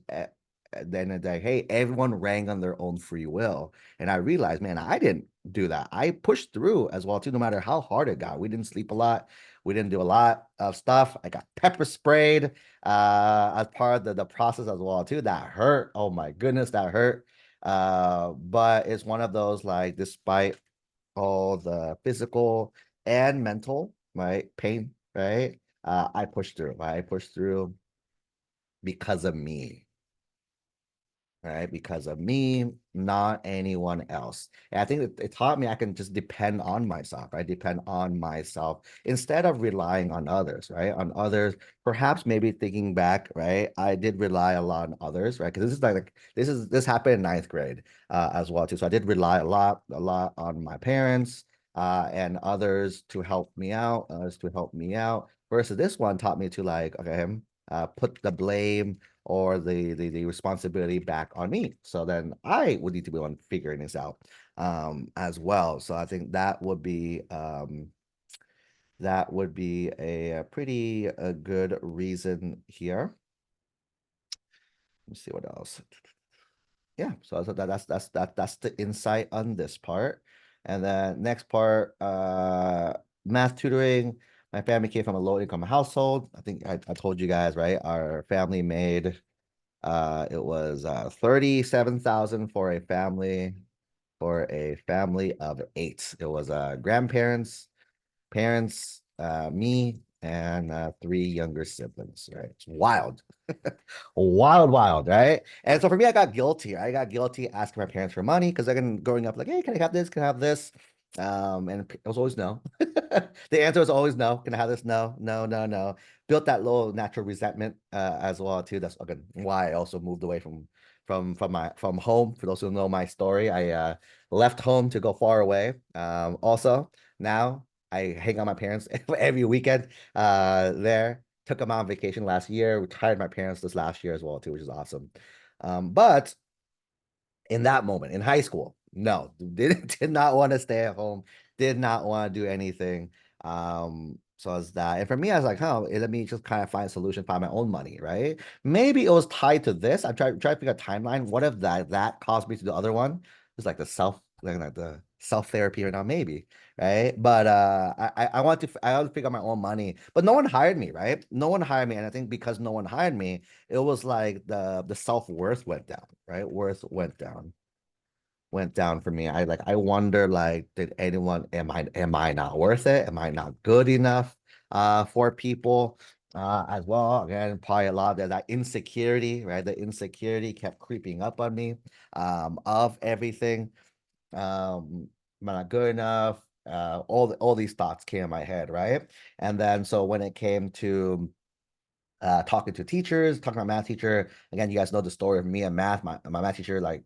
Then it's like, hey, everyone rang on their own free will, and I realized, man, I didn't do that. I pushed through as well too, no matter how hard it got. We didn't sleep a lot. We didn't do a lot of stuff. I got pepper sprayed as part of the process as well too. That hurt. Oh my goodness, that hurt. But it's one of those like, despite all the physical and mental, right? Pain, right? I pushed through. I pushed through because of me, right? Because of me, not anyone else. And I think it taught me I can just depend on myself, right? Depend on myself instead of relying on others, right? On others, perhaps maybe thinking back, right? I did rely a lot on others, right? Because this is like this happened in ninth grade as well too. So I did rely a lot on my parents and others to help me out, others to help me out. Versus this one taught me to like, okay, put the blame or the responsibility back on me. So then I would need to be on figuring this out as well. So I think that would be a pretty good reason here. Let me see what else. Yeah, so that's the insight on this part. And then next part, math tutoring. My family came from a low income household. I think I told you guys, right? Our family made it was 37,000 for a family of eight. It was grandparents, parents, me, and three younger siblings, right? It's wild. Wild, right? And so for me, I got guilty. I got guilty asking my parents for money because again, growing up, like, hey, can I have this? Can I have this? And it was always no. The answer was always no. Can I have this? No, no, no, no. Built that little natural resentment as well too. That's again why I also moved away from home. For those who know my story, I left home to go far away. Also now I hang out with my parents every weekend there. Took them out on vacation last year, retired my parents this last year as well, too, which is awesome. But in that moment in high school, no, did not want to stay at home, did not want to do anything. So it's that. And for me, I was like, oh, let me just kind of find a solution, find my own money, right? Maybe it was tied to this. I'm trying to figure out a timeline. What if that caused me to do the other one? It's like like the self therapy right now, maybe, right? But I want to figure out my own money. But no one hired me, right? No one hired me. And I think because no one hired me, it was like the self-worth went down, right? Worth went down for me. I wonder like did anyone am I not worth it? Am I not good enough for people as well? Again, probably a lot of that insecurity, right? The insecurity kept creeping up on me of everything. Am I not good enough? All these thoughts came in my head, right? And then so when it came to talking to teachers, talking to my math teacher, again, you guys know the story of me and math. My math teacher like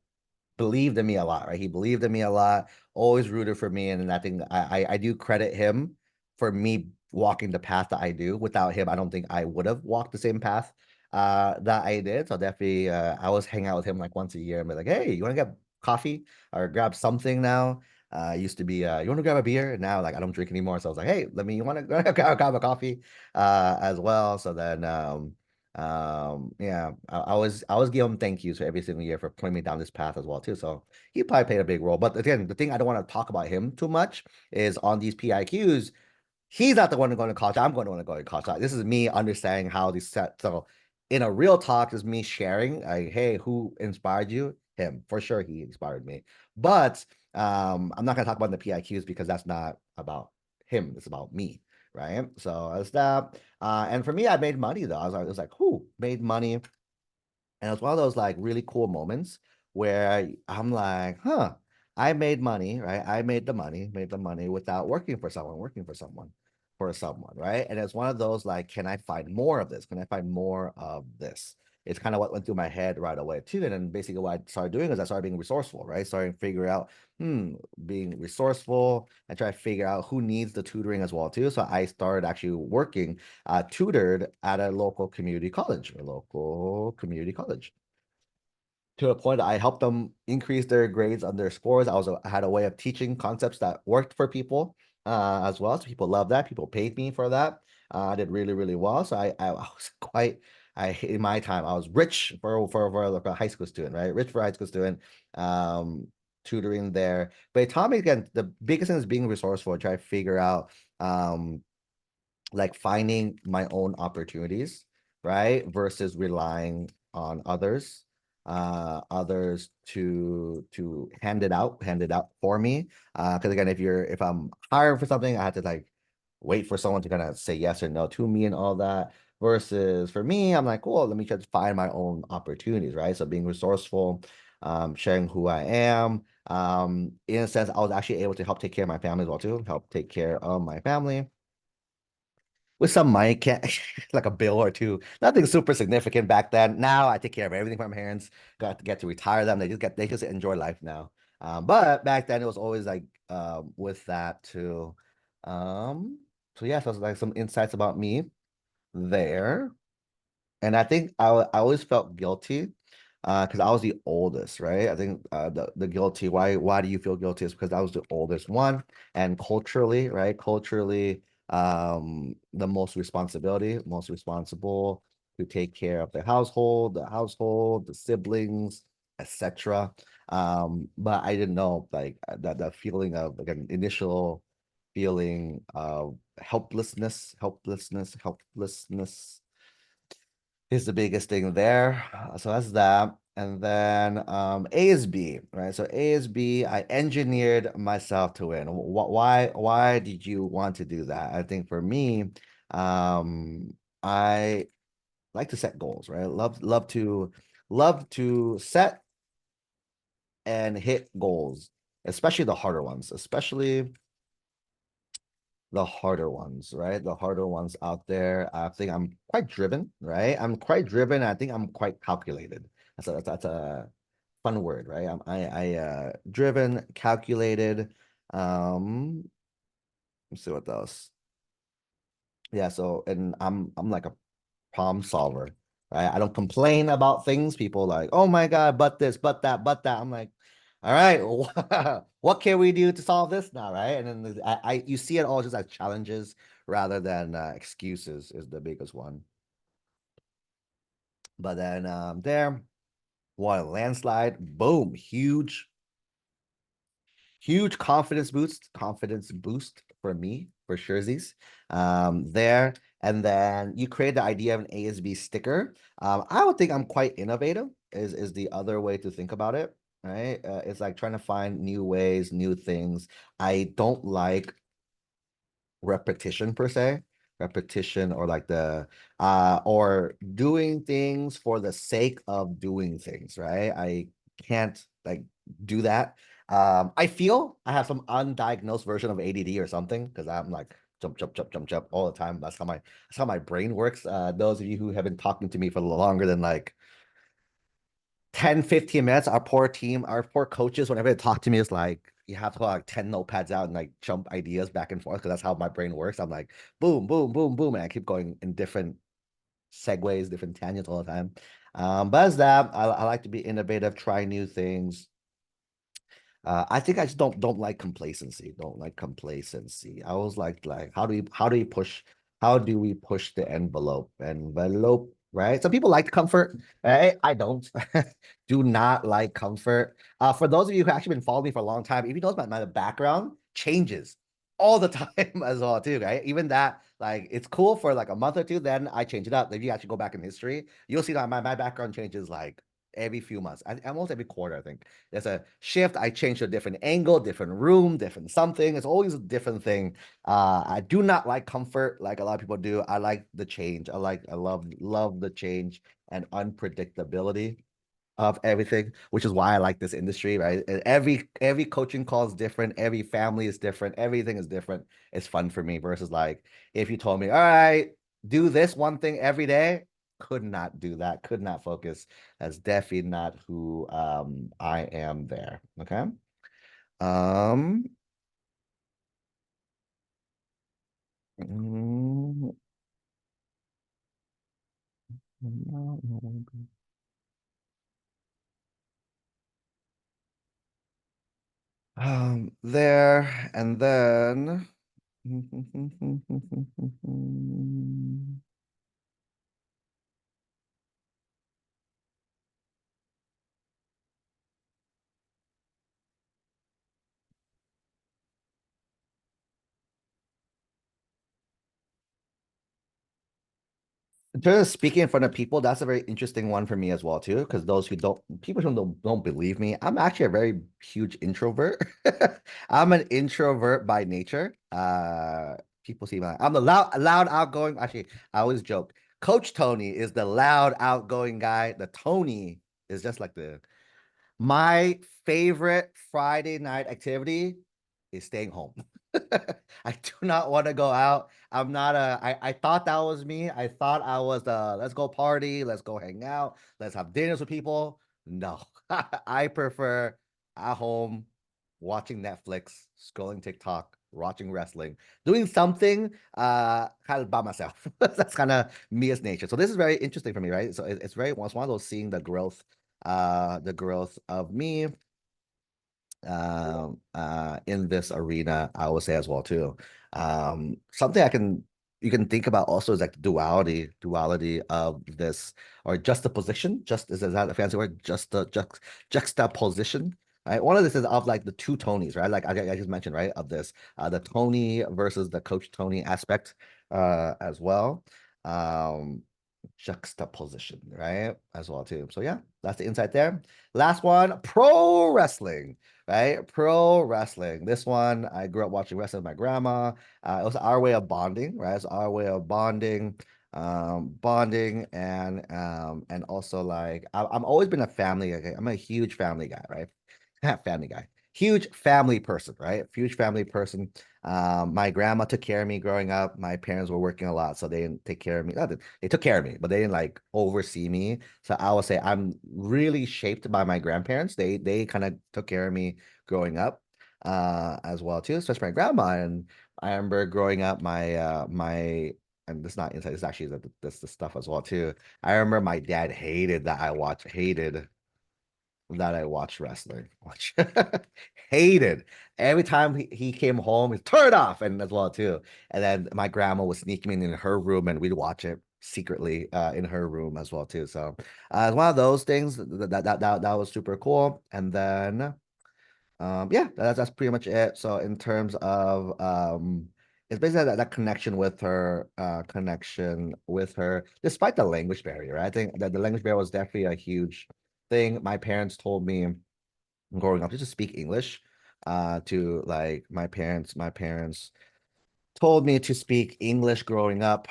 believed in me a lot, right? He believed in me a lot, always rooted for me, and I think I do credit him for me walking the path that I do. Without him, I don't think I would have walked the same path that I did. So definitely, I always hang out with him like once a year and be like, "Hey, you want to get coffee or grab something now?" Used to be, you want to grab a beer? And now, like, I don't drink anymore. So I was like, hey, you want to grab a coffee as well? So then, yeah, I always give him thank yous for every single year for pointing me down this path as well too. So he probably played a big role. But again, the thing I don't want to talk about him too much is on these PIQs. He's not the one going to college. I'm going to want to go to college. This is me understanding how these set. So in a real talk, is me sharing, like, hey, who inspired you? Him for sure. He inspired me. But I'm not going to talk about the PIQs because that's not about him. It's about me, right? So that's that. And for me, I made money though. It was like, who made money? And it was one of those like really cool moments where I'm like, huh, I made money, right? I made the money without for someone, right? And it's one of those like, can I find more of this? Can I find more of this? It's kind of what went through my head right away too. And then basically what I started doing is I started being resourceful, right? Starting to figure out, being resourceful and try to figure out who needs the tutoring as well too. So I started actually working tutored at a local community college. To a point, I helped them increase their grades on their scores. I had a way of teaching concepts that worked for people as well. So people love that. People paid me for that. I did really, really well. So I was quite, in my time, I was rich for like a high school student, right? Rich for a high school student, um, tutoring there. But it taught me again, the biggest thing is being resourceful and try to figure out like finding my own opportunities, right? Versus relying on others to hand it out for me. Because again, if I'm hiring for something, I have to like wait for someone to kind of say yes or no to me and all that. Versus for me, I'm like, cool, let me just find my own opportunities, right? So being resourceful, sharing who I am. In a sense, I was actually able to help take care of my family as well too, help take care of my family with some money, can't like a bill or two. Nothing super significant back then. Now I take care of everything for my parents. Got to get to retire them. They just enjoy life now. But back then it was always like with that too. Um, so yeah, so it's like some insights about me there. And I think I always felt guilty because I was the oldest, right? I think the guilty, why do you feel guilty is because I was the oldest one, and culturally, right? Culturally, the most responsible to take care of the household, the siblings, etc. But I didn't know like that feeling of like an initial feeling of helplessness is the biggest thing there. So that's that. And then A is B, right? So A is B. I engineered myself to win. Why did you want to do that? I think for me, I like to set goals, right? Love to set and hit goals, especially the harder ones, especially the harder ones, right? The harder ones out there. I think I'm quite driven, right? I'm quite driven. I think I'm quite calculated. That's a fun word, right? Driven, calculated. Let's see what else. Yeah, so and I'm like a problem solver, right? I don't complain about things. People like, oh my God, but this, but that, but that. I'm like, all right, what can we do to solve this now, right? And then you see it all just as challenges rather than excuses is the biggest one. But then there, what a landslide, boom, huge confidence boost for me for surezies there. And then you create the idea of an ASB sticker. I would think I'm quite innovative is the other way to think about it, right? It's like trying to find new ways, new things. I don't like repetition per se, repetition or like the or doing things for the sake of doing things, right? I can't like do that. I feel I have some undiagnosed version of ADD or something because I'm like jump, jump, jump, jump, jump all the time. That's how my brain works. Those of you who have been talking to me for longer than like 10, 15 minutes, our poor team, our poor coaches, whenever they talk to me, it's like you have to hold like 10 notepads out and like jump ideas back and forth because that's how my brain works. I'm like boom, boom, boom, boom, and I keep going in different segues, different tangents all the time. But as that, I like to be innovative, try new things. I think I just don't like complacency. Don't like complacency. I was like how do we push the envelope, right? Some people like comfort. Right? I don't. Do not like comfort. For those of you who actually been following me for a long time, if you notice my background changes all the time as well too, right? Even that, like it's cool for like a month or two, then I change it up. If you actually go back in history, you'll see that my background changes like every few months, almost every quarter, I think. There's a shift. I change to a different angle, different room, different something. It's always a different thing. I do not like comfort like a lot of people do. I like the change. I love the change and unpredictability of everything, which is why I like this industry, right? And every coaching call is different, every family is different, everything is different. It's fun for me versus like if you told me, all right, do this one thing every day, could not do that, could not focus. That's definitely not who I am there. Okay. Um mm, there and then in terms of speaking in front of people, that's a very interesting one for me as well too. Because those who don't, people who don't believe me, I'm actually a very huge introvert. I'm an introvert by nature. People see my, I'm the loud, outgoing. Actually, I always joke. Coach Tony is the loud, outgoing guy. The Tony is just like the my favorite Friday night activity is staying home. I do not want to go out. I thought that was me. I thought I was the let's go party, let's go hang out, let's have dinners with people. No, I prefer at home watching Netflix, scrolling TikTok, watching wrestling, doing something kind of by myself. That's kind of me as nature. So this is very interesting for me, right? So it's very it's one of those seeing the growth of me in this arena, I would say as well too. Something I can you can think about also is like the duality of this, or juxtaposition. Is that a fancy word? Juxtaposition. Right. One of this is of like the two Tonys, right? Like I just mentioned, right? Of this, the Tony versus the Coach Tony aspect, as well. Um, Juxtaposition, right? As well too. So yeah, that's the insight there. Last one, pro wrestling, right? Pro wrestling. This one, I grew up watching wrestling with my grandma. It was our way of bonding, right? It's our way of bonding and also like I'm always been a family. Okay? I'm a huge family guy, right? Family guy. Huge family person, right? Huge family person. My grandma took care of me growing up. My parents were working a lot, so they didn't take care of me. Not that they took care of me, but they didn't like oversee me. So I would say I'm really shaped by my grandparents. They kind of took care of me growing up, as well too, especially my grandma. And I remember growing up, my and this is not inside. This actually is the stuff as well too. I remember my dad hated that I watched wrestling. Watch hated every time he came home, he turned it off, and as well too. And then my grandma would sneak me in her room, and we'd watch it secretly in her room as well too. So it's one of those things that was super cool. And then yeah, that's pretty much it. So in terms of it's basically that connection with her, despite the language barrier. Right? I think that the language barrier was definitely a huge thing. My parents told me growing up just to speak English. To like my parents told me to speak English growing up,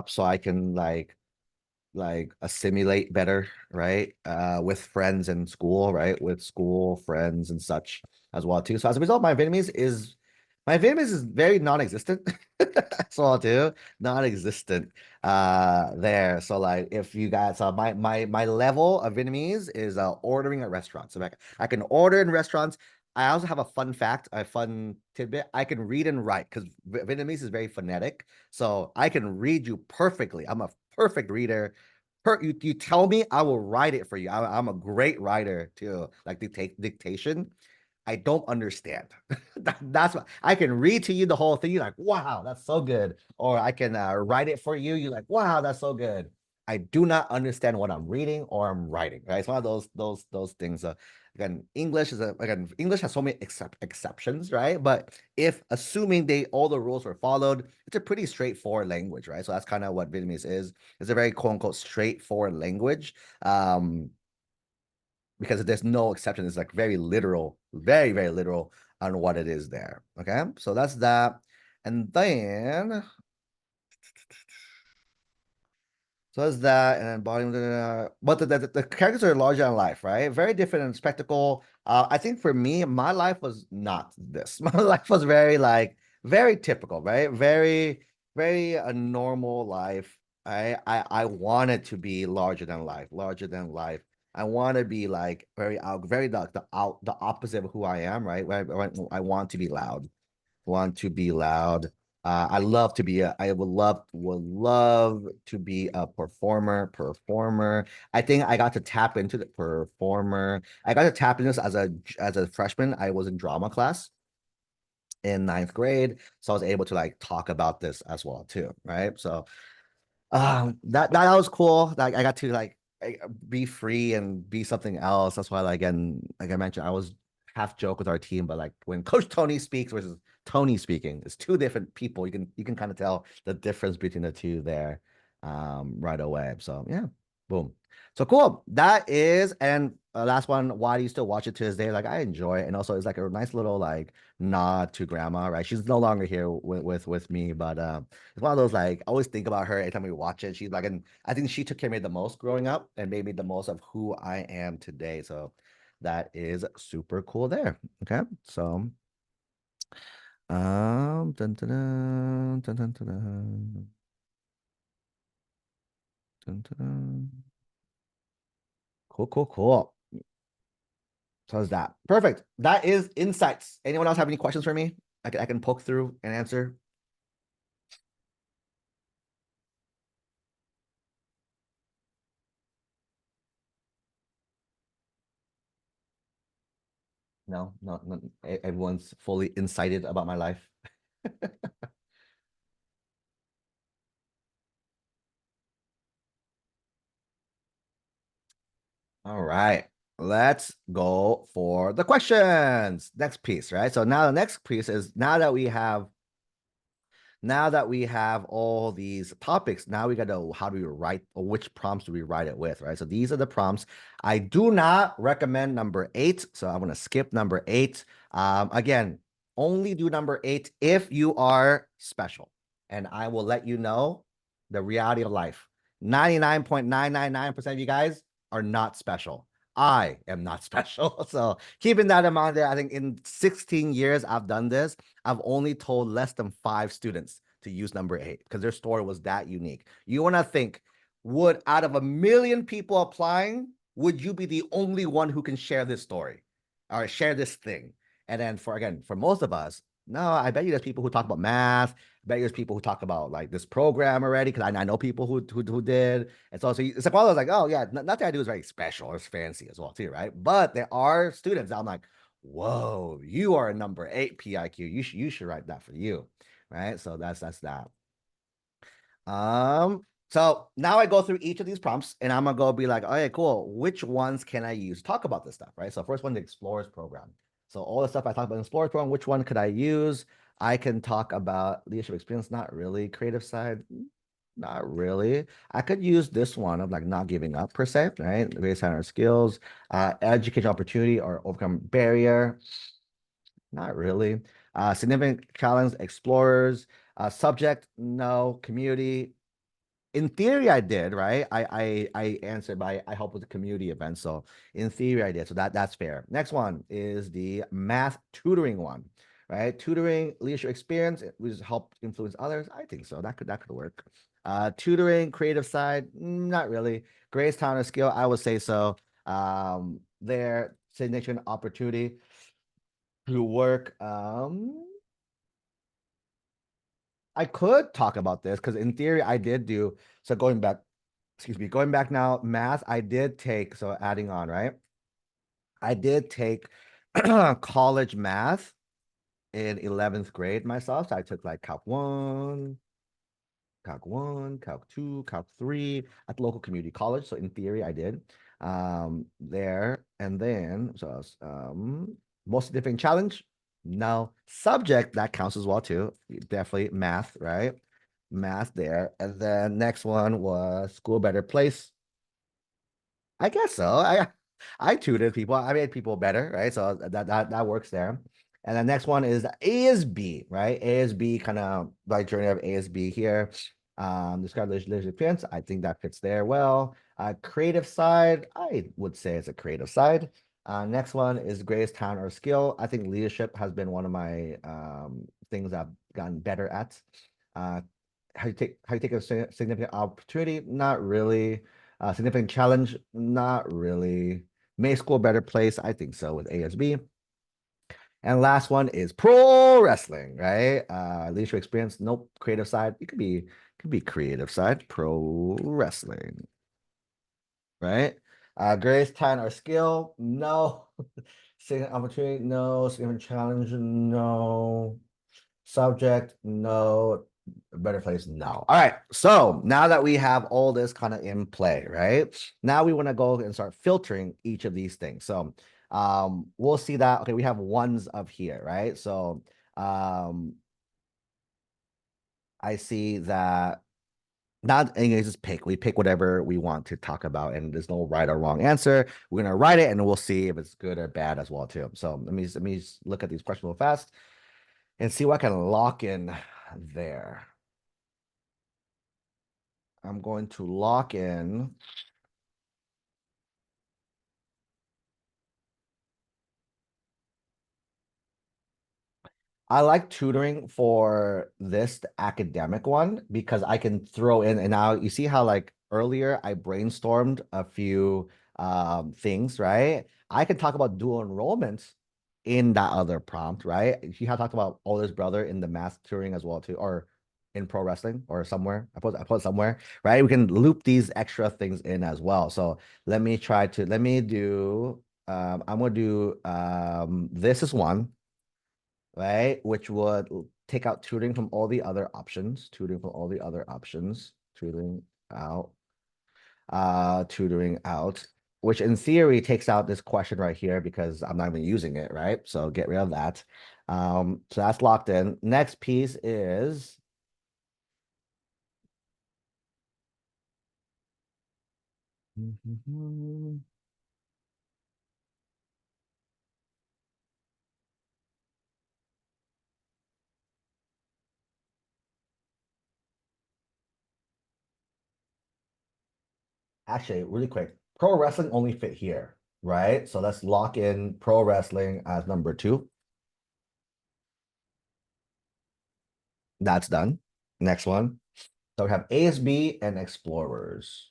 so I can like like assimilate better, right? With friends in school, right? With school friends and such as well too. So as a result, my Vietnamese is very non-existent. As well too, non-existent there. So like if you guys my level of Vietnamese is ordering at restaurants. So like I can order in restaurants. I also have a fun fact, a fun tidbit. I can read and write because Vietnamese is very phonetic. So I can read you perfectly. I'm a perfect reader. You tell me, I will write it for you. I'm a great writer too, like dictation. I don't understand. That's what I can read to you the whole thing. You're like, wow, that's so good. Or I can write it for you. You're like, wow, that's so good. I do not understand what I'm reading or I'm writing. Right? It's one of those things. Again, English has so many exceptions, right? But if assuming they all the rules were followed, it's a pretty straightforward language, right? So that's kind of what Vietnamese is. It's a very quote unquote straightforward language. Because there's no exception. It's like very literal, very, very literal on what it is there. Okay. So that's that. And then so that's that, and then bottom. But the characters are larger than life, right? Very different in spectacle. I think for me, my life was not this. My life was very like very typical, right? Very very a normal life. I wanted to be larger than life, larger than life. I want to be like very out, very the opposite of who I am, right? I want to be loud, want to be loud. I love to be I would love to be a performer. I think I got to tap into the performer. I got to tap into this as a freshman. I was in drama class in ninth grade, so I was able to like talk about this as well too, right? So that was cool. Like I got to be free and be something else. That's why like and like I mentioned, I was half joke with our team, but like when Coach Tony speaks versus Tony speaking, it's two different people. You can kind of tell the difference between the two there right away. So yeah, boom. So cool. That is and last one, why do you still watch it to this day? Like I enjoy it. And also it's like a nice little like nod to grandma, right? She's no longer here with me, but it's one of those like I always think about her every time we watch it. She's like, and I think she took care of me the most growing up and made me the most of who I am today. So that is super cool there. Okay. So dun, dun, dun, dun, dun, dun, dun, dun, dun, dun. Cool, cool, cool. So is that perfect? That is insights. Anyone else have any questions for me? I can poke through and answer. No, no, no. Everyone's fully incited about my life. All right, let's go for the questions. Next piece, right? So now the next piece is now that we have all these topics, now we got to how do we write or which prompts do we write it with, right? So these are the prompts. I do not recommend number 8, so I'm going to skip number 8. Again, only do number 8 if you are special, and I will let you know the reality of life. 99.999% of you guys are not special. I am not special. So keeping that in mind there, I think in 16 years I've done this, I've only told less than 5 students to use number 8 because their story was that unique. You want to think, would out of a million people applying, would you be the only one who can share this story or share this thing? And then for most of us, no, I bet you there's people who talk about math. I bet you there's people who talk about like this program already because I know people who did. And so it's like all I was like, oh yeah, nothing I do is very special or fancy as well too, right? But there are students that I'm like, whoa, you are a number 8 PIQ. You should write that for you, right? So that's that. So now I go through each of these prompts and I'm gonna go be like, okay, cool. Which ones can I use? Talk about this stuff, right? So first one, the Explorers program. So all the stuff I talked about in the Explorers program, which one could I use? I can talk about leadership experience, not really. Creative side, not really. I could use this one of like not giving up per se, right? Based on our skills, education opportunity or overcome barrier. Not really. Significant challenge, explorers. Subject, no. Community, in theory, I did, right? I answered by I helped with the community event. So in theory, I did. So that's fair. Next one is the math tutoring one, right? Tutoring leadership experience, which help influence others. I think so. That could work. Tutoring creative side, not really. Grace talent or skill, I would say so. Their significant opportunity to work. I could talk about this because in theory I did do so going back, excuse me, going back now, math, I did take, so adding on, right? I did take college math in 11th grade myself. So I took like Calc 1, Calc 2, Calc 3 at the local community college. So in theory, I did there. And then, so most significant challenge? No. Subject, that counts as well too. Definitely math, right? Math there. And then next one was school better place. I guess so. I tutored people. I made people better, right? So that works there. And the next one is ASB, right? ASB kind of like journey of ASB here. Describe leadership experience. I think that fits there well. Creative side, I would say it's a creative side. Next one is greatest talent or skill. I think leadership has been one of my things I've gotten better at. Uh, how you take a significant opportunity? Not really. Significant challenge? Not really. May school better place? I think so with ASB. And last one is pro wrestling, right? Leadership experience? Nope. Creative side? It could be creative side. Pro wrestling, right? Greatest talent or skill? No. Significant opportunity? No. Significant challenge? No. Subject, no. Better place, no. All right. So now that we have all this kind of in play, right? Now we want to go and start filtering each of these things. So we'll see that. Okay, we have ones of here, right? So I see that not and you just pick. We pick whatever we want to talk about, and there's no right or wrong answer. We're gonna write it and we'll see if it's good or bad as well, too. So let me look at these questions real fast and see what I can lock in there. I'm going to lock in. I like tutoring for this academic one because I can throw in and now you see how like earlier I brainstormed a few things, right? I can talk about dual enrollment in that other prompt, right? He had talked about older brother in the math tutoring as well too, or in pro wrestling or somewhere. I put it somewhere, right? We can loop these extra things in as well. So let me do I'm gonna do this is one, right? Which would take out tutoring from all the other options, tutoring out, tutoring out, which in theory takes out this question right here because I'm not even using it, right? So get rid of that. So that's locked in. Next piece is actually really quick. Pro wrestling only fit here, right? So let's lock in pro wrestling as number two. That's done. Next one. So we have ASB and explorers.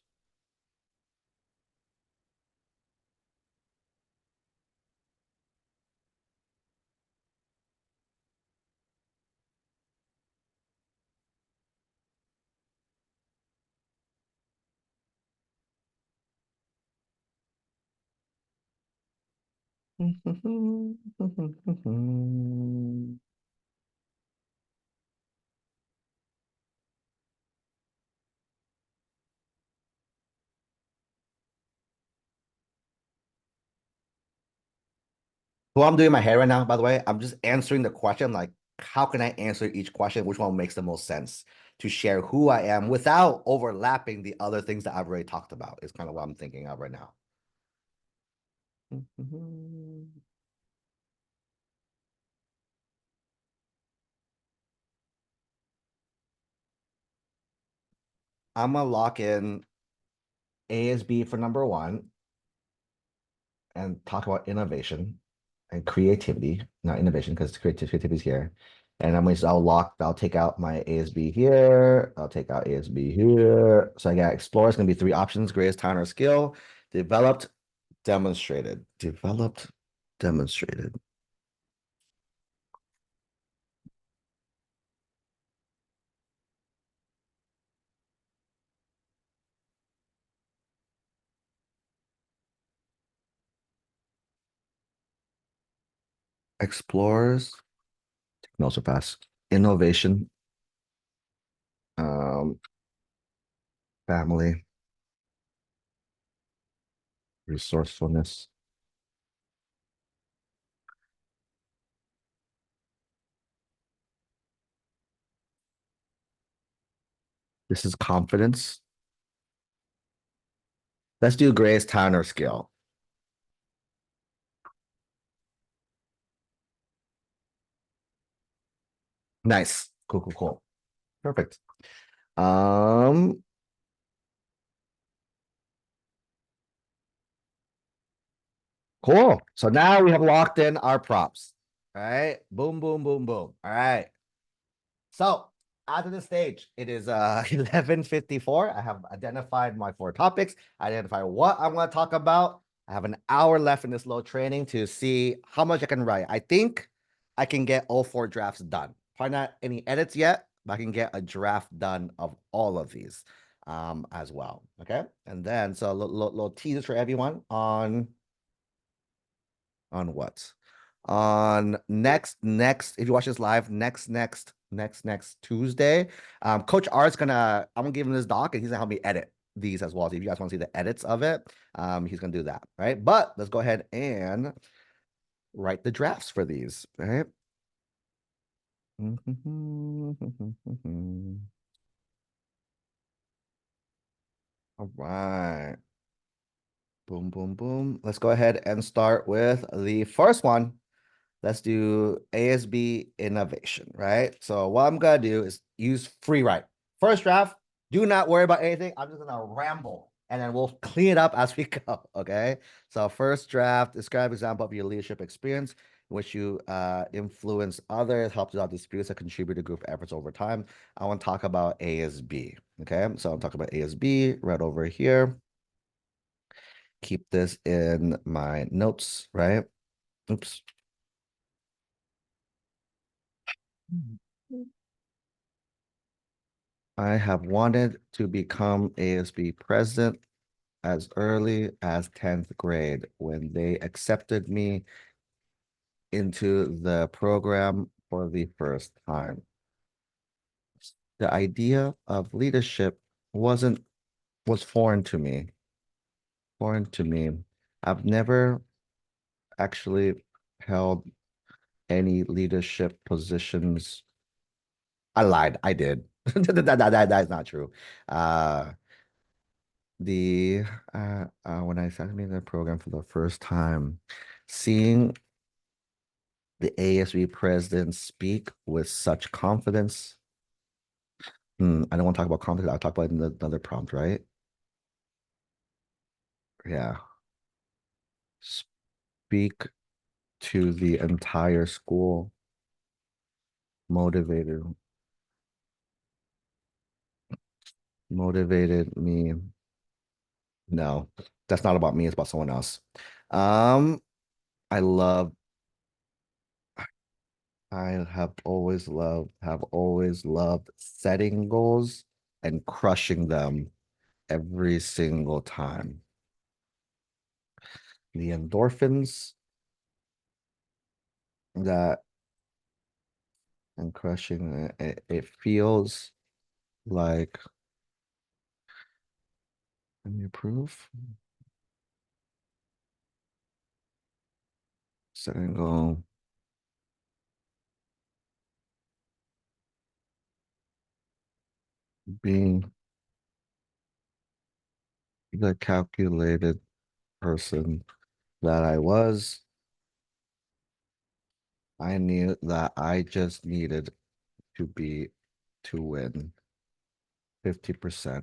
Well, I'm doing my hair right now, by the way. I'm just answering the question like, how can I answer each question? Which one makes the most sense to share who I am without overlapping the other things that I've already talked about, is kind of what I'm thinking of right now. I'm gonna lock in ASB for number one and talk about innovation and creativity, not innovation because creativity is here. And I'll take out my ASB here. I'll take out ASB here. So I got explore. It's gonna be three options: greatest talent or skill, developed, demonstrated, developed, demonstrated. Explorers, no, so fast. Innovation, um, family, resourcefulness. This is confidence. Let's do greatest talent or skill. Nice. Cool, cool, cool. Perfect. Um, cool. So now we have locked in our props. All right. Boom, boom, boom, boom. All right. So after this stage, it is 11:54. I have identified my four topics, identified what I'm going to talk about. I have an hour left in this little training to see how much I can write. I think I can get all four drafts done. Probably not any edits yet, but I can get a draft done of all of these as well. Okay. And then so little teasers for everyone on what? On next, if you watch this live, next Tuesday. Coach R is gonna, I'm gonna give him this doc and he's gonna help me edit these as well. So if you guys want to see the edits of it, he's gonna do that, right? But let's go ahead and write the drafts for these, right? All right. Boom, boom, boom. Let's go ahead and start with the first one. Let's do ASB innovation, right? So what I'm gonna do is use free write. First draft, do not worry about anything. I'm just gonna ramble and then we'll clean it up as we go. Okay. So first draft, describe example of your leadership experience in which you influence others, help resolve disputes that contribute to group efforts over time. I want to talk about ASB. Okay. So I'm talking about ASB right over here. Keep this in my notes, right? Oops. I have wanted to become ASB president as early as 10th grade when they accepted me into the program for the first time. The idea of leadership was foreign to me. I've never actually held any leadership positions. I lied. I did. That is not true. Uh, the when I started in the program for the first time, seeing the ASB president speak with such confidence. I don't want to talk about confidence. I'll talk about it in another prompt, right? Yeah. Speak to the entire school, motivated, motivated me. No, that's not about me, it's about someone else. Um, I love, I have always loved setting goals and crushing them every single time. The endorphins that and crushing it feels like, let me prove setting goal, being the calculated person that I was. I knew that I just needed to be to win 50%.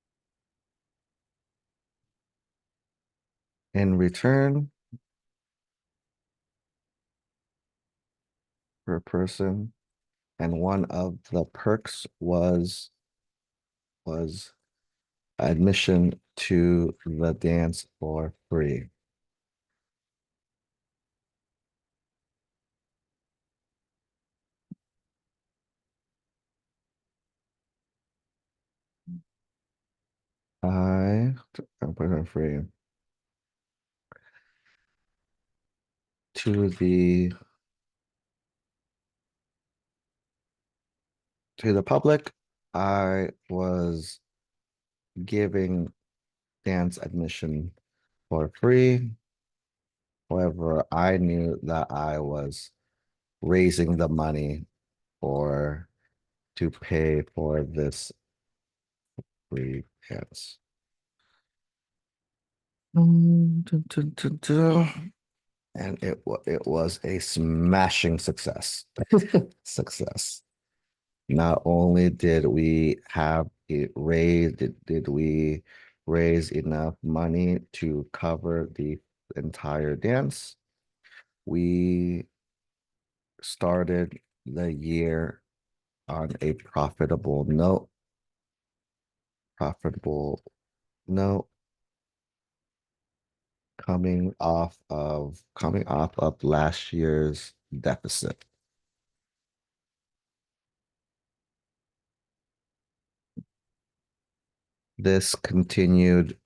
In return, per person, and one of the perks was admission to the dance for free. I'm putting it free to the public. I was giving dance admission for free. However, I knew that I was raising the money for to pay for this free dance. Dun, dun, dun. And it was a smashing success. Success. Not only did we have it raised, did we raise enough money to cover the entire dance, we started the year on a profitable note, coming off of last year's deficit. This continued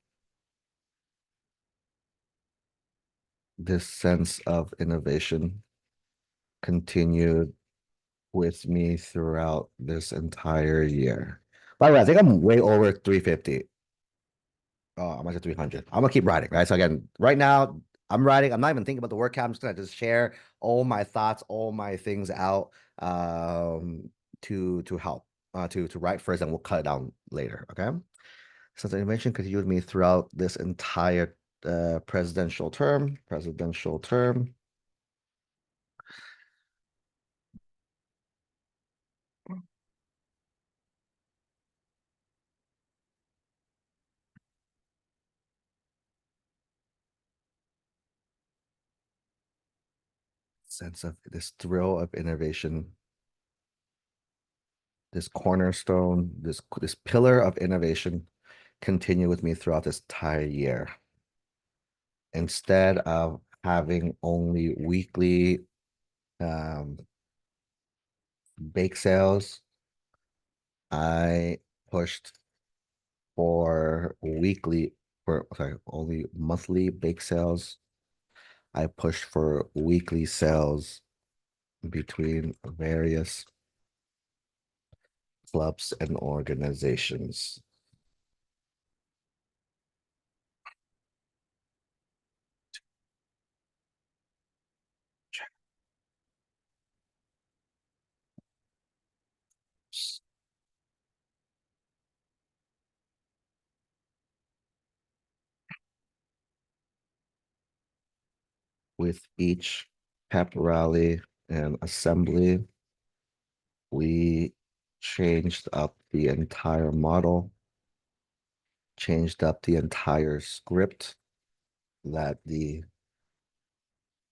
this sense of innovation continued with me throughout this entire year. By the way, I think I'm way over 350. Oh, I'm at 300. I'm gonna keep writing, right? So again, right now I'm writing. I'm not even thinking about the workout. I'm just gonna just share all my thoughts, all my things out to help to write first, and we'll cut it down later. Okay. So the innovation continued with me throughout this entire presidential term. Sense of this thrill of innovation, this cornerstone, this pillar of innovation continue with me throughout this entire year. Instead of having only weekly um, bake sales, I pushed for sorry, only monthly bake sales. I pushed for weekly sales between various clubs and organizations. With each pep rally and assembly, we changed up the entire model, changed up the entire script that the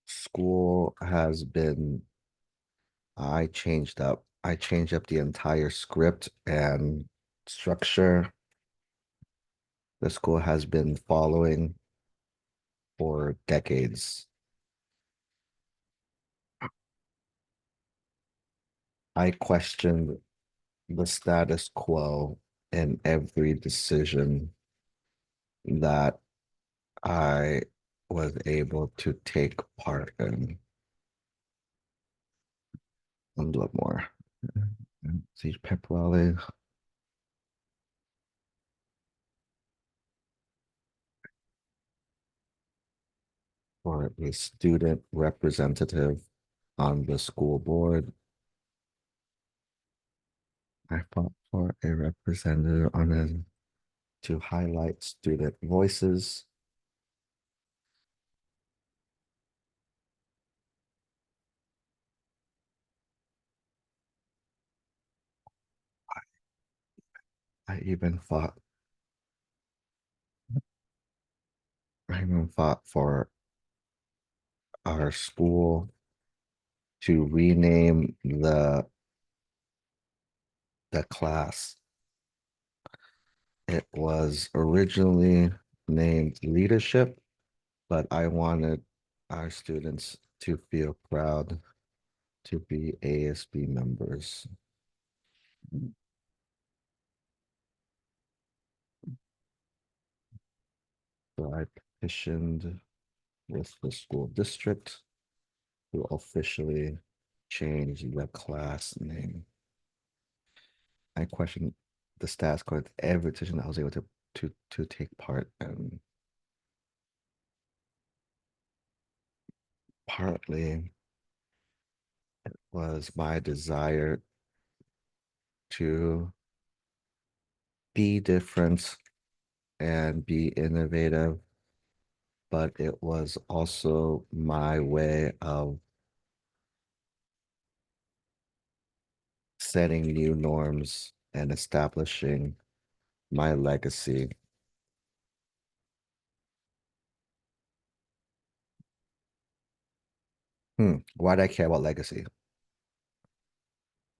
school has been. I changed up the entire script and structure the school has been following for decades. I questioned the status quo in every decision that I was able to take part in. A little more. See, pep rally for a student representative on the school board. I fought for a representative to highlight student voices. I even fought I even fought for our school to rename the class. It was originally named leadership, but I wanted our students to feel proud to be ASB members. So I petitioned with the school district to officially change the class name. I questioned the status code every petition I was able to take part in. Partly was my desire to be different and be innovative, but it was also my way of setting new norms and establishing my legacy. Why do I care about legacy?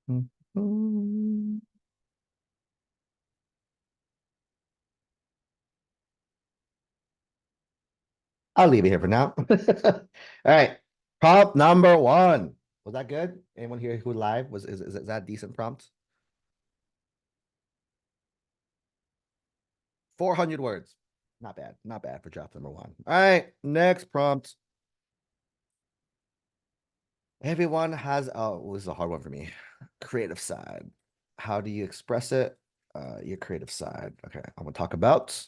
Mhm. I'll leave it here for now. All right. Prompt number one. Was that good? Anyone here who live was is that a decent prompt? 400 words. Not bad. Not bad for draft number one. All right. Next prompt. Everyone has this is a hard one for me. Creative side. How do you express it? Your creative side. Okay. I'm gonna talk about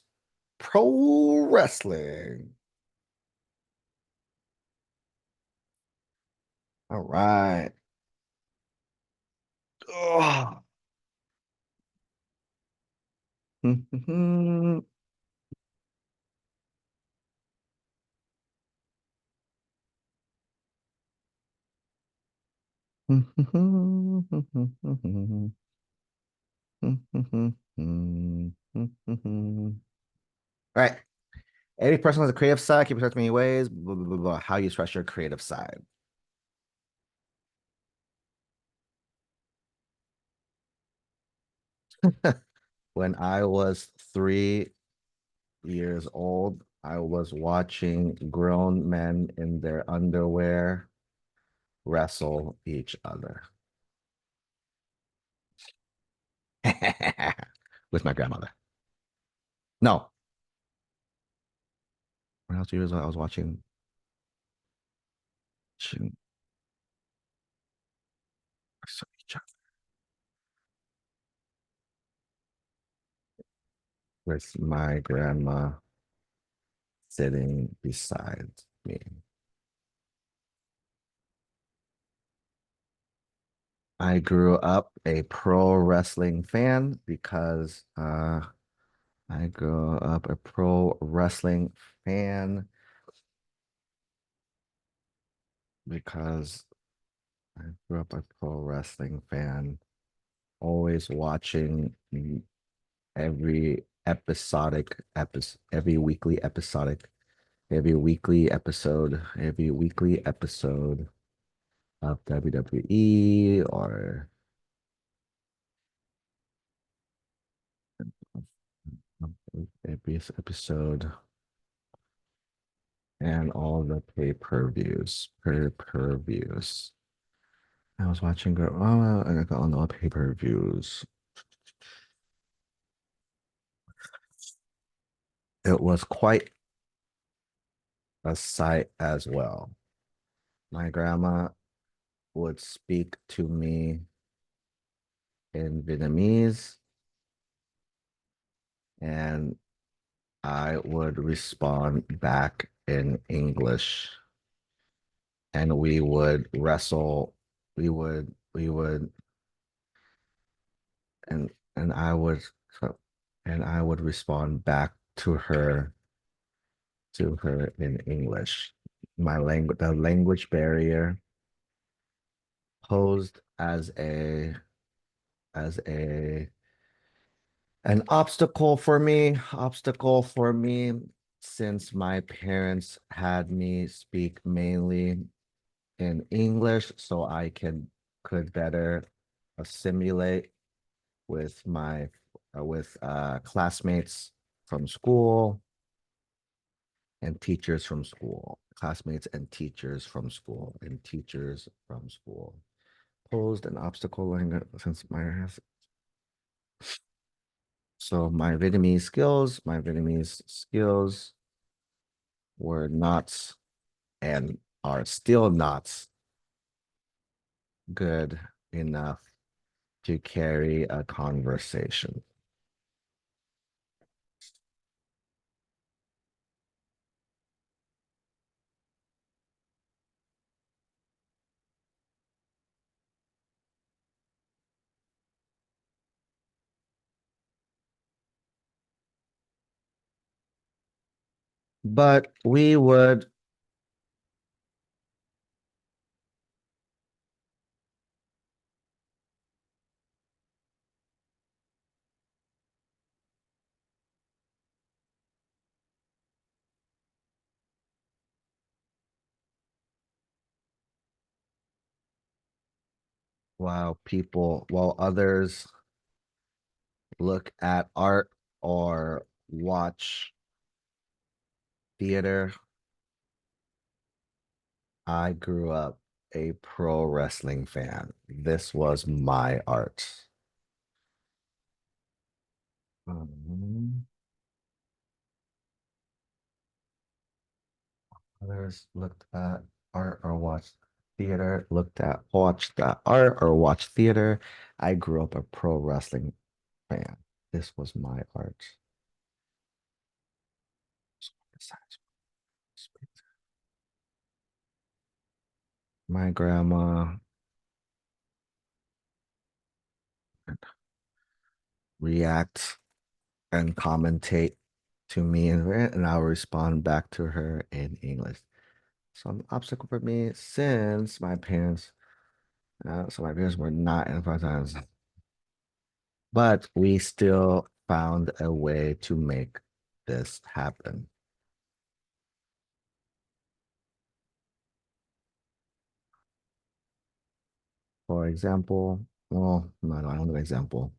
pro wrestling. All right. Ugh. All right. Every person has a creative side, can be expressed many ways. Blah, blah, blah, blah. How you express your creative side. When I was 3 years old, I was watching grown men in their underwear wrestle each other with my grandmother. No, when I was 2 years old, I was watching wrestle each other with my grandma sitting beside me. I grew up a pro wrestling fan because I grew up a pro wrestling fan because I grew up a pro wrestling fan, always watching every weekly episodic, every weekly episode of WWE or every episode and all the pay-per-views. I was watching and I got on the pay-per-views. It was quite a sight as well. My grandma would speak to me in Vietnamese, and I would respond back in English, and we would wrestle. We would, and and I would, and I would respond back to her in English. The language barrier posed as an obstacle for me since my parents had me speak mainly in English so I could better assimilate with my with classmates from school and teachers from school, classmates and teachers from school, and teachers from school. Posed an obstacle since my Vietnamese skills were not and are still not good enough to carry a conversation. But we would, while others look at art or watch theater, I grew up a pro wrestling fan. This was my art. Um, Others looked at art or watched the art or watched theater. I grew up a pro wrestling fan. This was my art. My grandma react and commentate to me and I'll respond back to her in English. So an obstacle for me since my parents were not in times, but we still found a way to make this happen. For example, well, no, I don't have an example.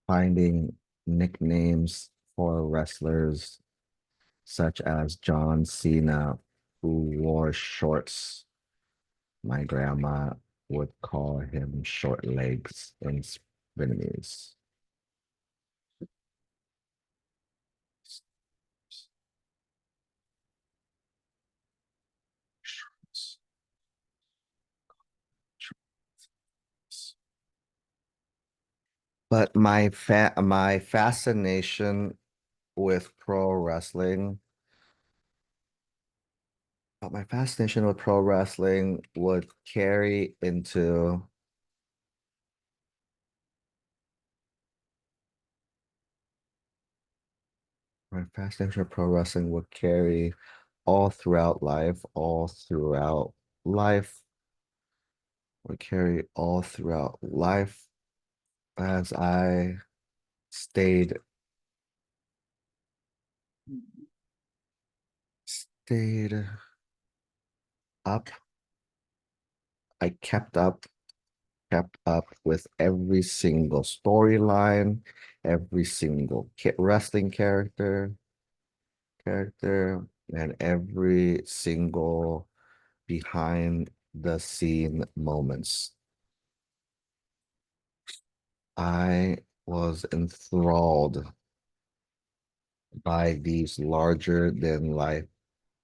Finding nicknames for wrestlers such as John Cena, who wore shorts. My grandma would call him short legs in Vietnamese. But my fascination with pro wrestling, my fascination with pro wrestling would carry into my fascination with pro wrestling would carry life, would carry all throughout life as I stayed stayed up. I kept up with every single storyline, every single wrestling character, and every single behind the scene moments. I was enthralled by these larger than life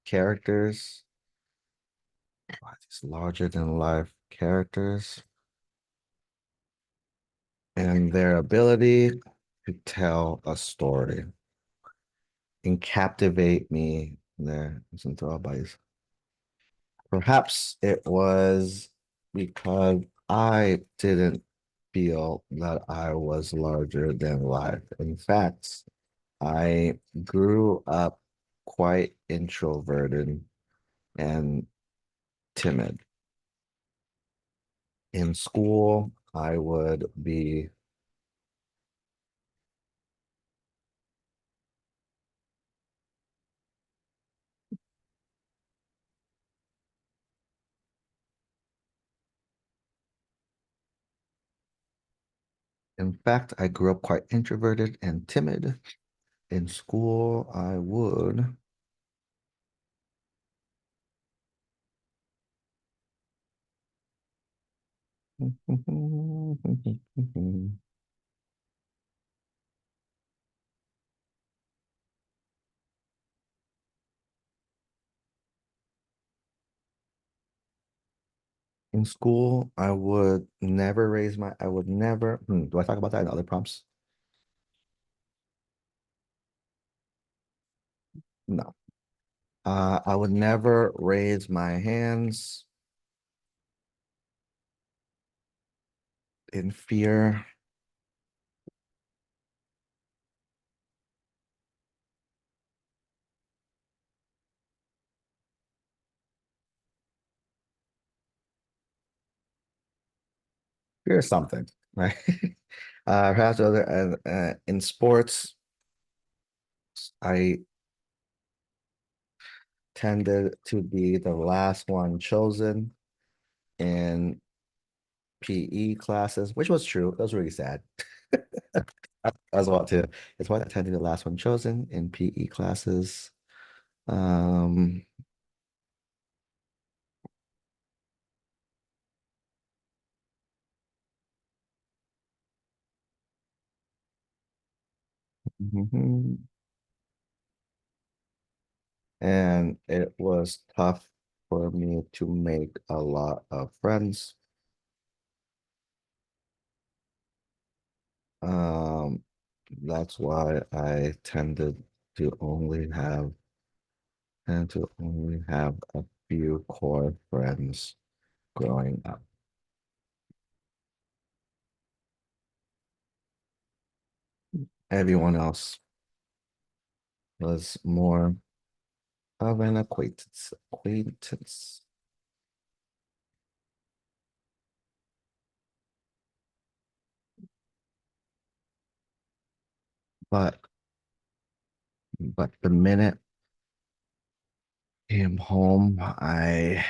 characters, by these larger than life characters, and their ability to tell a story and captivate me there. I was enthralled by these. Perhaps it was because I didn't feel that I was larger than life. In fact, I grew up quite introverted and timid. In school, I would be, in fact, I grew up quite introverted and timid. In school, I would. In school, I would never raise my, I would never, do I talk about that in other prompts? No. I would never raise my hands in fear. Fear something, right? Perhaps other, in sports, I tended to be the last one chosen in PE classes, which was true. That was really sad. As well too. It's why I tended to be the last one chosen in PE classes. Um, mhm. And it was tough for me to make a lot of friends. Um, that's why I to only have to only have a few core friends growing up. Everyone else was more of an acquaintance. But the minute I came home, I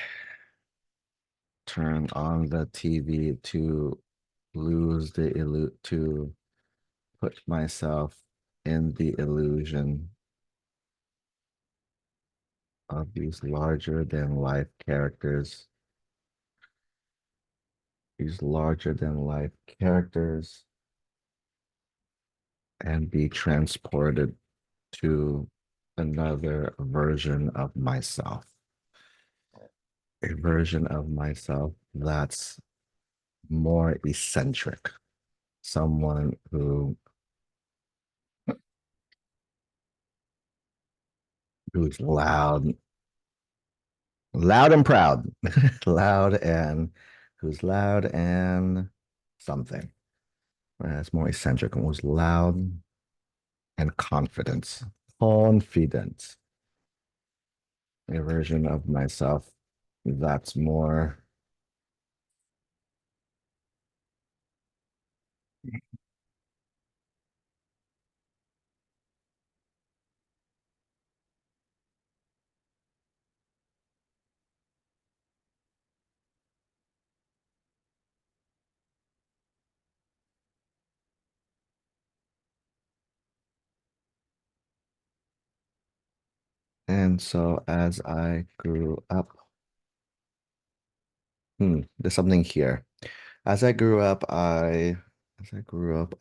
turned on the TV to lose the to put myself in the illusion of these larger than life characters, these larger than life characters, and be transported to another version of myself, a version of myself that's more eccentric, someone who's loud and proud, loud and who's loud and something. That's more eccentric and was loud and confident, a version of myself that's more. And so as I grew up, there's something here. As I grew up, as I grew up,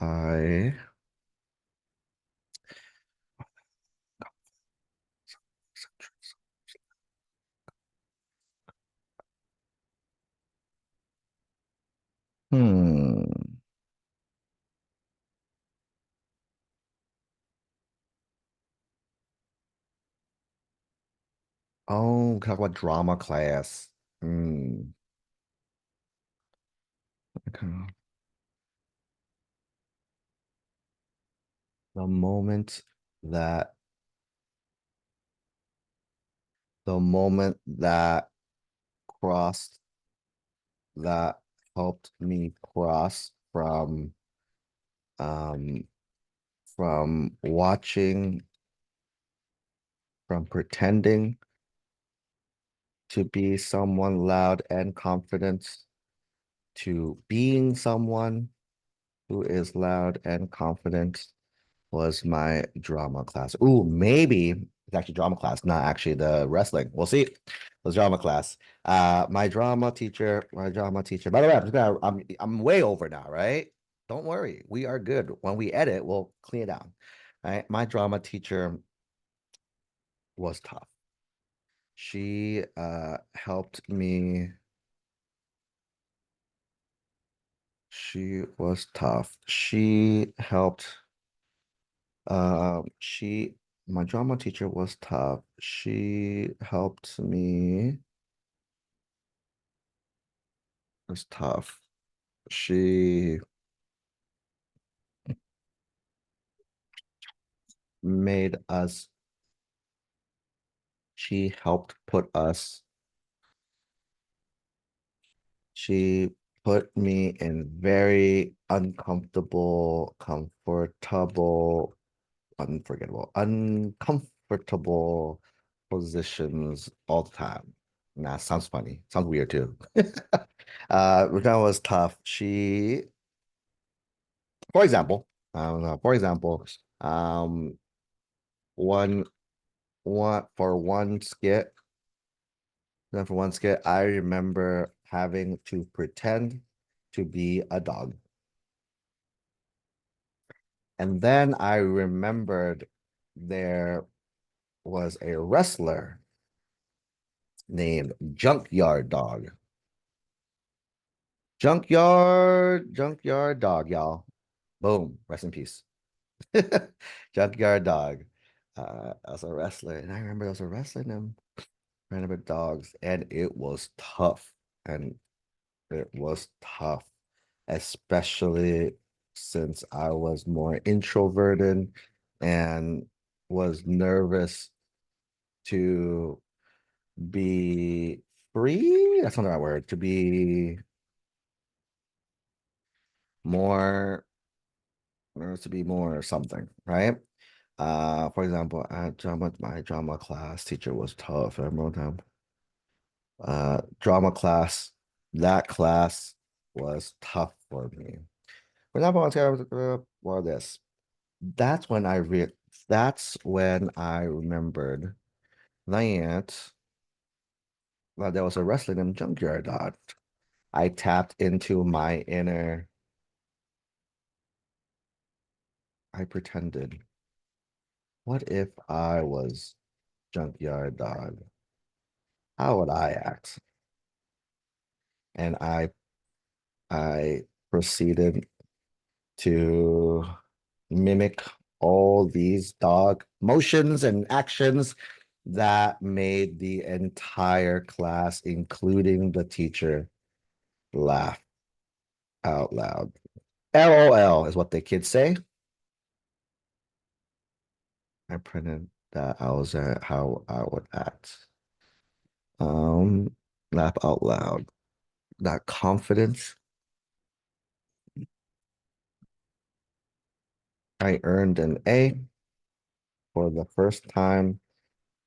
hmm. Oh, talk about drama class. Hmm. Okay. The moment that the moment crossed that helped me cross um from watching from pretending to be someone loud and confident to being someone who is loud and confident was my drama class. Ooh, maybe it's actually drama class, not actually the wrestling. We'll see. It was drama class. My drama teacher. By the way, I'm way over now, right? Don't worry, we are good. When we edit, we'll clean it down. Right? My drama teacher was tough. She helped me. She was tough. She my drama teacher was tough. She helped me. Was tough. She made us, she helped put us, she put me in very uncomfortable positions all the time. Nah, sounds funny. Sounds weird too. Regina was tough. For example, I don't know, for example, um, one one for one skit, then for one skit, I remember having to pretend to be a dog. And then I remembered there was a wrestler named Junkyard Dog. Junkyard Dog, y'all. Boom, rest in peace. Junkyard Dog. As a wrestler, and I remember there was a wrestler named Random Dogs, and it was tough. And it was tough, especially since I was more introverted and was nervous to be free. That's not the right word. To be more, nervous to be more something, right? For example, my drama class teacher was tough. I remember one time. Drama class, that class was tough for me. For example, well, this. That's when I re that's when I remembered that there was a wrestling in Junkyard Dog. I tapped into my inner, I pretended. What if I was Junkyard Dog? How would I act? And I proceeded to mimic all these dog motions and actions that made the entire class, including the teacher, laugh out loud. LOL is what the kids say. I printed that I was at how I would act. Um, laugh out loud. That confidence. I earned an A for the first time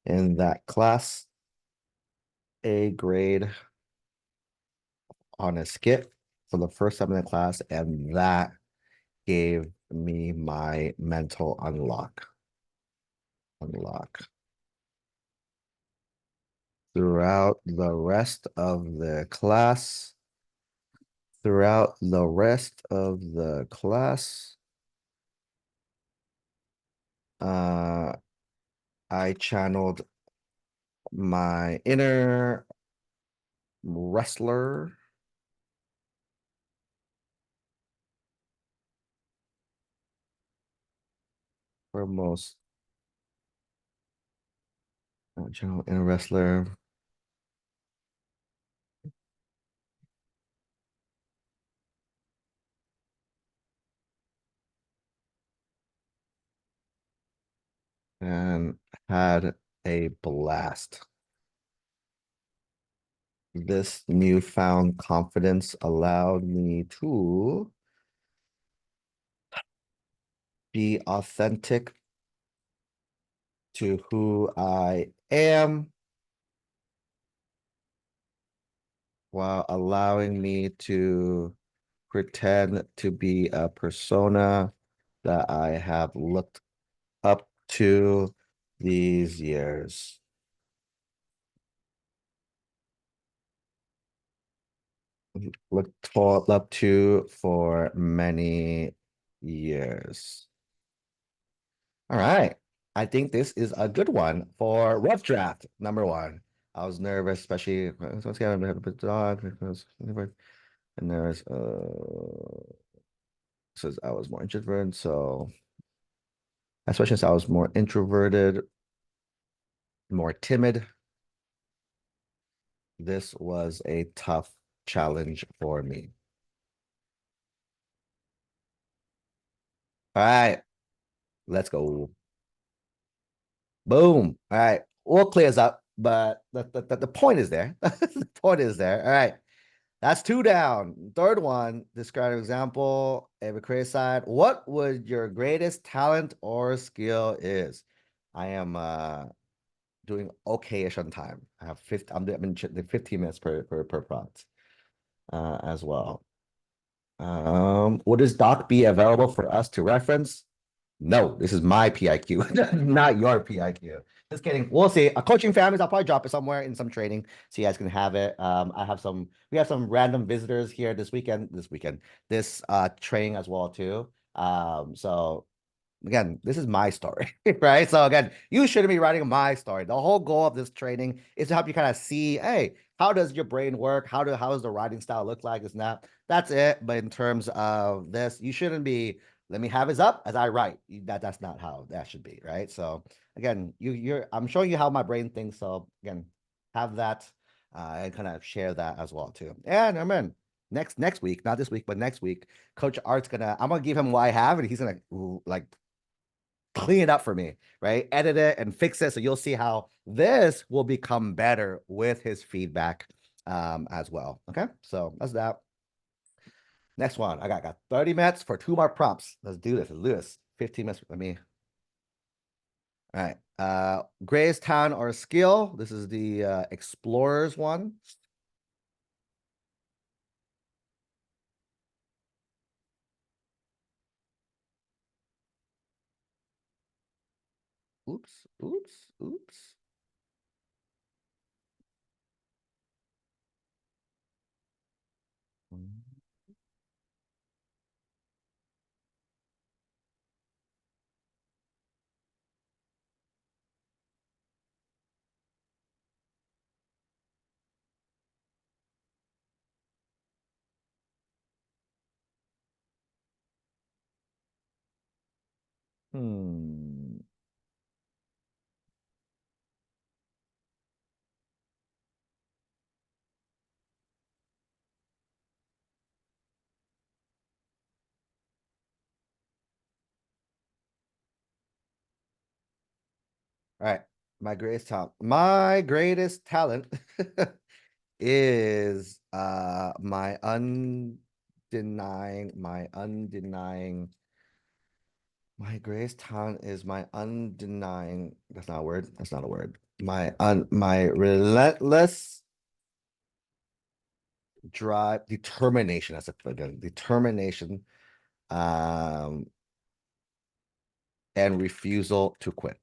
in that class, A grade on a skit for the first time in the class, and that gave me my mental unlock. Throughout the rest of the class, throughout the rest of the class, uh, I channeled my inner wrestler for most channel inner wrestler and had a blast. This newfound confidence allowed me to be authentic to who I am while allowing me to pretend to be a persona that I have looked up to these years. Looked up to for many years. All right. I think this is a good one for rough draft number one. I was nervous, especially and there's says I was more introverted, so especially since I was more introverted, more timid, this was a tough challenge for me. All right, let's go. Boom. All right. All clears up, but the point is there. The point is there. All right. That's two down. Third one, describe an example. Every creative side. What would your greatest talent or skill is? I am doing okay-ish on time. I have 50, I'm in 15 minutes per prompt as well. Would this doc be available for us to reference? No, this is my PIQ, not your PIQ. Just kidding. We'll see. Coaching families, I'll probably drop it somewhere in some training so you guys can have it. We have some random visitors here this training as well too. So again, this is my story, right? So again, you shouldn't be writing my story. The whole goal of this training is to help you kind of see, hey, how does your brain work? How does the writing style look like? It's not that's it. But in terms of this, you shouldn't be let me have his up as I write. That's not how that should be, right? So again, I'm showing you how my brain thinks. So again, have that and kind of share that as well too. And I mean, next week, not this week, but next week, Coach Art's I'm gonna give him what I have, and he's gonna like clean it up for me, right? Edit it and fix it. So you'll see how this will become better with his feedback as well. Okay, so that's that. Next one, I got 30 minutes for two more prompts. Let's do this. Let's do this. 15 minutes. Let me. All right. Greatest town or skill. This is the explorers one. Oops, oops, oops. Hmm. All right. My greatest talent. My greatest talent is my greatest talent is my undenying that's not a word. That's not a word. My relentless drive, determination. That's a again, determination um and refusal to quit.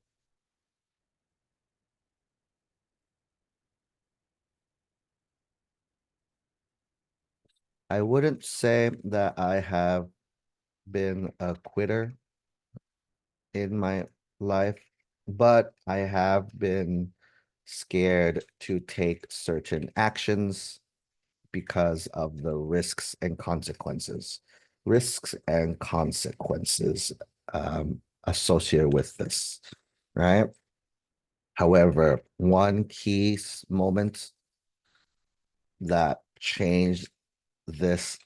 I wouldn't say that I have been a quitter in my life, but I have been scared to take certain actions because of the risks and consequences. Risks and consequences associated with this, right? However, one key moment that changed this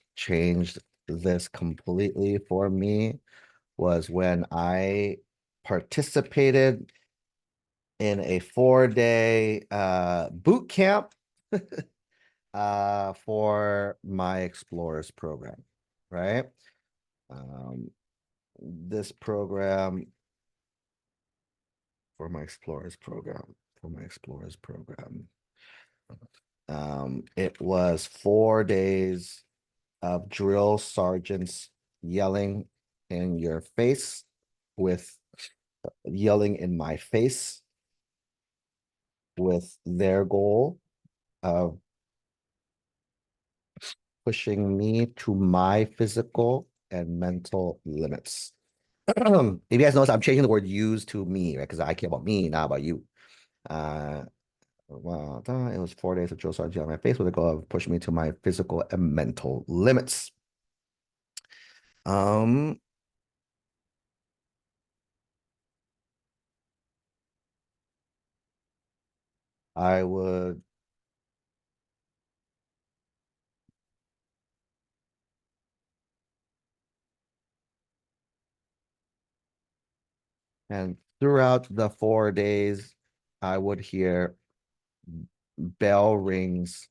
completely for me was when I participated in a 4-day boot camp for my explorers program, right? Um, this program for my explorers program, for my explorers program. It was 4 days of drill sergeants yelling in your face with yelling in my face with their goal of pushing me to my physical and mental limits. If you guys notice, I'm changing the word use to me, right? Because I care about me, not about you. Uh, well, it was 4 days of drill sergeant on my face with the goal of pushing me to my physical and mental limits. Um, I would, and throughout the 4 days, I would hear bell rings,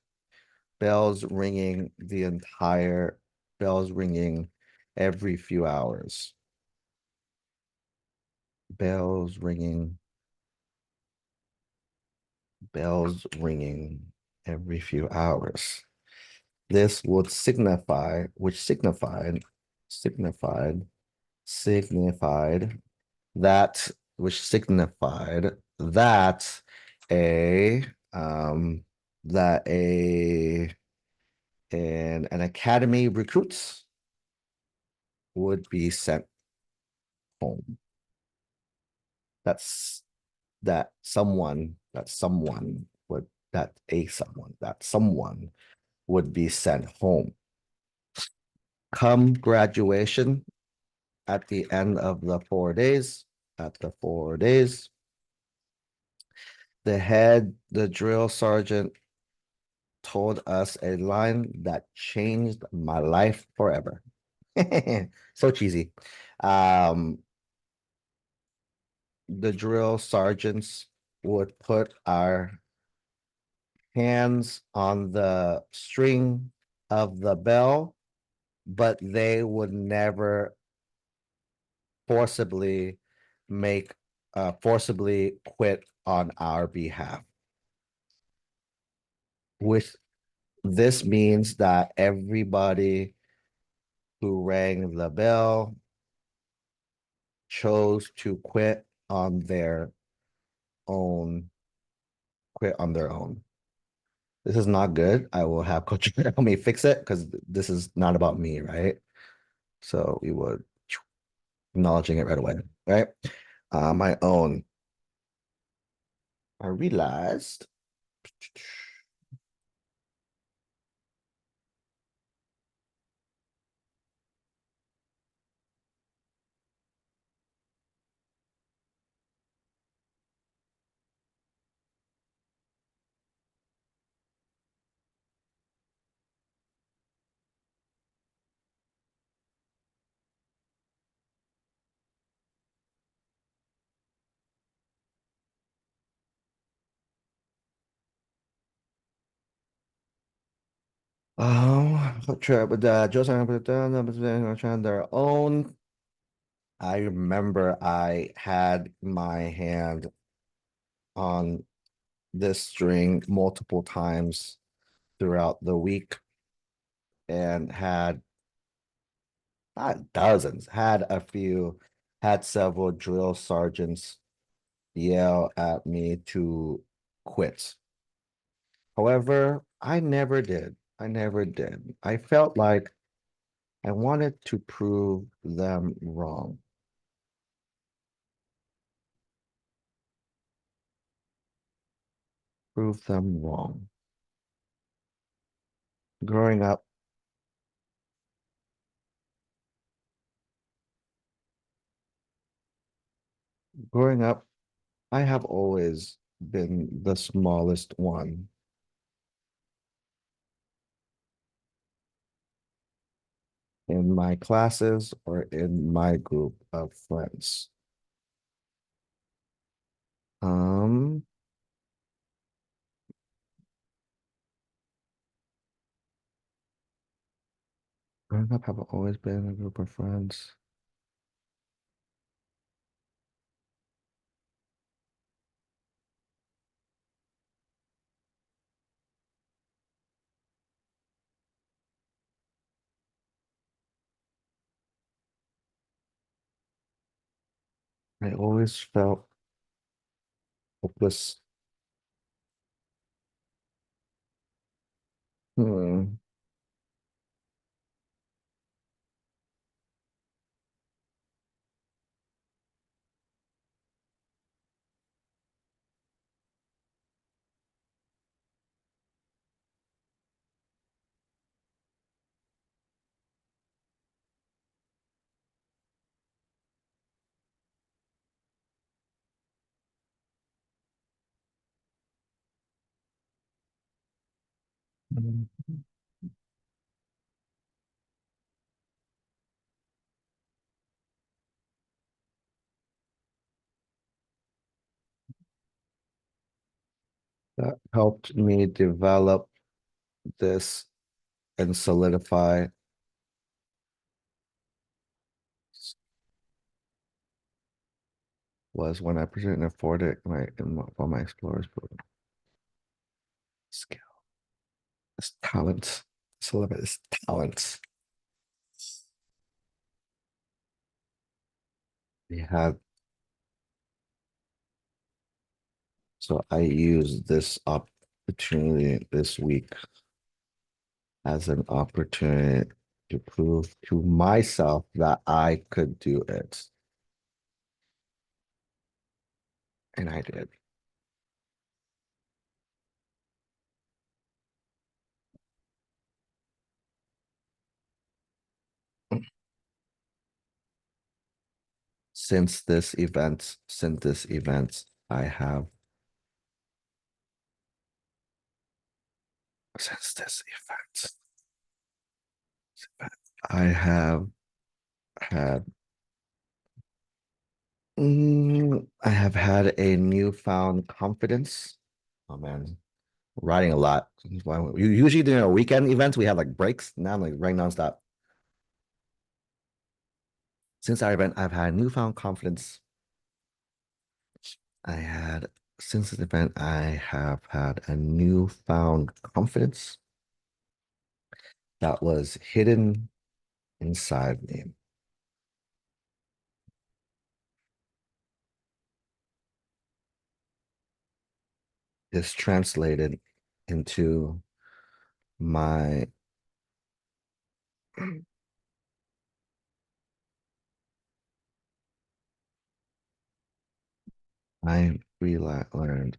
bells ringing the entire, bells ringing every few hours, bells ringing, bells ringing every few hours. This would signify, which signified, signified that, which signified that a, um, that an academy recruits would be sent home. That's that someone would, that someone would be sent home. Come graduation at the end of the 4 days, at the 4 days, the drill sergeant told us a line that changed my life forever. So cheesy. Um, the drill sergeants would put our hands on the string of the bell, but they would never forcibly make forcibly quit on our behalf. Which this means that everybody who rang the bell chose to own, quit on their own. This is not good. I will have Coach help me fix it because this is not about me, right? So we would acknowledging it right away, right? My own. I realized. But Joseph put on their own. I remember I had my hand on this string multiple times throughout the week and had not dozens, had several drill sergeants yell at me to quit. However, I never did. I never did. I felt like I wanted to prove them wrong. Prove them wrong. Growing up, growing up, I have always been the smallest one in my classes or in my group of friends. Um, Growing up, have always been a group of friends. I always felt hopeless. Hmm. That helped me develop this and solidify was when I couldn't afford it for my explorers program. Skill, it's talent. Some of it is talent. We have so I use this opportunity this week as an opportunity to prove to myself that I could do it. And I did. Since this event, since this event, I have had I have had a newfound confidence. Oh man, writing a lot. Usually during our weekend events, we have like breaks. Now I'm like writing nonstop. Since our event, I've had newfound confidence. I had since this event, I have had a newfound confidence that was hidden inside me. Is translated into my I learned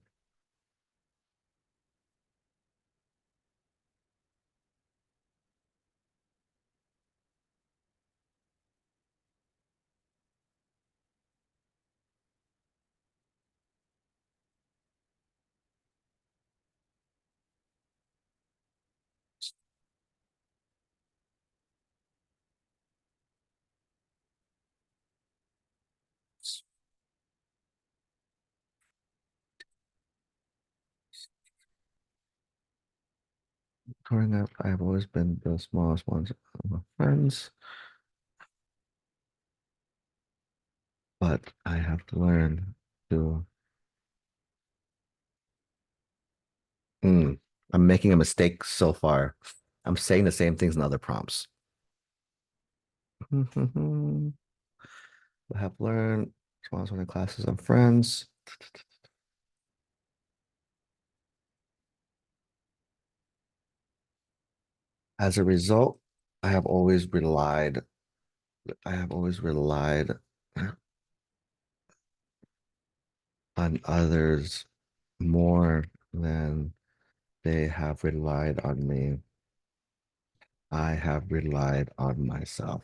growing up, I've always been the smallest ones of my friends, but I have to learn to. Mm, I'm making a mistake so far. I'm saying the same things in other prompts. I have learned smallest one in classes and friends. As a result, I have always relied. I have always relied on others more than they have relied on me. I have relied on myself.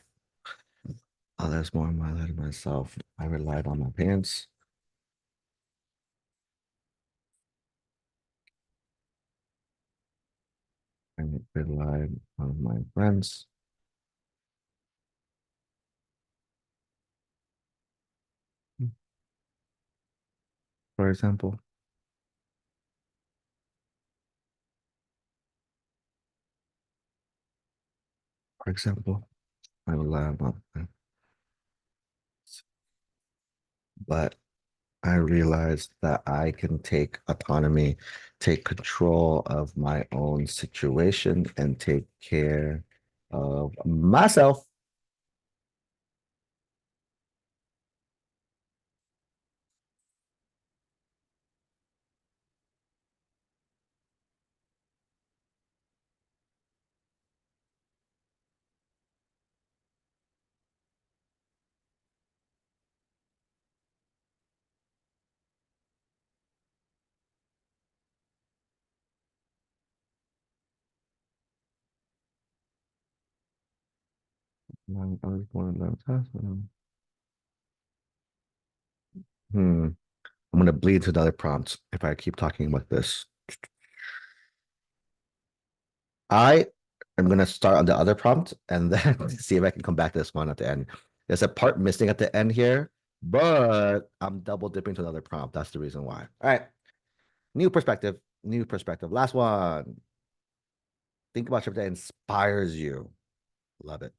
Others more than I relied on myself. I relied on my parents. I relied on my friends, for example. For example, I rely on, but I realized that I can take autonomy, take control of my own situation, and take care of myself. Hmm. I'm gonna bleed to the other prompts if I keep talking about this. I am gonna start on the other prompt and then see if I can come back to this one at the end. There's a part missing at the end here, but I'm double dipping to another prompt. That's the reason why. All right. New perspective. New perspective. Last one. Think about something that inspires you. Love it.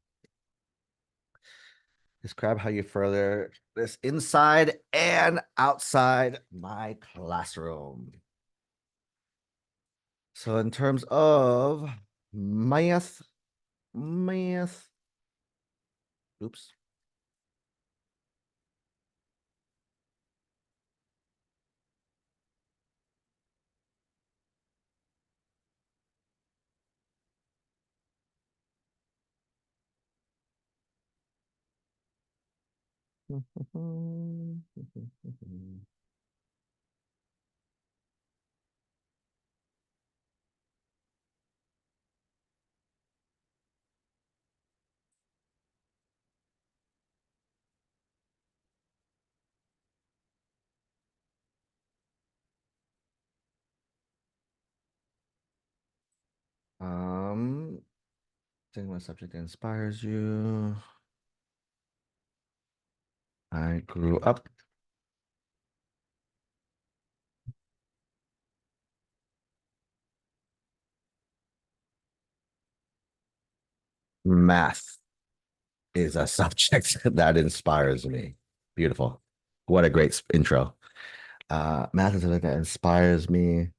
Describe how you further this inside and outside my classroom. So, in terms of math, math, oops. Um, think what subject inspires you. I grew up math is a subject that inspires me. Beautiful. What a great intro. Math is something that inspires me.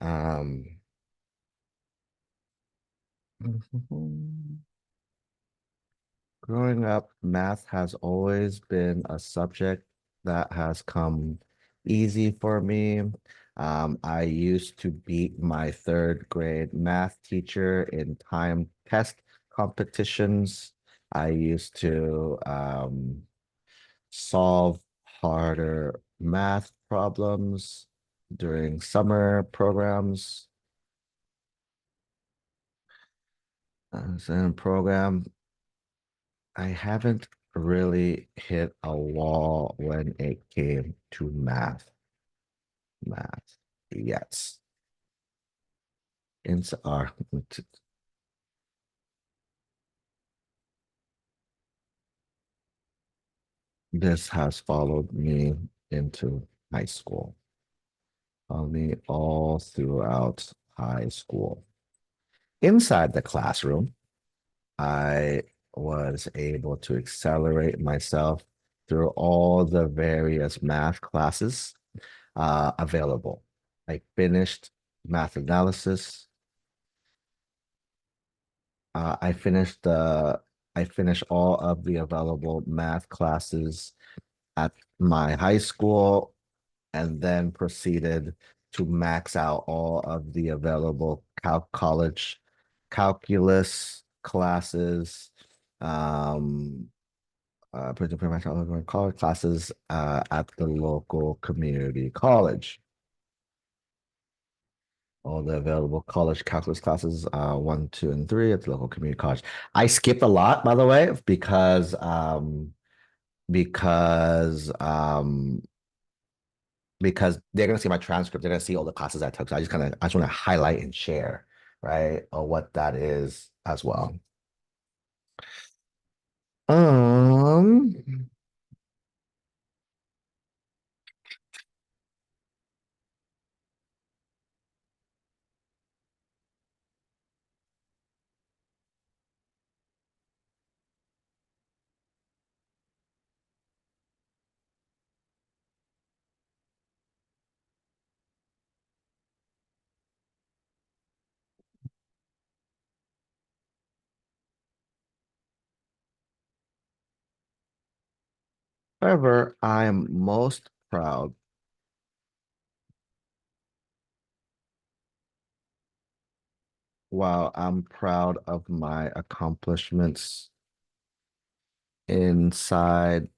Um, growing up, math has always been a subject that has come easy for me. I used to beat my third grade math teacher in time test competitions. I used to solve harder math problems during summer programs. So program, I haven't really hit a wall when it came to math. Yes. Into our this has followed me into high school, followed me all throughout high school. Inside the classroom, I was able to accelerate myself through all the various math classes available. I finished math analysis. I finished I finished all of the available math classes at my high school and then proceeded to max out all of the available college calculus classes, um, pretty much all of my college classes at the local community college. All the available college calculus classes, one, two, and three at the local community college. I skipped a lot, by the way, because because they're gonna see my transcript, they're gonna see all the classes I took. So I just want to highlight and share, right, what that is as well. Um, However, I am most proud. While I'm proud of my accomplishments inside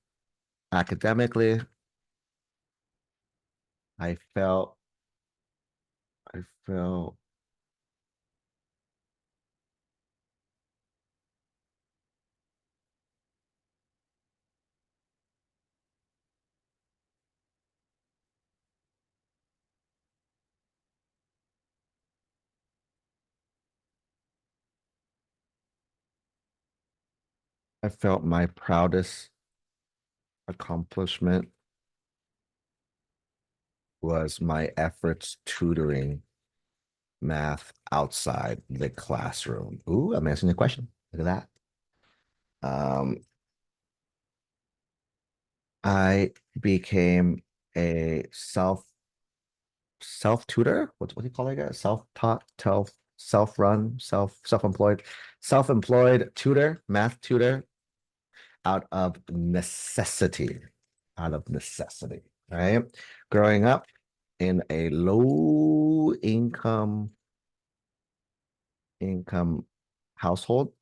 academically, I felt I felt I felt my proudest accomplishment was my efforts tutoring math outside the classroom. Ooh, I'm answering the question. Look at that. I became a self tutor. What do you call it again? Self-taught, self-run, self-employed tutor, math tutor out of necessity. Out of necessity, right? Growing up in a low income household.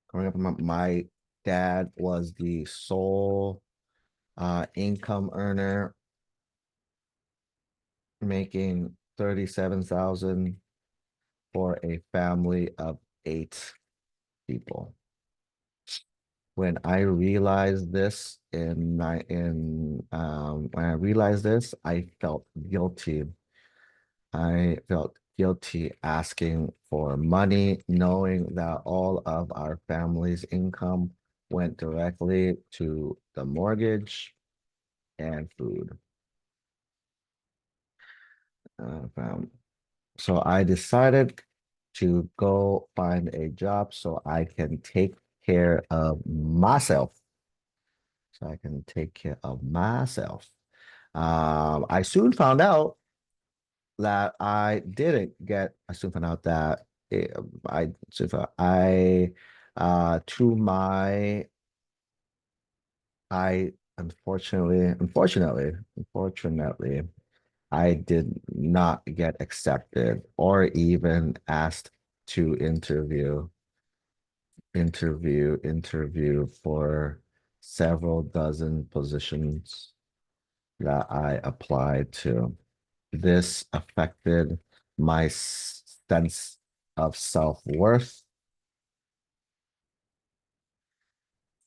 Growing up, my dad was the sole income earner, making 37,000 for a family of eight people. When I realized this when I realized this, I felt guilty. I felt guilty asking for money, knowing that all of our family's income went directly to the mortgage and food. Fam. So I decided to go find a job so I can take care of myself. So I can take care of myself. I soon found out that I didn't get. I soon found out that I soon found, I to my I unfortunately, I did not get accepted or even asked to interview for several dozen positions that I applied to. This affected my sense of self-worth,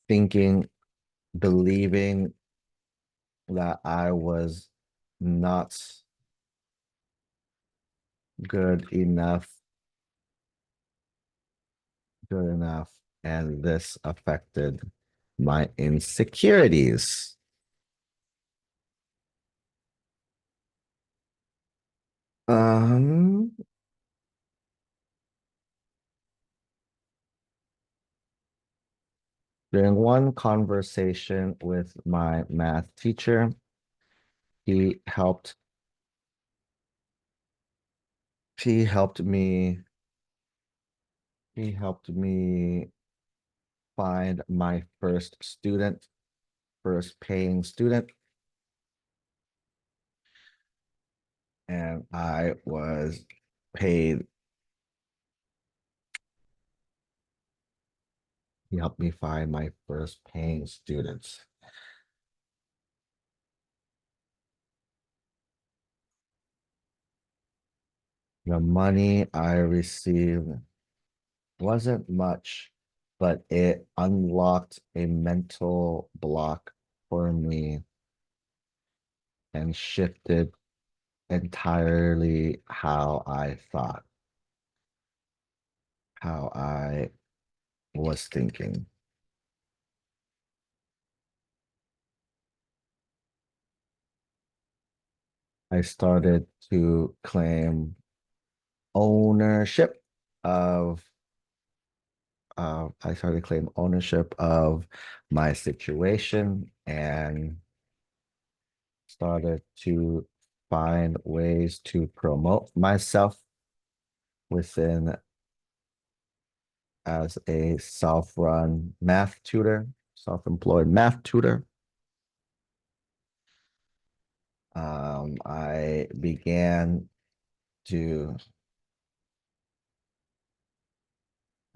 thinking, believing that I was not good enough, good enough, and this affected my insecurities. Um, During one conversation with my math teacher, he helped he helped me he helped me find my first paying student, and I was paid. He helped me find my first paying students. The money I received wasn't much, but it unlocked a mental block for me and shifted entirely how I was thinking. I started to claim ownership of I started to claim ownership of my situation and started to find ways to promote myself within as a self-run math tutor. self-employed math tutor. I began to,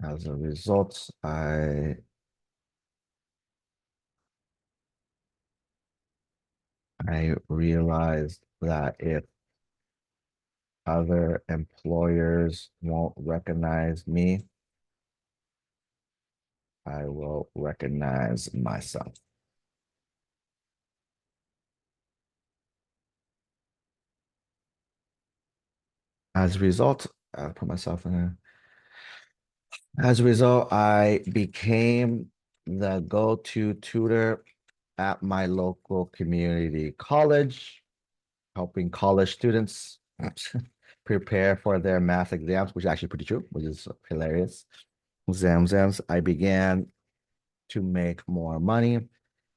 as a result, I realized that if other employers won't recognize me, I will recognize myself. As a result, I put myself in a, as a result, I became the go-to tutor at my local community college, helping college students prepare for their math exams, which is actually pretty true, which is hilarious. Exams. I began to make more money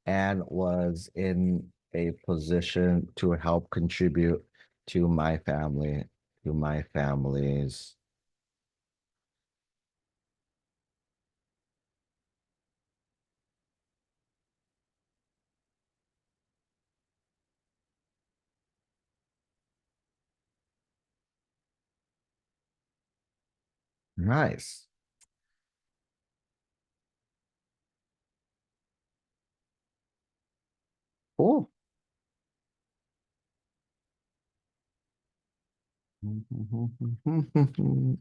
and was in a position to help contribute to my family, to my family's. Nice. Cool.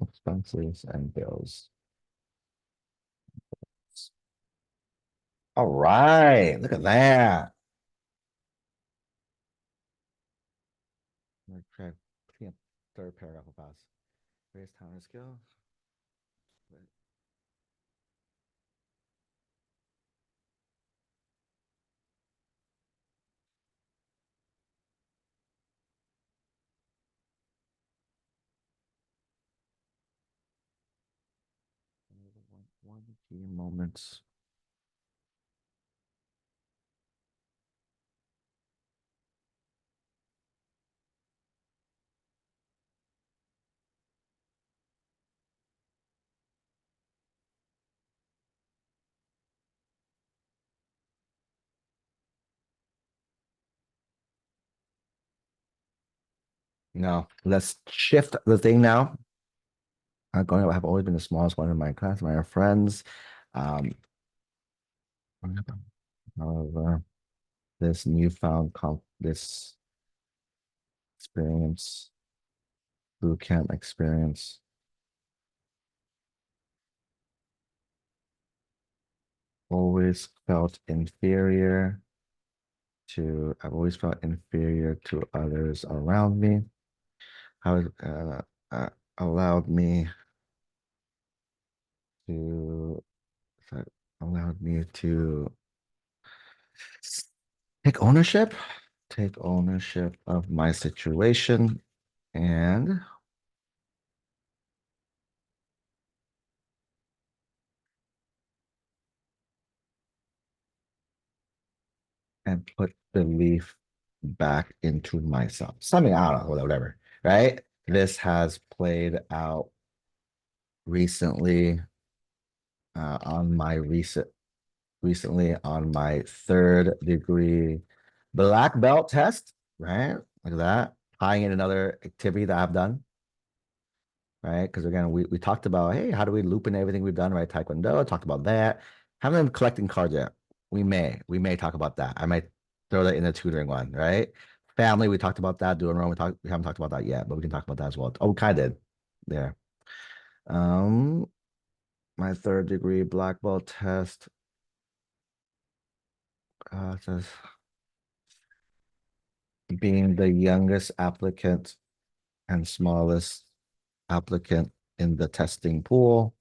Expenses and bills. All right, look at that. Okay, third paragraph of us. Raise talent skills. One key moments. No, let's shift the thing now. I'm going to have always been the smallest one in my class, my friends. Um, however, this newfound this experience, boot camp experience, always felt inferior I've always felt inferior to others around me. How it allowed me to, that allowed me to take ownership, take ownership of my situation and put belief back into myself. Something I don't know, whatever, right? This has played out recently on my recently on my third degree black belt test, right? Like that, tying in another activity that I've done, right? Because again, we talked about, hey, how do we loop in everything we've done, right? Taekwondo, talked about that. Haven't been collecting cards yet. We may talk about that. I might throw that in the tutoring one, right? Family, we talked about that. Doing wrong, we haven't talked about that yet, but we can talk about that as well. Oh, we kind of did there. Um, my third degree black belt test says being the youngest applicant and smallest applicant in the testing pool.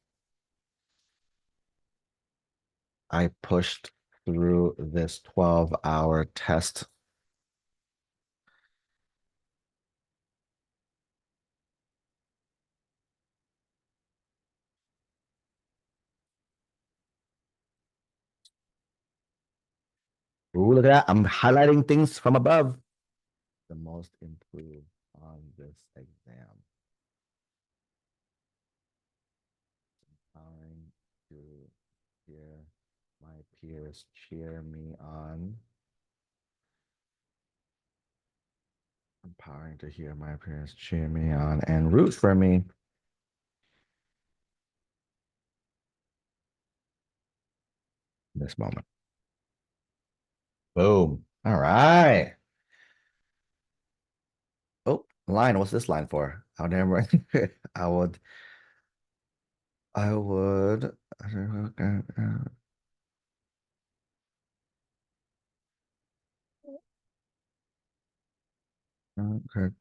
I pushed through this 12-hour test. Ooh, look at that. I'm highlighting things from above. The most improved on this exam. Trying to hear my peers cheer me on. Empowering to hear my peers cheer me on and root for me. This moment. Boom. All right. Oh, line. What's this line for? I would never. I would. I would.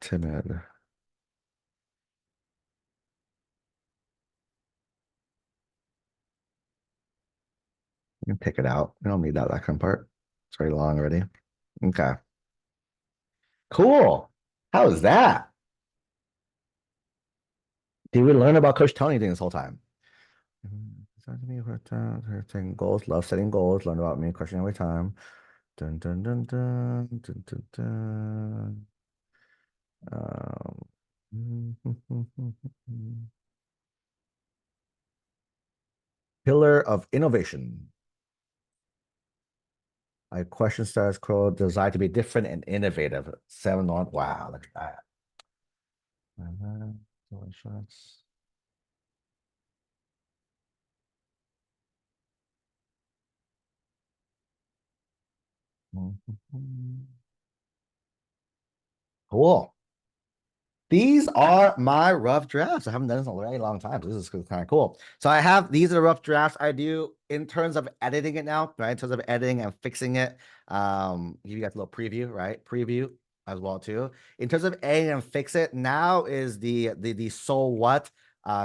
Timid. You can take it out. We don't need that second part. It's very long already. Okay. Cool. How was that? Did we learn about Coach Tony this whole time? Setting goals, love setting goals, learn about me, crushing every time. Dun dun dun dun dun dun dun. Um, Pillar of innovation. I question status quo, designed to be different and innovative. 7 on. Wow, look at that. Insurance. Cool. These are my rough drafts. I haven't done this in a very long time. So this is kind of cool. So I have these are the rough drafts I do in terms of editing it now, right? In terms of editing and fixing it. Give you guys a little preview, right? Preview as well too. In terms of editing and fix it, now is the so what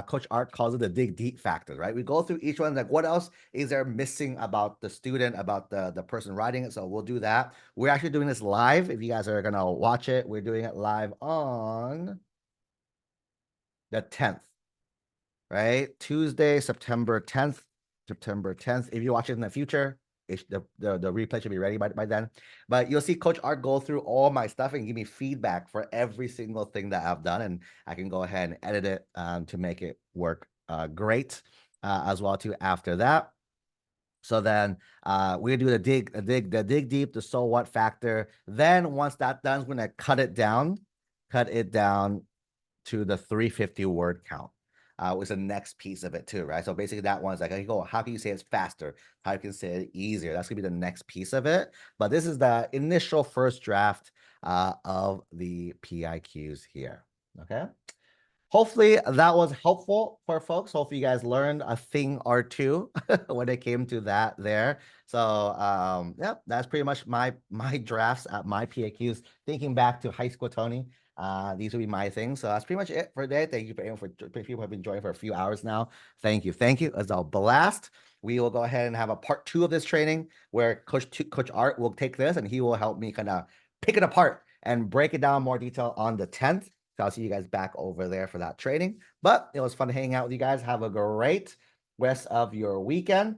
Coach Art calls it the dig deep factor, right? We go through each one, like what else is there missing about the student, about the person writing it. So we'll do that. We're actually doing this live. If you guys are gonna watch it, we're doing it live on the 10th, right? Tuesday, September 10th. September 10th. If you watch it in the future, the replay should be ready by then. But you'll see Coach Art go through all my stuff and give me feedback for every single thing that I've done. And I can go ahead and edit it to make it work great as well too after that. So then we're gonna do the dig deep, the so what factor. Then once that's done, we're gonna cut it down to the 350 word count. Was the next piece of it too, right? So basically that one's like, okay, go, how can you say it's faster? How you can say it easier? That's gonna be the next piece of it. But this is the initial first draft of the PIQs here. Okay. Hopefully that was helpful for folks. Hopefully you guys learned a thing or two when it came to that there. So yeah, that's pretty much my drafts at my PAQs. Thinking back to high school, Tony, these would be my things. So that's pretty much it for today. Thank you for everyone for people have been joining for a few hours now. Thank you, thank you. It's a blast. We will go ahead and have a part 2 of this training where Coach Art will take this and he will help me kind of pick it apart and break it down more detail on the 10th. So I'll see you guys back over there for that training. But it was fun hanging out with you guys. Have a great rest of your weekend.